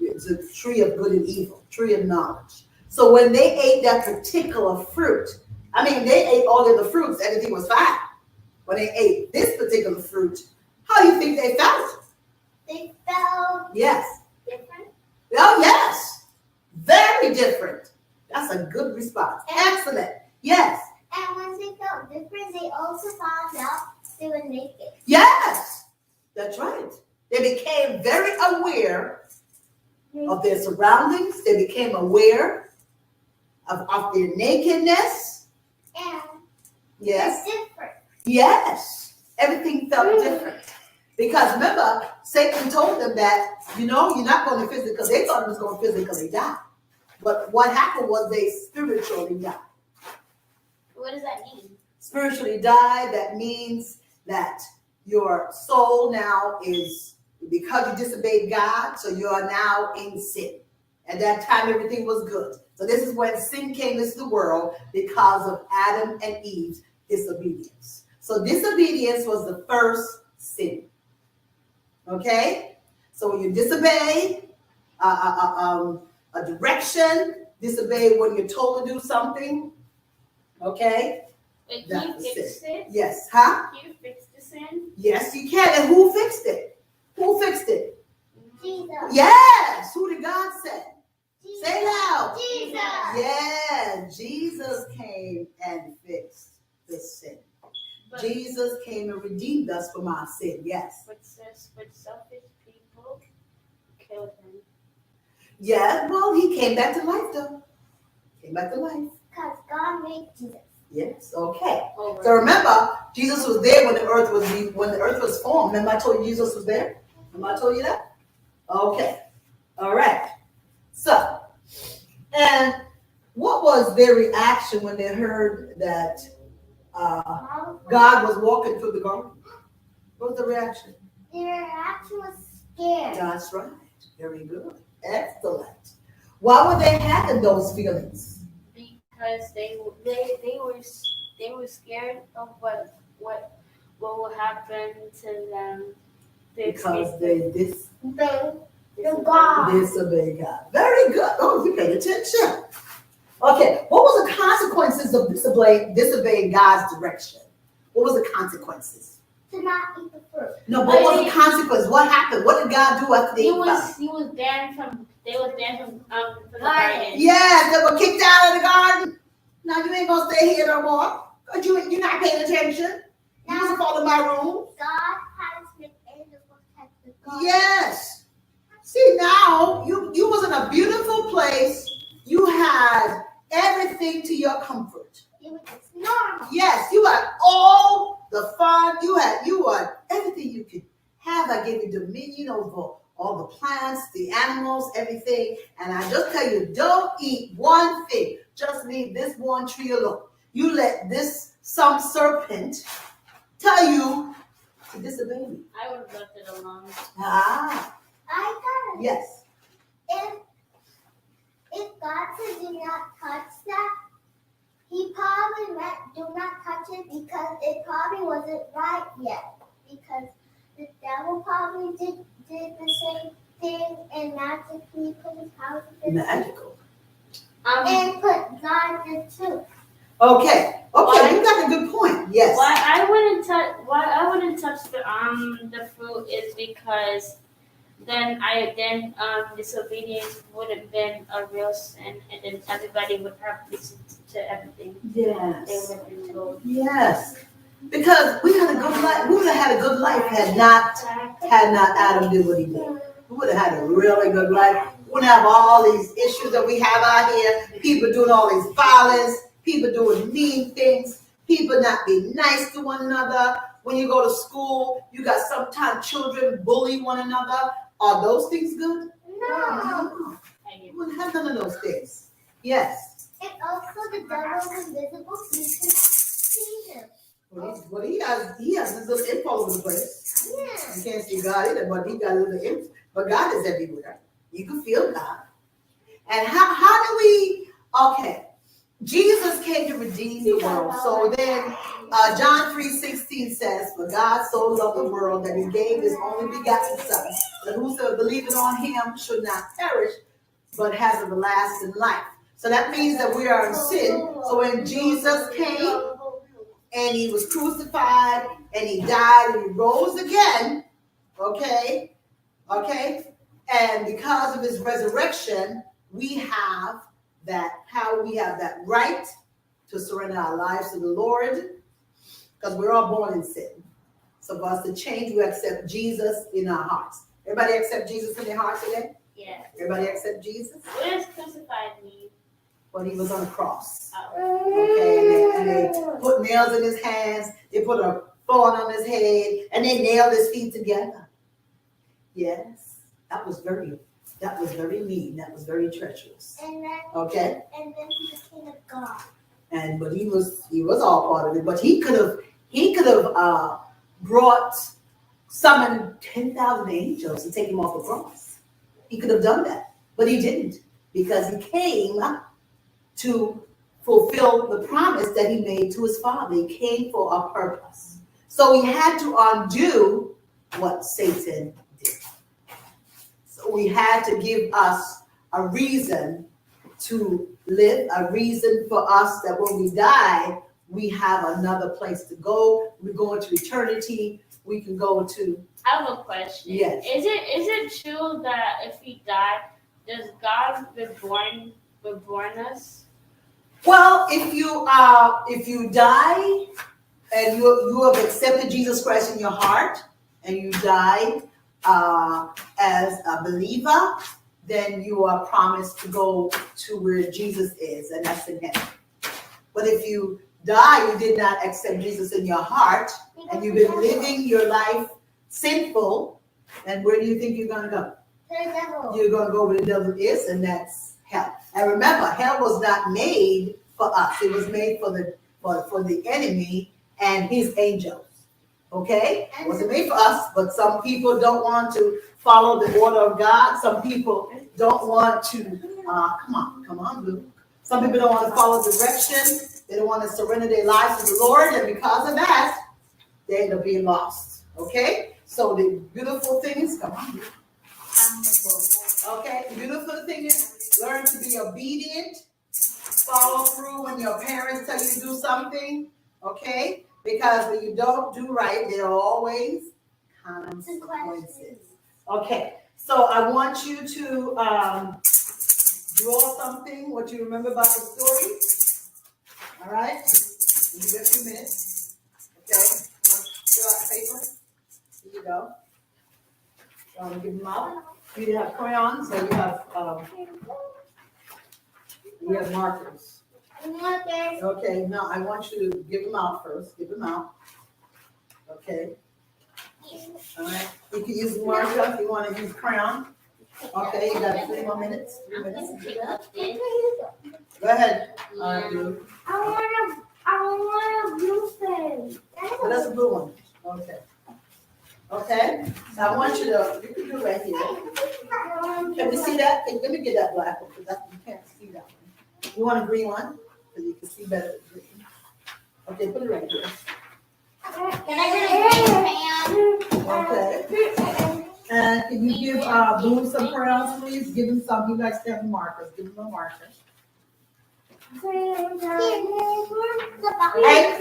it's a tree of good and evil, tree of knowledge. So when they ate that particular fruit, they ate all of the fruits, everything was fine. When they ate this particular fruit, how do you think they felt? They felt Yes. different. Oh, yes. Very different. That's a good response. Excellent. Yes. And when they felt different, they also found out they were naked. Yes. That's right. They became very aware of their surroundings. They became aware of their nakedness. And yes. Different. Yes. Everything felt different. Because remember, Satan told them that, you're not going to physically, they thought it was going to physically die. But what happened was they spiritually died. What does that mean? Spiritually died, that means that your soul now is, because you disobeyed God, so you are now in sin. At that time, everything was good. So this is when sin came into the world because of Adam and Eve's disobedience. So disobedience was the first sin. Okay? So when you disobey a direction, disobey when you're told to do something, okay? Wait, can you fix it? Yes, huh? Can you fix the sin? Yes, you can. And who fixed it? Who fixed it? Jesus. Yes. Who did God send? Jesus. Say loud. Jesus. Yeah, Jesus came and fixed the sin. But, Jesus came and redeemed us from our sin. Yes. But selfish people killed him. Yeah, well, he came back to life, though. Came back to life. Because God made Jesus. Yes, okay. So remember, Jesus was there when the earth was formed. Remember I told you Jesus was there? Remember I told you that? Okay. All right. So, and what was their reaction when they heard that God was walking through the garden? What was the reaction? Their reaction was scared. That's right. Very good. Excellent. Why were they having those feelings? Because they were scared of what will happen to them. Because they God. disobey God. Very good. Oh, you paid attention. Okay. What was the consequences of disobeying God's direction? What was the consequences? To not eat the fruit. No, but what was the consequence? What happened? What did God do after they ate? They was banned from the garden. Yes, they were kicked out of the garden. Now you ain't gonna stay here no more. Cause you're not paying attention. You wasn't following my rules. God had to make angels protect the garden. Yes. See, now you was in a beautiful place. You had everything to your comfort. It was normal. Yes, you had all the fun. You had everything you could have. I gave you dominion over all the plants, the animals, everything. And I just tell you, don't eat one thing. Just leave this one tree alone. You let some serpent tell you to disobey me. I would have left it alone. Ah. I got it. Yes. If God said do not touch that, he probably meant do not touch it because it probably wasn't right yet. Because the devil probably did the same thing and magically put his house in Magical. and put God in too. Okay. Okay, you got a good point. Yes. Why I wouldn't touch the fruit is because then disobedience would have been a real sin, and then everybody would have listened to everything. Yes. They would have been told. Yes. Because we had a good life. We would have had a good life had not Adam did what he did. We would have had a really good life. We wouldn't have all these issues that we have out here. People doing all these violence. People doing mean things. People not being nice to one another. When you go to school, you got sometimes children bully one another. Are those things good? No. You wouldn't have none of those things. Yes. And also the devil is invisible, so you cannot see him. Well, he has this little imp all over the place. Yeah. You can't see God either, but he got a little imp. But God is everywhere. You can feel God. And how do we? Okay, Jesus came to redeem the world. So then, John 3:16 says, "For God so loved the world that He gave His only begotten Son, that whosoever believeth on Him should not perish, but has everlasting life." So that means that we are in sin. So when Jesus came and He was crucified and He died and He rose again, okay, and because of His resurrection, we have that right to surrender our lives to the Lord, because we're all born in sin. So for us to change, we accept Jesus in our hearts. Everybody accept Jesus in their hearts today? Yeah. Everybody accept Jesus? What does crucified mean? Well, He was on the cross. Oh. Okay, and they put nails in His hands, they put a thorn on His head, and they nailed His feet together. Yes, that was very mean. That was very treacherous. And then, okay. And then He became a God. But he was all part of it. But he could have summoned 10,000 angels to take Him off the cross. He could have done that, but He didn't, because He came to fulfill the promise that He made to His Father. He came for a purpose. So He had to undo what Satan did. So He had to give us a reason to live, a reason for us that when we die, we have another place to go. We go into eternity. We can go to. I have a question. Yes. Is it true that if we die, does God reborn us? Well, if you die and you have accepted Jesus Christ in your heart and you died as a believer, then you are promised to go to where Jesus is, and that's in heaven. But if you die, you did not accept Jesus in your heart, and you've been living your life sinful, and where do you think you're going to go? The devil. You're going to go where the devil is, and that's hell. And remember, hell was not made for us. It was made for the enemy and his angels. Okay? It wasn't made for us, but some people don't want to follow the order of God. Some people don't want to, come on, Blue. Some people don't want to follow direction. They don't want to surrender their lives to the Lord, and because of that, they end up being lost. Okay? So the beautiful thing is, come on, Blue. Okay, the beautiful thing is learn to be obedient, follow through when your parents tell you to do something, okay? Because when you don't do right, there are always consequences. Okay, so I want you to draw something, what you remember about the story. All right? Give you a few minutes. Okay, fill out paper. Here you go. Give them out. You have crayons, so you have markers. Okay, now I want you to give them out first. Give them out. Okay. All right. You can use the marker if you want to use crayon. Okay, you got 3 more minutes. 3 minutes. Go ahead. All right, Blue. I want a blue pen. So that's a blue one. Okay. Okay. So I want you can do it right here. Can we see that? Let me get that black one because you can't see that one. You want a green one? Because you can see better with green. Okay, put it right here. Can I get a green crayon? Okay. And can you give Blue some crayons, please? Give him some. He likes to have markers. Give him a marker. Hey,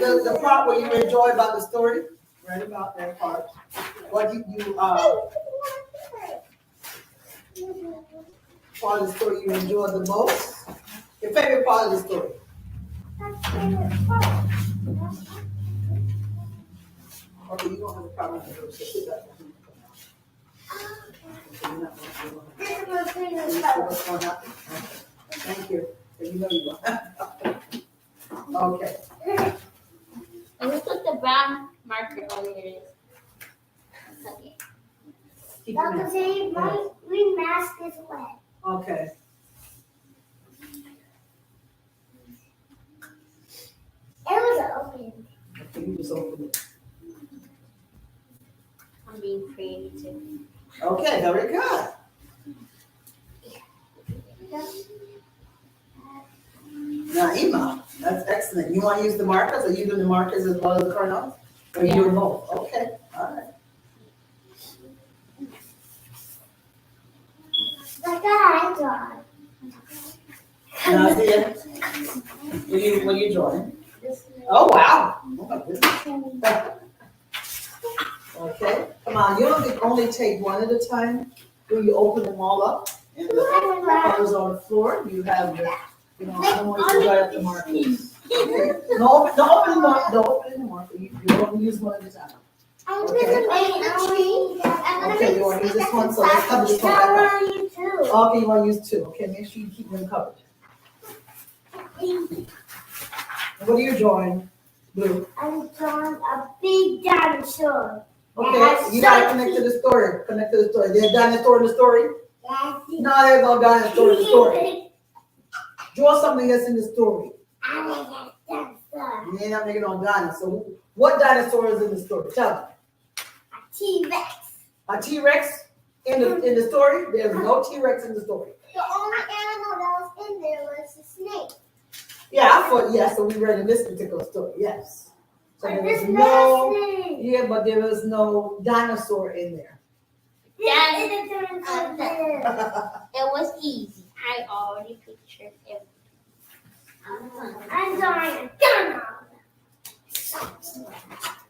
the part where you enjoy about the story. Right about that part. What you part of the story you enjoy the most? Your favorite part of the story? Okay, you don't have a problem with it. So sit back. Thank you. So you know you are. Okay. And we put the brown marker over here. Okay. Dr. Say, my green mask is wet. Okay. It was open. Okay, you just open it. I'm being creative. Okay, very good. Now, Emma, that's excellent. You want to use the markers? Are you doing the markers as well as the crayons? Or are you doing both? Okay, all right. Like that, I draw. Now, see, when you drawing? Oh, wow. Oh, my goodness. Okay, come on. You only take one at a time. When you open them all up and the colors on the floor, you have the, I don't want you to write up the markers. Okay. Don't open them up. Don't open them up. You only use one at a time. Okay, you want to use this one? So let's cover this one back up. Okay, you want to use 2. Okay, make sure you keep them covered. What are you drawing, Blue? I'm drawing a big dinosaur. Okay, you gotta connect to the story. Connect to the story. There's a dinosaur in the story? Yes. No, there's no dinosaur in the story. Draw something that's in the story. You ain't not making no dinosaur. What dinosaur is in the story? Tell me. A T-Rex. A T-Rex in the story? There's no T-Rex in the story. The only animal that was in there was a snake. Yeah, I thought, yeah, so we read in this particular story, yes. So there was but there was no dinosaur in there. It was easy. I already pictured it. I'm drawing a dinosaur.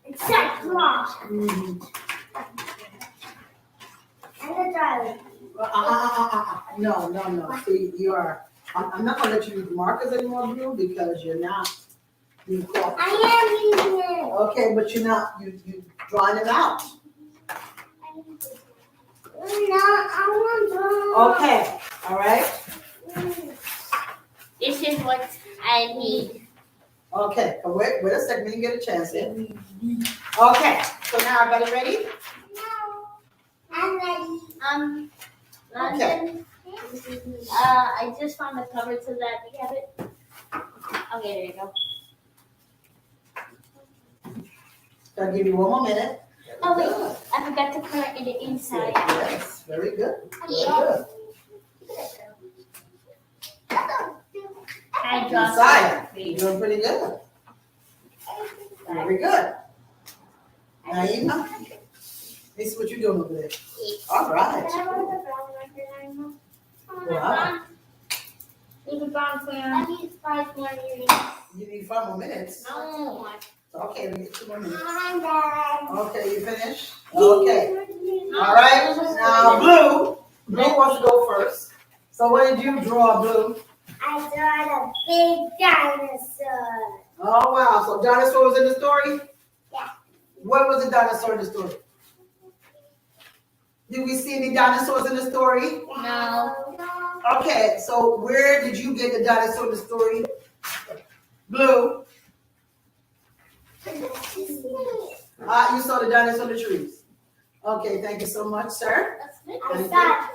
It's that long. And the driver. No. See, you are. I'm not gonna let you use the markers anymore, Blue, because you're not being cooperative. I am using it. Okay, but you're not. You drawing it out. No, I want to. Okay. All right. This is what I need. Okay, wait a second, we can get a chance here. Okay, so now everybody ready? No. I'm ready. Okay. London. I just found the cover to that. Do you have it? Okay, there you go. I'll give you one more minute. Oh wait, I forgot to color in the inside. Yes, very good. Very good. I draw Messiah, you're doing pretty good. Very good. Now you know. This is what you're doing over there. All right. Wow. Leave it brown for you. I need 5 more minutes. You need 5 more minutes. No. Okay, we get 2 more minutes. Okay, you finished? Okay. All right. Now, Blue. Blue wants to go first. So what did you draw, Blue? I draw a big dinosaur. Oh, wow. So dinosaur was in the story? Yeah. What was the dinosaur in the story? Did we see any dinosaurs in the story? No. Okay, so where did you get the dinosaur in the story? Blue. You saw the dinosaur in the trees. Okay, thank you so much, sir. I saw it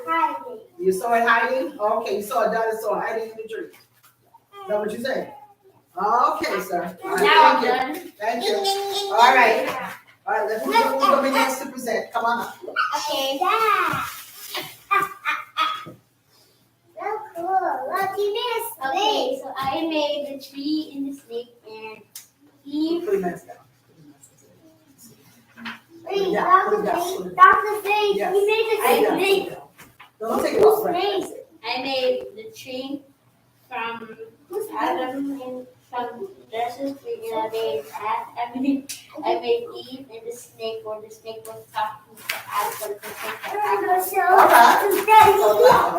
hiding. You saw it hiding? Okay, you saw a dinosaur hiding in the tree. Is that what you said? Okay, sir. All right, thank you. Thank you. All right. All right, let's move on. Who's going to be next to present? Come on up. Okay, that. So cool. Look, you made a snake. Okay, so I made the tree in the snake and he. Put your mask down. Wait, Stop the snake. Yes. We made the snake. Don't take it off. Right? I made the tree from Adam and from Genesis. I made Eve and the snake, or the snake was talking to Adam. All right.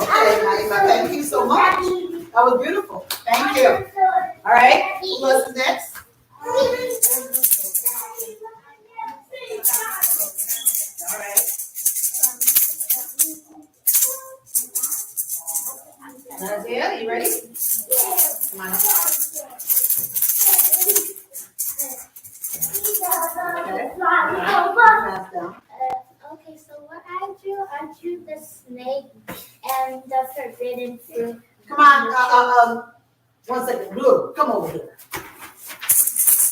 Okay, Naima, thank you so much. That was beautiful. Thank you. All right. Who was next? All right. Nazia, you ready? Come on up. Okay, so what I drew the snake and the forbidden fruit. Come on, 1 second. Blue, come over here.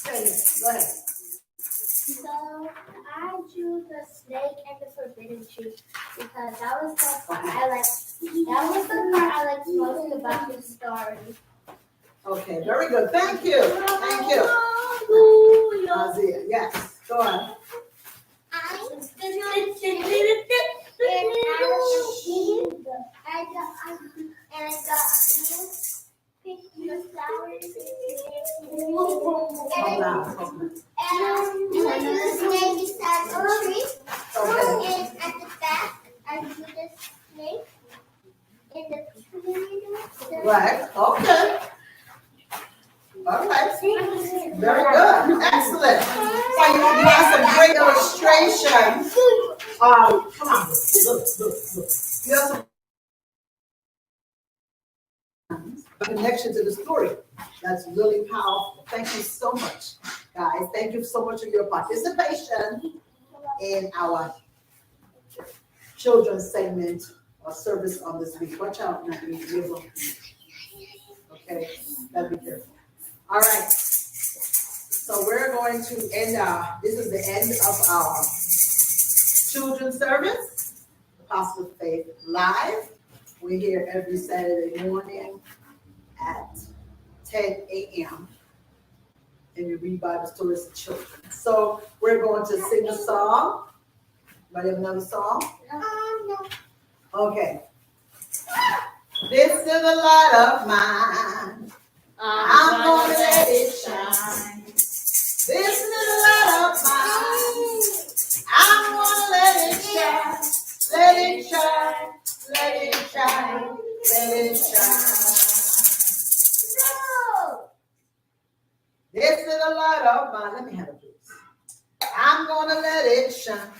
Go ahead. So I drew the snake and the forbidden tree because that was the part I liked. That was the part I liked most about the story. Okay, very good. Thank you. Thank you. Nazia, yes. Go on. Right. Okay. All right. Very good. Excellent. So you have some great illustration. Come on. Look. You have some connection to the story. That's really powerful. Thank you so much, guys. Thank you so much for your participation in our children's segment or service on this week. Watch out, not me. Okay, gotta be careful. All right. So we're going to end this is the end of our children's service, Apostle Faith Live. We're here every Saturday morning at 10 a.m. and we read Bible stories to children. So we're going to sing a song. Anybody have another song? No. Okay. This is a light of mine. I'm gonna let it shine. This is a light of mine. I'm gonna let it shine. Let it shine. Let it shine. Let it shine. No. This is a light of mine. Let me have it, please. I'm gonna let it shine.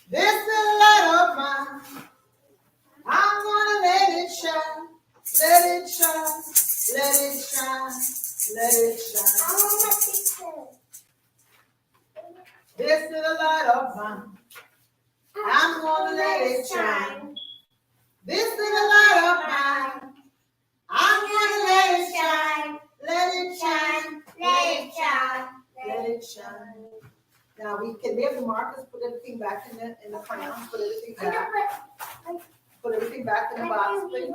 This is a light of mine. I'm gonna let it shine. Let it shine. Let it shine. Let it shine. This is the light of mine. I'm gonna let it shine. This is the light of mine. I'm gonna let it shine. Let it shine. Let it shine. Let it shine. Now we can leave the markers, put everything back in the crayons, put everything back. Put everything back in the box, please.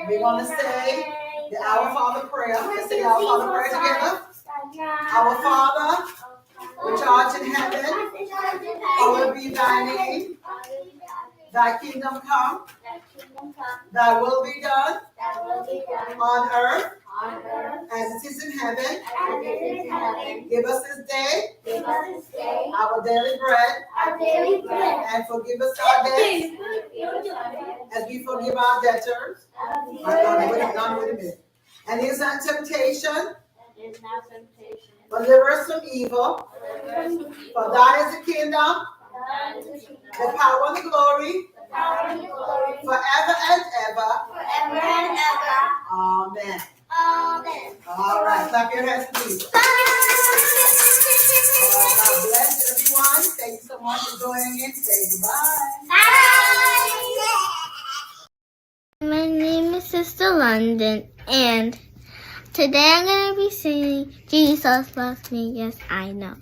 We're gonna say the Our Father prayer. Let's say the Our Father prayer together. Our Father, which art in heaven, hallowed be thy name. Thy kingdom come. Thy will be done on earth as it is in heaven. Give us this day our daily bread, and forgive us our debts as we forgive our debtors. And is not temptation, but deliver us from evil. For thine is the kingdom, the power and the glory, forever and ever. Amen. All right, clap your hands, please. God bless everyone. Thank you so much for joining in. Say goodbye. My name is Sister London, and today I'm going to be singing Jesus Loves Me, Yes I Know.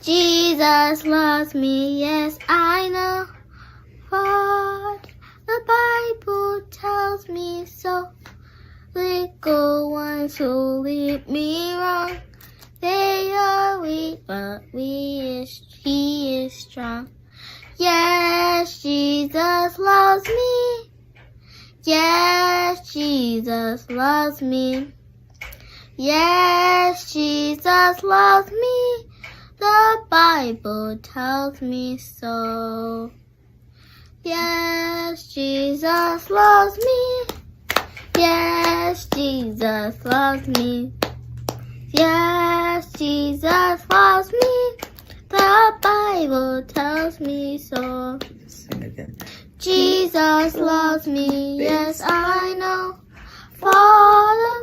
Jesus loves me, yes I know, for the Bible tells me so. Little ones who lead me wrong, they are weak, but He is strong. Yes, Jesus loves me. Yes, Jesus loves me. Yes, Jesus loves me. The Bible tells me so. Yes, Jesus loves me. Yes, Jesus loves me. Yes, Jesus loves me. The Bible tells me so. Jesus loves me, yes I know, for the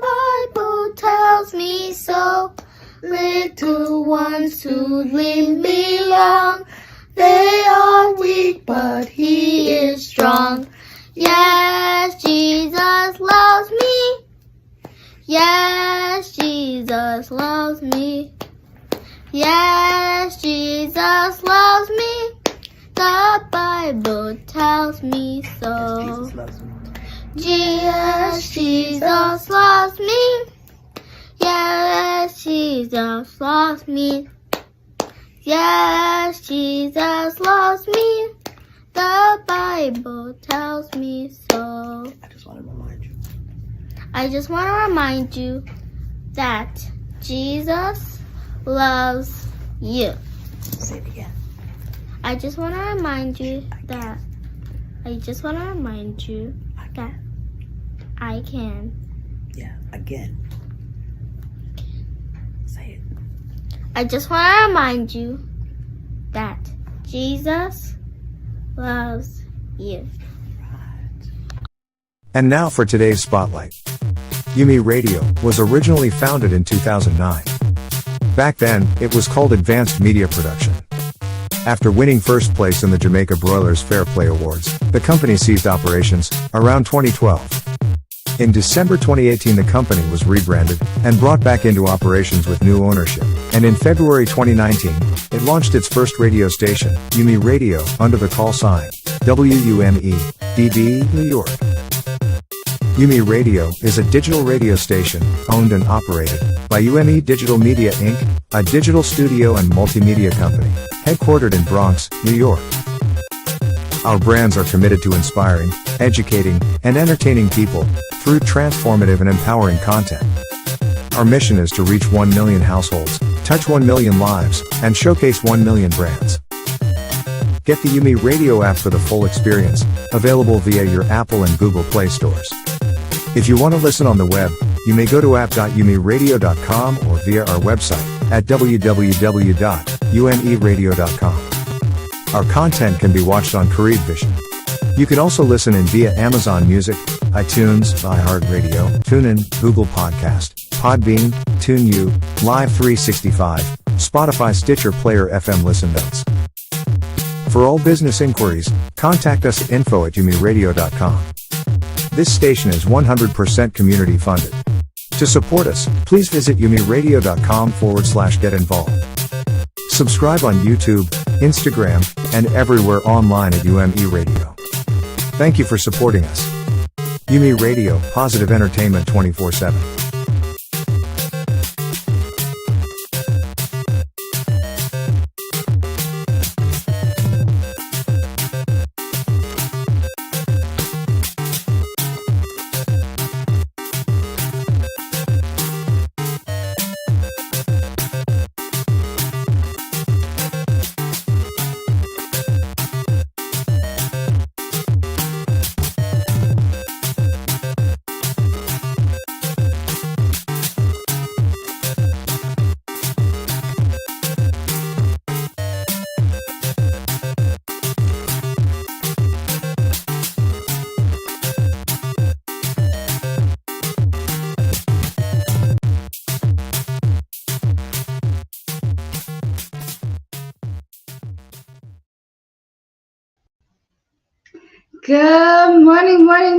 Bible tells me so. Little ones who lead me wrong, they are weak, but He is strong. Yes, Jesus loves me. Yes, Jesus loves me. Yes, Jesus loves me. The Bible tells me so. Yes, Jesus loves me. Yes, Jesus loves me. Yes, Jesus loves me. The Bible tells me so. I just want to remind you that Jesus loves you. Say it again. I just want to remind you that I can. Yeah, again. Say it. I just want to remind you that Jesus loves you. And now for today's spotlight. UME Radio was originally founded in 2009. Back then, it was called Advanced Media Production. After winning first place in the Jamaica Broilers Fair Play Awards, the company ceased operations around 2012. In December 2018, the company was rebranded and brought back into operations with new ownership, and in February 2019, it launched its first radio station, UME Radio, under the call sign WUME, DB, New York. UME Radio is a digital radio station, owned and operated by UME Digital Media Inc., a digital studio and multimedia company, headquartered in Bronx, New York. Our brands are committed to inspiring, educating, and entertaining people through transformative and empowering content. Our mission is to reach 1 million households, touch 1 million lives, and showcase 1 million brands. Get the UME Radio app for the full experience, available via your Apple and Google Play stores. If you want to listen on the web, you may go to app.umeradio.com or via our website at www.umeradio.com. Our content can be watched on Carib Vision. You can also listen in via Amazon Music, iTunes, iHeartRadio, TuneIn, Google Podcast, Podbean, TuneU, Live 365, Spotify, Stitcher, Player FM Listen Notes. For all business inquiries, contact us at info@umeradio.com. This station is 100% community funded. To support us, please visit umeradio.com/get involved. Subscribe on YouTube, Instagram, and everywhere online at UME Radio. Thank you for supporting us. UME Radio, positive entertainment 24/7. Good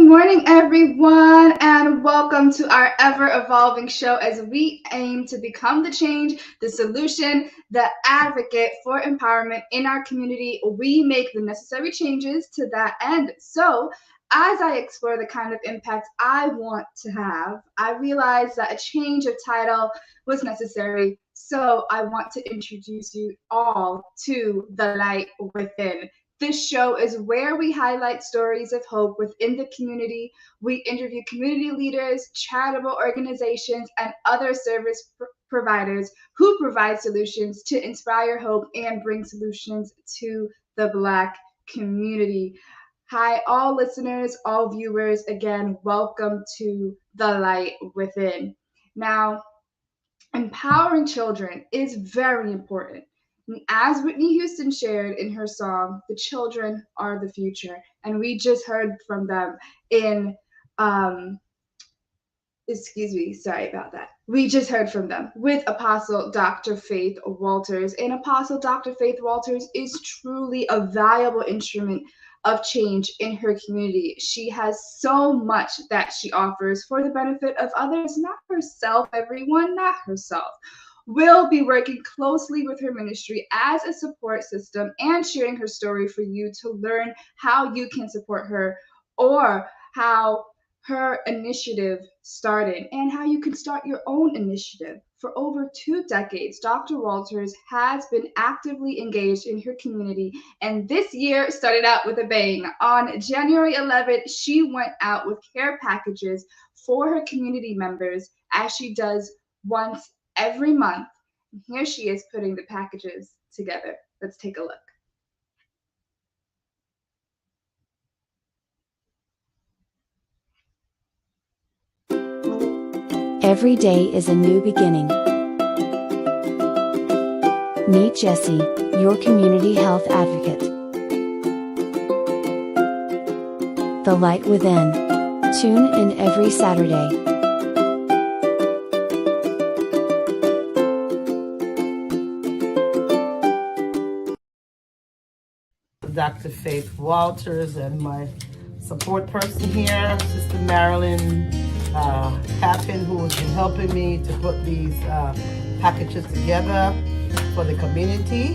morning, everyone, and welcome to our ever-evolving show as we aim to become the change, the solution, the advocate for empowerment in our community. We make the necessary changes to that end. So, as I explore the kind of impact I want to have, I realized that a change of title was necessary. So, I want to introduce you all to The Light Within. This show is where we highlight stories of hope within the community. We interview community leaders, charitable organizations, and other service providers who provide solutions to inspire hope and bring solutions to the Black community. Hi, all listeners, all viewers. Again, welcome to The Light Within. Now, empowering children is very important. As Whitney Houston shared in her song, the children are the future. And we just heard from them in, We just heard from them with Apostle Dr. Faith Walters. And Apostle Dr. Faith Walters is truly a valuable instrument of change in her community. She has so much that she offers for the benefit of others, not herself, everyone, not herself. Will be working closely with her ministry as a support system and sharing her story for you to learn how you can support her or how her initiative started and how you can start your own initiative. For over 2 decades, Dr. Walters has been actively engaged in her community, and this year started out with a bang. On January 11th, she went out with care packages for her community members, as she does once every month. And here she is putting the packages together. Let's take a look. Every day is a new beginning. Meet Jessie, your community health advocate. The Light Within. Tune in every Saturday. Dr. Faith Walters and my support person here, Sister Marilyn Captain, who has been helping me to put these packages together for the community,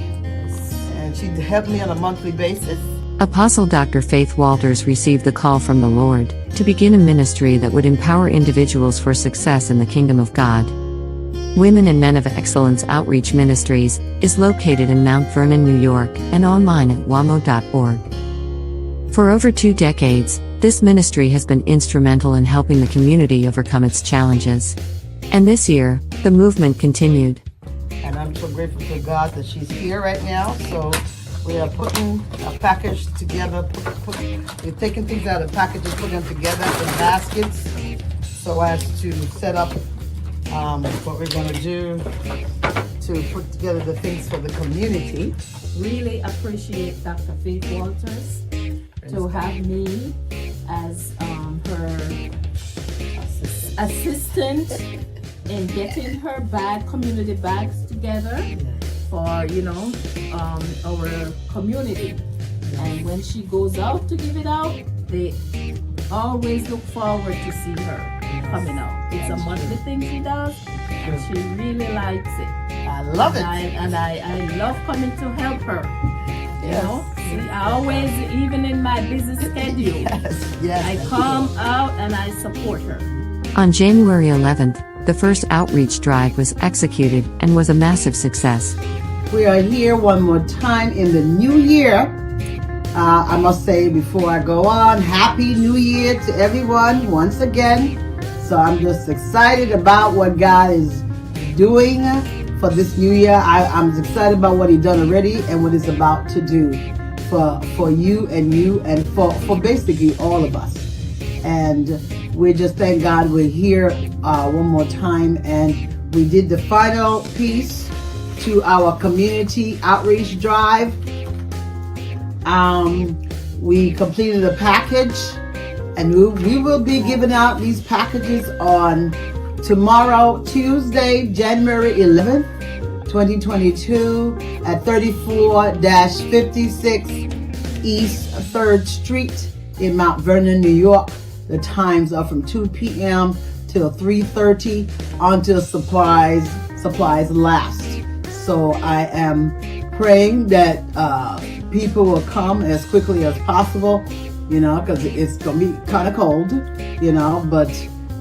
and she helped me on a monthly basis. Apostle Dr. Faith Walters received the call from the Lord to begin a ministry that would empower individuals for success in the kingdom of God. Women and Men of Excellence Outreach Ministries is located in Mount Vernon, New York, and online at wamo.org. For over 2 decades, this ministry has been instrumental in helping the community overcome its challenges. And this year, the movement continued. And I'm so grateful to God that she's here right now. So we are putting a package together, we're taking things out of packages, putting them together in baskets so as to set up what we're going to do to put together the things for the community. Really appreciate Dr. Faith Walters to have me as her assistant in getting her community bags together for, you know, our community. And when she goes out to give it out, they always look forward to see her coming out. It's a monthly thing she does, and she really likes it. I love it. I love coming to help her. You know, see, I always, even in my busy schedule, I come out and I support her. On January 11th, the first outreach drive was executed and was a massive success. We are here one more time in the new year. I must say before I go on, Happy New Year to everyone once again. So I'm just excited about what God is doing for this new year. I'm excited about what He's done already and what He's about to do for you and for basically all of us. And we just thank God we're here one more time, and we did the final piece to our community outreach drive. We completed a package, and we will be giving out these packages on tomorrow, Tuesday, January 11th, 2022 at 34-56 East 3rd Street in Mount Vernon, New York. The times are from 2 p.m. till 3:30 until supplies last. So I am praying that people will come as quickly as possible, you know, because it's going to be kind of cold, you know, but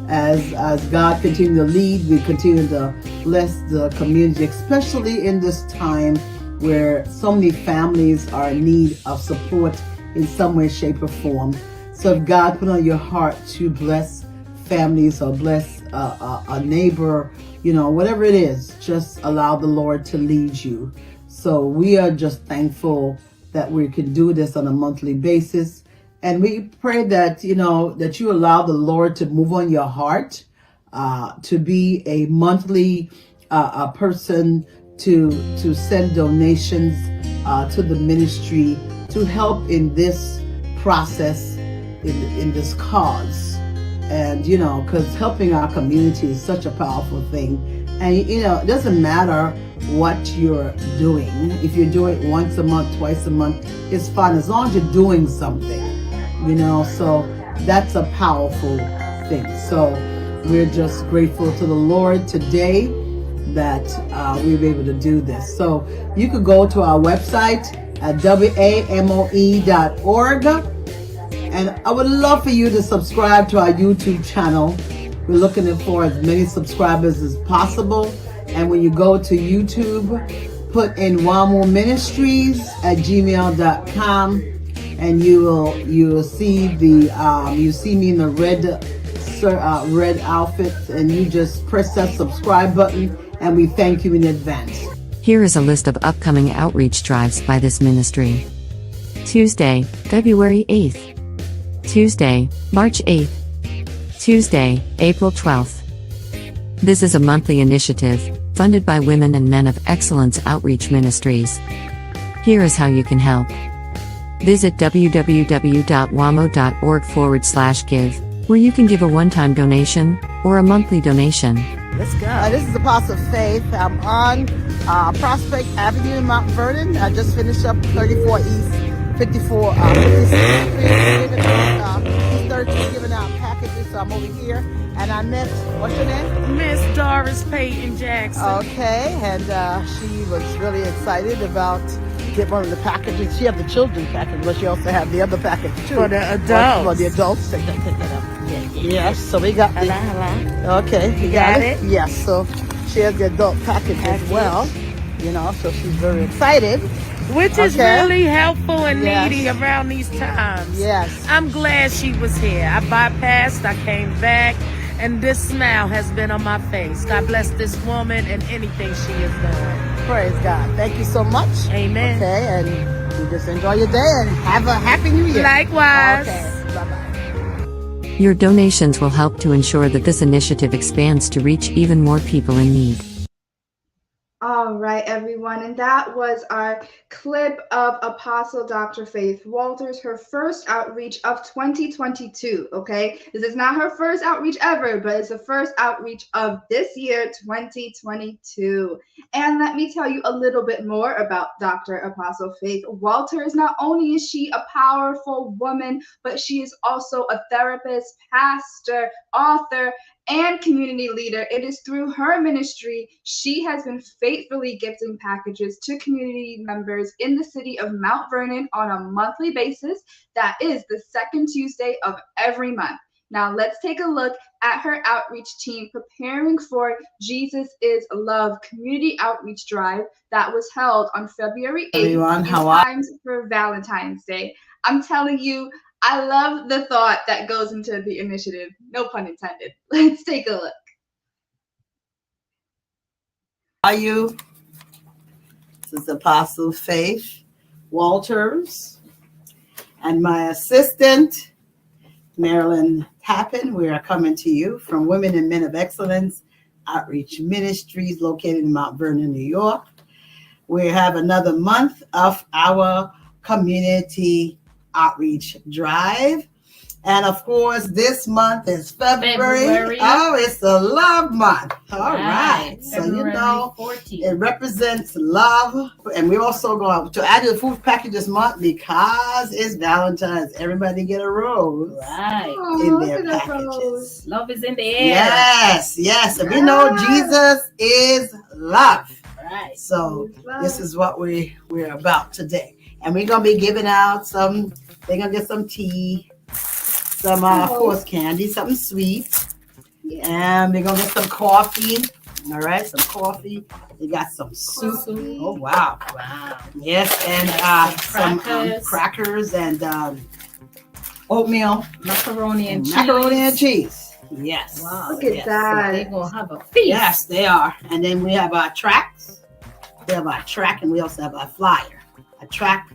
as God continues to lead, we continue to bless the community, especially in this time where so many families are in need of support in some way, shape, or form. So if God put on your heart to bless families or bless a neighbor, you know, whatever it is, just allow the Lord to lead you. So we are just thankful that we can do this on a monthly basis. And we pray that, you know, that you allow the Lord to move on your heart, to be a monthly a person to send donations to the ministry to help in this process, in this cause. And, you know, because helping our community is such a powerful thing. And, you know, it doesn't matter what you're doing. If you're doing it once a month, twice a month, it's fine as long as you're doing something, you know. So that's a powerful thing. So we're just grateful to the Lord today that we were able to do this. So you could go to our website at wamoe.org. And I would love for you to subscribe to our YouTube channel. We're looking for as many subscribers as possible. And when you go to YouTube, put in wamoministries@gmail.com, and you will see you see me in the red outfit, and you just press that subscribe button, and we thank you in advance. Here is a list of upcoming outreach drives by this ministry. Tuesday, February 8th. Tuesday, March 8th. Tuesday, April 12th. This is a monthly initiative, funded by Women and Men of Excellence Outreach Ministries. Here is how you can help. Visit www.wamo.org/give, where you can give a one-time donation or a monthly donation. Let's go. This is Apostle Faith. I'm on Prospect Avenue in Mount Vernon. I just finished up 34 East, 54 giving out packages. So I'm over here, and I met, what's your name? Miss Doris Payton Jackson. Okay, and she was really excited about get one of the packages. She has the children's package, but she also have the other package too. For the adults. For the adults. Yes, so we got the... Hello. Okay, you got it? Yes, so she has the adult package as well. You know, so she's very excited. Which is really helpful and needy around these times. Yes. I'm glad she was here. I bypassed, I came back, and this smile has been on my face. God bless this woman and anything she is doing. Praise God. Thank you so much. Amen. Okay, and you just enjoy your day and have a happy new year. Likewise. Okay, bye-bye. Your donations will help to ensure that this initiative expands to reach even more people in need. All All right, everyone. And that was our clip of Apostle Dr. Faith Walters, her first outreach of 2022. Okay. This is not her first outreach ever, but it's the first outreach of this year, 2022. And let me tell you a little bit more about Dr. Apostle Faith Walters. Not only is she a powerful woman, but she is also a therapist, pastor, author, and community leader. It is through her ministry she has been faithfully gifting packages to community members in the city of Mount Vernon on a monthly basis. That is the second Tuesday of every month. Now let's take a look at her outreach team preparing for Jesus is Love community outreach drive that was held on February 8th in times for Valentine's Day. I'm telling you, I love the thought that goes into the initiative. No pun intended. Let's take a look. Are you? This is Apostle Faith Walters and my assistant, Marilyn Tappan. We are coming to you from Women and Men of Excellence Outreach Ministries located in Mount Vernon, New York. We have another month of our community outreach drive. And of course, this month is February. Oh, it's the love month. All right. So, you know, 14th. It represents love. And we also go to add to the food package this month because it's Valentine's. Everybody get a rose in their packages. Love is in the air. Yes, yes. And we know Jesus is love. Right. So this is what we're about today. And we're going to be giving out some, they're going to get some tea, some, of course, candy, something sweet. Yeah. And we're going to get some coffee. All right, some coffee. They got some soup. Oh, wow. Wow. Yes, and some crackers and oatmeal. Macaroni and cheese. Macaroni and cheese. Yes. Wow. Look at that. So they're going to have a feast. Yes, they are. And then we have our tracks. We have our track, and we also have our flyer. A track,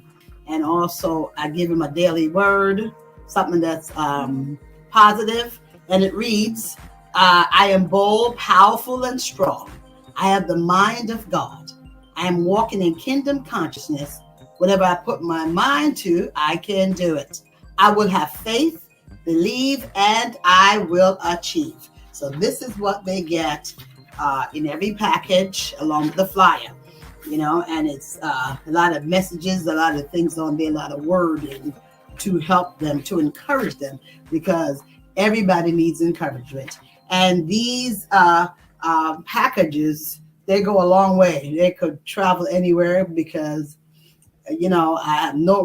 and also I give him a daily word, something that's positive, and it reads, I am bold, powerful, and strong. I have the mind of God. I am walking in kingdom consciousness. Whatever I put my mind to, I can do it. I will have faith, believe, and I will achieve. So this is what they get in every package along with the flyer. You know, and it's a lot of messages, a lot of things on there, a lot of wording to help them, to encourage them, because everybody needs encouragement. And these packages, they go a long way. They could travel anywhere because, you know,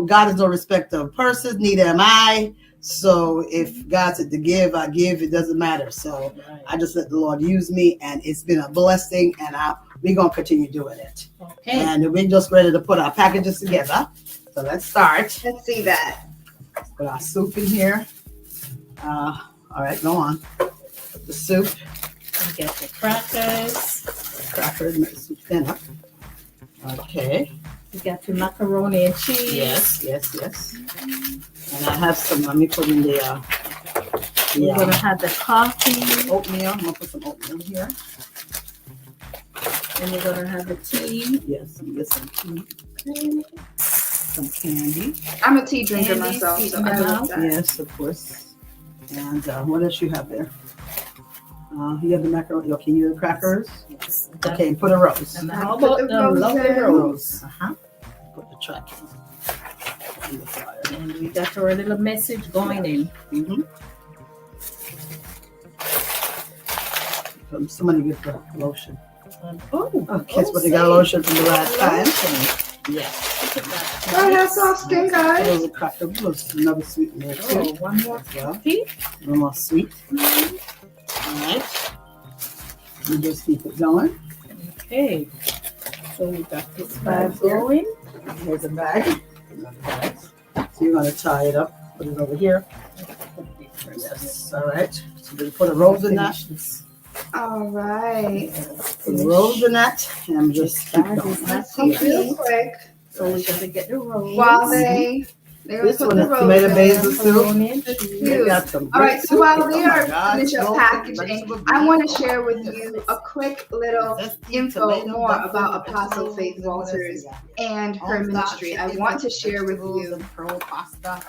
God is no respecter of persons, neither am I. So if God said to give, I give. It doesn't matter. So I just let the Lord use me, and it's been a blessing, and we're going to continue doing it. Okay. And we're just ready to put our packages together. So let's start. Let's see that. Put our soup in here. All right, go on. Put the soup. We get the crackers. Crackers, make the soup thinner. Okay. We got the macaroni and cheese. Yes. And I have some, let me put in the we're going to have the coffee. Oatmeal. I'm going to put some oatmeal here. And we're going to have the tea. Yes, and get some tea. Okay. Some candy. I'm a tea drinker myself, so I love that. Yes, of course. And what else you have there? You have the macaroni. Okay, you have the crackers? Yes. Okay, put a rose. And how about the lovely rose? Put the track in. And we got our little message going in. Somebody get the lotion. Okay, so they got lotion from the last time. Yes. I have soft skin, guys. There's a cracker. There's another sweet in there too. Oh, one more coffee. One more sweet. All right. We just keep it going. Okay. So we got this bag going. Here's a bag. So you're going to tie it up. Put it over here. Yes. All right. So we put a rose in that. All right. Put a rose in that. And I'm just keep going. Real quick. So we got to get the rose. While they They're gonna This put one the is rose tomato in. basil soup. Cute. They got some All right, great so while soup. they Oh my are God, finish up smoked packaging, vegetable I want beef. to share with Oh, you yes. a quick little info tomato, more dumpling, about Apostle vegetables, Faith and what else Walters we got here? and her Homestyle ministry. I chicken, want to share with vegetables, you. and pearl pasta.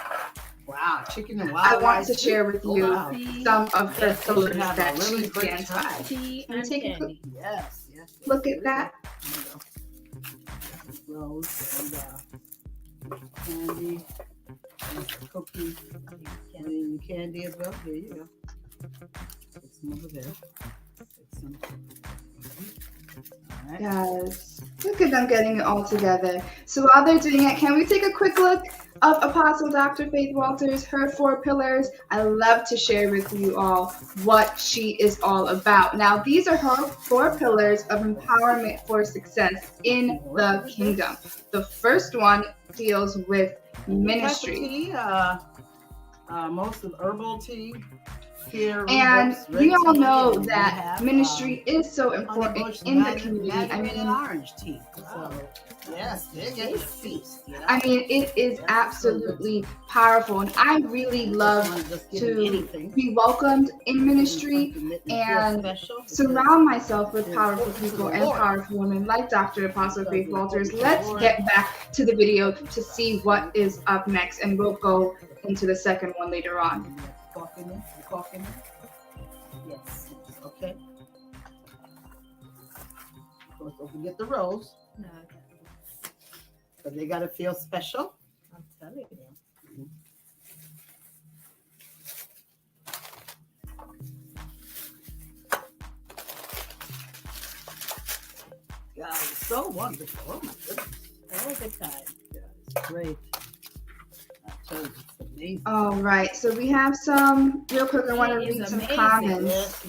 Wow, chicken and I wild want rice to share soup. with Oh, you wow. some of her Yes, they should pillars have a that really she great stands time. by. Tea Can we and take a quick candy. Yes, yes. look at that? Rose and candy, and cookies, and candy as well. There you go. Put some over there. Put some. All right. Yes. Look at them getting it all together. So while they're doing it, can we take a quick look of Apostle Dr. Faith Walters, her 4 pillars? I love to share with you all what she is all about. Now, these are her 4 pillars of empowerment for success in the kingdom. The first one deals with ministry. Tea, most of herbal tea. Here, And we all know that have, ministry is so important in the community. I mean, orange tea. So, yes, they're getting a feast. You know? I mean, it is absolutely powerful, and I really love to be welcomed in ministry and surround myself with powerful people and powerful women like Dr. Apostle Faith Walters. Let's get back to the video to see what is up next, and we'll go into the second one later on. Coffee. Yes. Okay. Of course, don't forget the rose. No. But they gotta feel special. I'm telling you. God, it's so wonderful. Oh my goodness. All the time. Yeah, it's great. I tell you, it's amazing. All right, so we have some, real quick, I want to read some comments,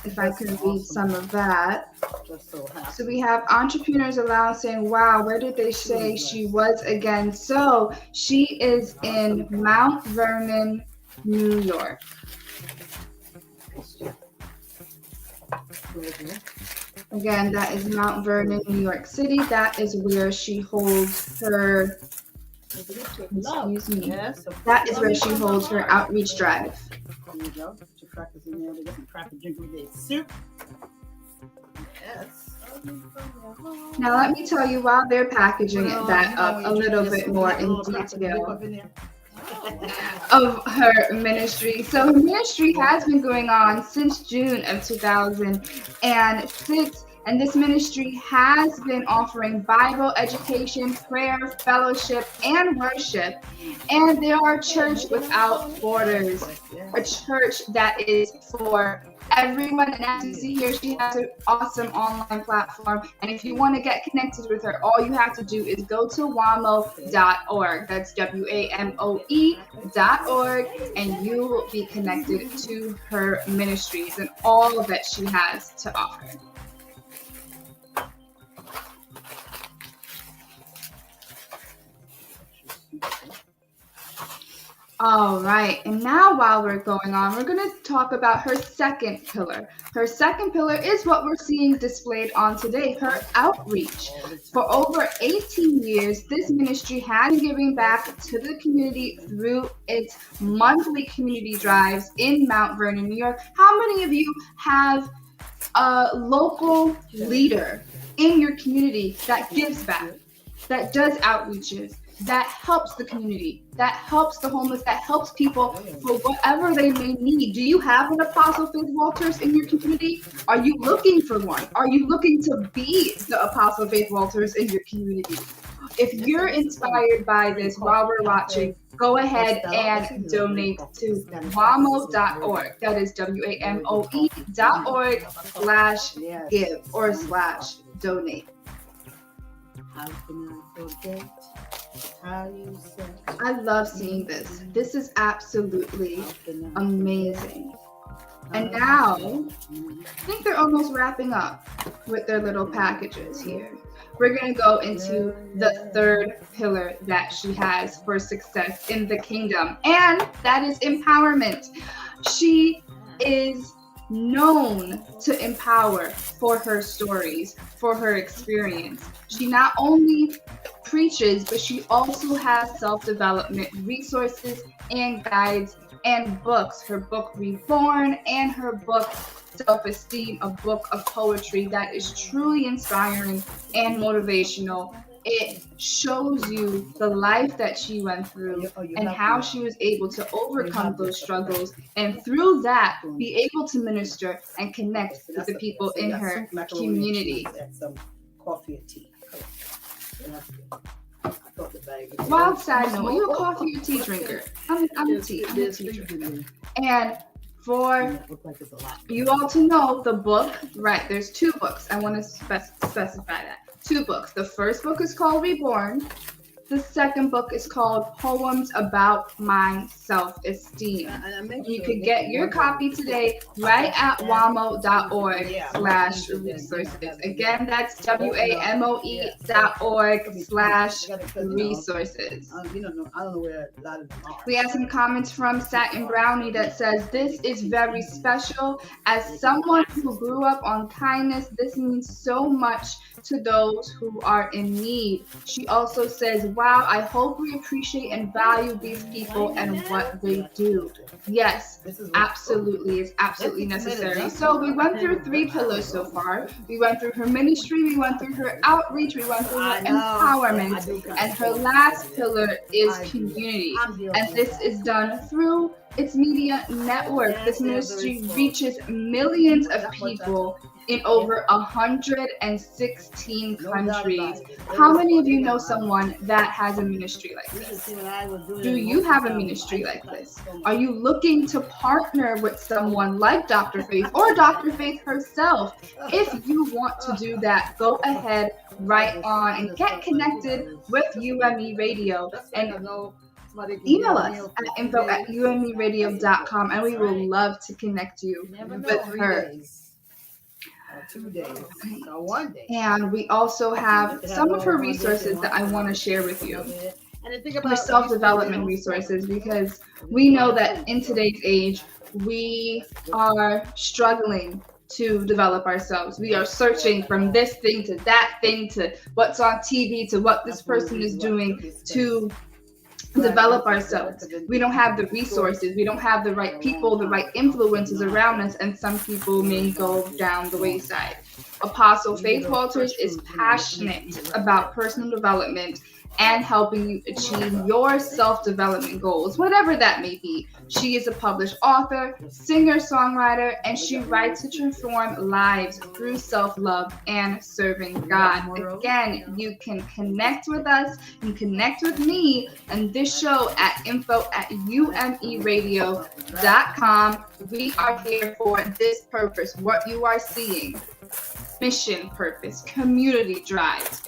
if I can read some of that. So we have Entrepreneurs Aloud saying, wow, where did they say she was again? So she is in Mount Vernon, New York. Again, that is Mount Vernon, New York City. That is where she holds her, excuse me, that is where she holds her outreach drive. There you go. Put your crackers in there. They got some cracker ginger with soup. Yes. Now let me tell you, while they're packaging that up a little bit more in detail of her ministry. So her ministry has been going on since June of 2006, and this ministry has been offering Bible education, prayer, fellowship, and worship. And they are a church without borders, a church that is for everyone. And as you see here, she has an awesome online platform. And if you want to get connected with her, all you have to do is go to wamo.org. That's WAMOE.org. And you will be connected to her ministries and all that she has to offer. All right, and now while we're going on, we're going to talk about her second pillar. Her second pillar is what we're seeing displayed on today, her outreach. For over 18 years, this ministry has been giving back to the community through its monthly community drives in Mount Vernon, New York. How many of you have a local leader in your community that gives back, that does outreaches, that helps the community, that helps the homeless, that helps people for whatever they may need? Do you have an Apostle Faith Walters in your community? Are you looking for one? Are you looking to be the Apostle Faith Walters in your community? If you're inspired by this while we're watching, go ahead and donate to wamo.org. That is WAMOE.org/give or /donate. How can I forget how you said? I love seeing this. This is absolutely amazing. And now, I think they're almost wrapping up with their little packages here. We're going to go into the third pillar that she has for success in the kingdom, and that is empowerment. She is known to empower for her stories, for her experience. She not only preaches, but she also has self-development resources and guides and books. Her book Reborn and her book Self-Esteem, a book of poetry that is truly inspiring and motivational. It shows you the life that she went through and how she was able to overcome those struggles, and through that be able to minister and connect with the people in her community. Some coffee and tea. Wild side note, are you a coffee or tea drinker? I'm a tea drinker. And for you all to know, the book, right, there's two books. I want to specify that. Two books. The first book is called Reborn. The second book is called Poems About My Self-Esteem. You can get your copy today right at wamo.org/resources. Again, that's WAMOE.org/resources. I don't know where a lot of them are. We have some comments from Satin Brownie that says, "This is very special. As someone who grew up on kindness, this means so much to those who are in need." She also says, "Wow, I hope we appreciate and value these people and what they do." Yes, absolutely. It's absolutely necessary. So we went through 3 pillars so far. We went through her ministry, we went through her outreach, we went through her empowerment, and her last pillar is community. And this is done through its media network. This ministry reaches millions of people in over 116 countries. How many of you know someone that has a ministry like this? Do you have a ministry like this? Are you looking to partner with someone like Dr. Faith or Dr. Faith herself? If you want to do that, go ahead, right on, and get connected with UME Radio and email us at info@umeradio.com, and we will love to connect you with her. 2 days, or 1 day. And we also have some of her resources that I want to share with you. Her self-development resources, because we know that in today's age, we are struggling to develop ourselves. We are searching from this thing to that thing to what's on TV to what this person is doing to develop ourselves. We don't have the resources. We don't have the right people, the right influences around us, and some people may go down the wayside. Apostle Faith Walters is passionate about personal development and helping you achieve your self-development goals, whatever that may be. She is a published author, singer-songwriter, and she writes to transform lives through self-love and serving God. Again, you can connect with us, you can connect with me and this show at info@umeradio.com. We are here for this purpose, what you are seeing: mission, purpose, community drives,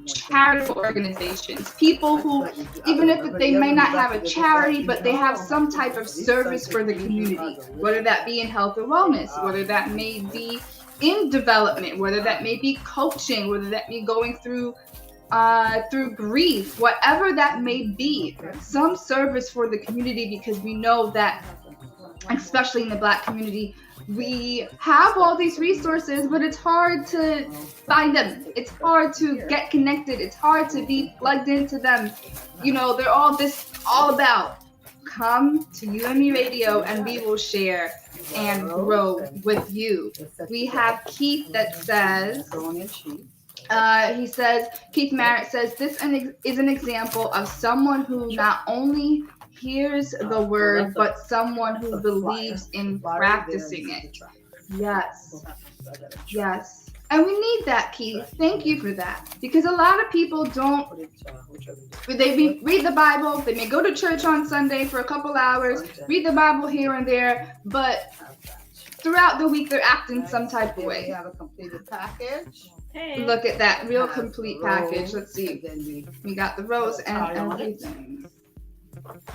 charitable organizations, people who, even if they may not have a charity, but they have some type of service for the community, whether that be in health or wellness, whether that may be in development, whether that may be coaching, whether that be going through grief, whatever that may be, some service for the community, because we know that, especially in the Black community, we have all these resources, but it's hard to find them. It's hard to get connected. It's hard to be plugged into them. You know, they're all about come to UME Radio and we will share and grow with you. We have Keith that says, Keith Merritt says, this is an example of someone who not only hears the word, but someone who believes in practicing it. Yes. Yes. And we need that, Keith. Thank you for that. Because a lot of people don't, they read the Bible, they may go to church on Sunday for a couple hours, read the Bible here and there, but throughout the week they're acting some type of way. We have a completed package. Hey. Look at that real complete package. Let's see. We got the rose and everything.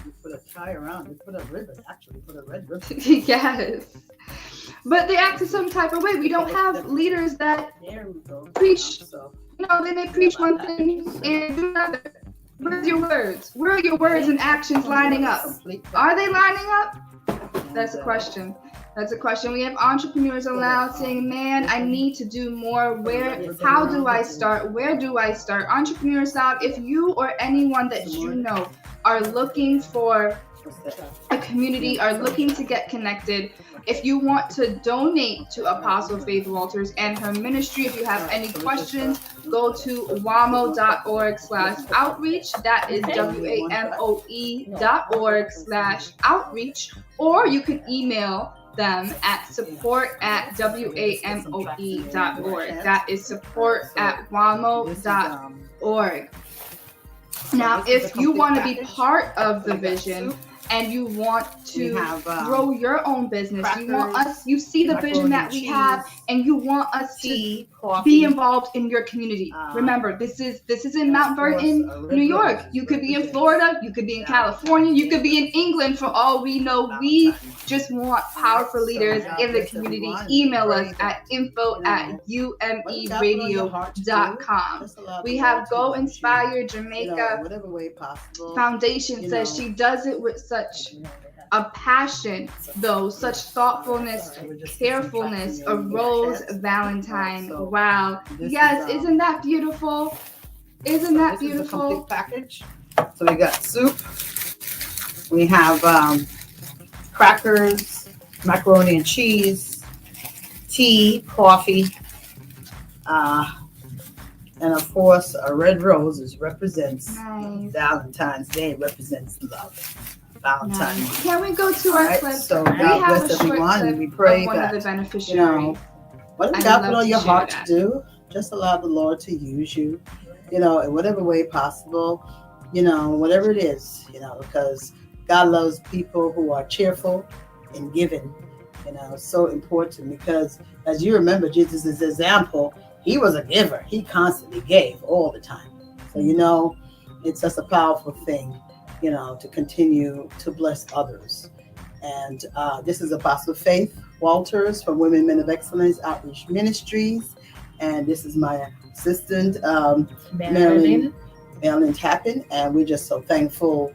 You put a tie around, you put a ribbon, actually put a red ribbon. Yes. But they act in some type of way. We don't have leaders that preach, you know, they may preach one thing and do another. Where's your words? Where are your words and actions lining up? Are they lining up? That's a question. That's a question. We have entrepreneurs aloud saying, man, I need to do more. How do I start? Where do I start? Entrepreneurs Loud, if you or anyone that you know are looking for a community, are looking to get connected, if you want to donate to Apostle Faith Walters and her ministry, if you have any questions, go to wamo.org/outreach. That is WAMOE.org/outreach. Or you can email them at support@wamoe.org. That is support@wamo.org. Now, if you want to be part of the vision and you want to grow your own business, you see the vision that we have, and you want us to be involved in your community. Remember, this is in Mount Vernon, New York. You could be in Florida, you could be in California, you could be in England. For all we know, we just want powerful leaders in the community. Email us at info@umeradio.com. We have Go Inspire Jamaica Foundation says she does it with such a passion, though, such thoughtfulness, carefulness. A Rose Valentine. Wow. Yes, isn't that beautiful? Isn't that beautiful? This is a complete package. So we got soup. We have crackers, macaroni and cheese, tea, coffee, and of course a red rose, which represents Valentine's Day, represents love. Valentine's. Nice. Can we go to our clip? So we God have bless a short everyone. clip We pray of one that of the beneficiaries. Whatever God put on your heart to do, just allow the Lord to use you, in whatever way possible, whatever it is, because God loves people who are cheerful and giving. It's so important because, as you remember Jesus' example, he was a giver. He constantly gave all the time. So, it's just a powerful thing, to continue to bless others. And this is Apostle Faith Walters from Women Men of Excellence Outreach Ministries. And this is my assistant, Marilyn Tappan. And we're just so thankful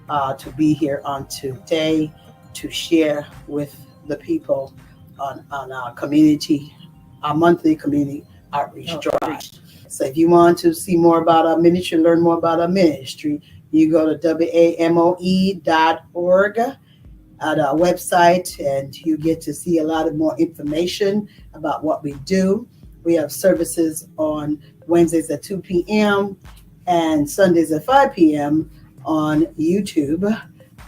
to be here on today to share with the people on our community, our monthly community outreach drive. So if you want to see more about our ministry, learn more about our ministry, you go to WAMOE.org at our website, and you get to see a lot of more information about what we do. We have services on Wednesdays at 2 p.m. and Sundays at 5 p.m. on YouTube,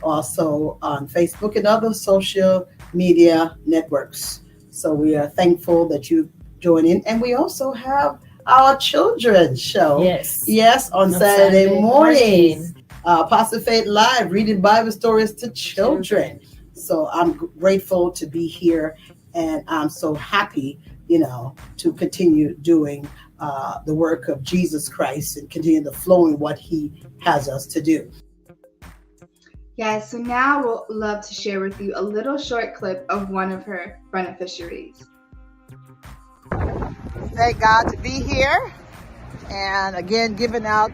also on Facebook and other social media networks. So we are thankful that you join in. And we also have our children's show. Yes, on Saturday mornings. Apostle Faith Live, reading Bible stories to children. So I'm grateful to be here, and I'm so happy, to continue doing the work of Jesus Christ and continue to flow in what he has us to do. Yes, so now we'll love to share with you a little short clip of one of her beneficiaries. Thank God to be here, and again giving out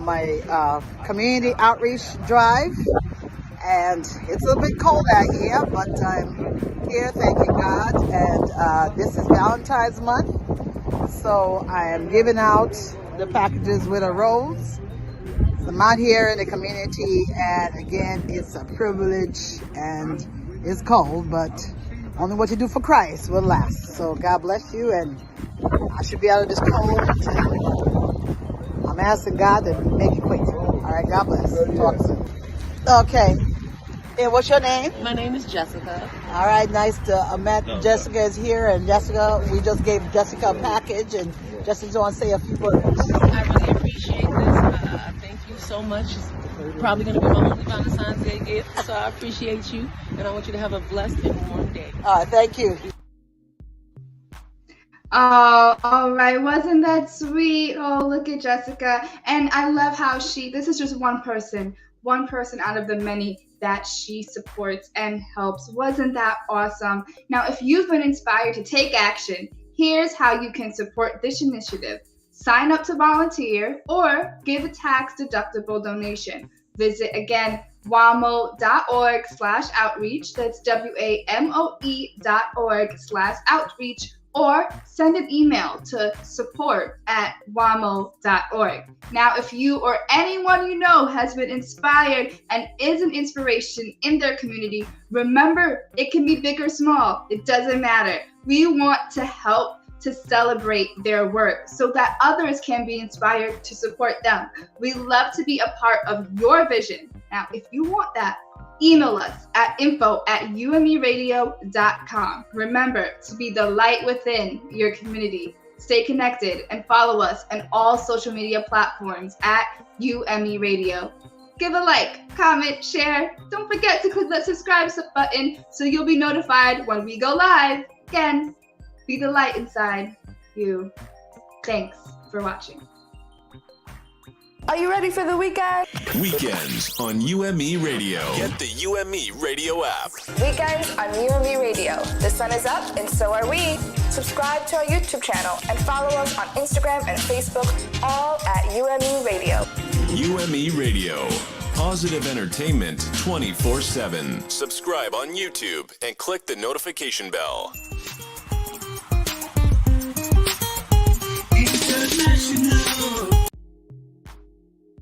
my community outreach drive. And it's a little bit cold out here, but I'm here, thanking God. And this is Valentine's month, so I am giving out the packages with a rose. So I'm out here in the community, and again, it's a privilege, and it's cold, but only what you do for Christ will last. So God bless you, and I should be out of this cold. I'm asking God to make it quick. All right, God bless. Talk soon. Okay. And what's your name? My name is Jessica. All right, nice to meet. Jessica is here, and Jessica, we just gave Jessica a package, and Jessica's going to say a few words. I really appreciate this. Thank you so much. It's probably going to be my only Valentine's Day gift, so I appreciate you, and I want you to have a blessed and warm day. All right, thank you. Oh, all right. Wasn't that sweet? Oh, look at Jessica. And I love how this is just one person out of the many that she supports and helps. Wasn't that awesome? Now, if you've been inspired to take action, here's how you can support this initiative. Sign up to volunteer or give a tax-deductible donation. Visit again wamo.org/outreach. That's WAMOE.org/outreach. Or send an email to support@wamo.org. Now, if you or anyone you know has been inspired and is an inspiration in their community, remember, it can be big or small. It doesn't matter. We want to help to celebrate their work so that others can be inspired to support them. We love to be a part of your vision. Now, if you want that, email us at info@umeradio.com. Remember to be the light within your community. Stay connected and follow us on all social media platforms at UME Radio. Give a like, comment, share. Don't forget to click that subscribe button so you'll be notified when we go live. Again, be the light inside you. Thanks for watching. Are you ready for the weekend? Weekends on UME Radio. Get the UME Radio app. Weekends on UME Radio. The sun is up and so are we. Subscribe to our YouTube channel and follow us on Instagram and Facebook, all at UME Radio. UME Radio. Positive entertainment 24/7. Subscribe on YouTube and click the notification bell. International.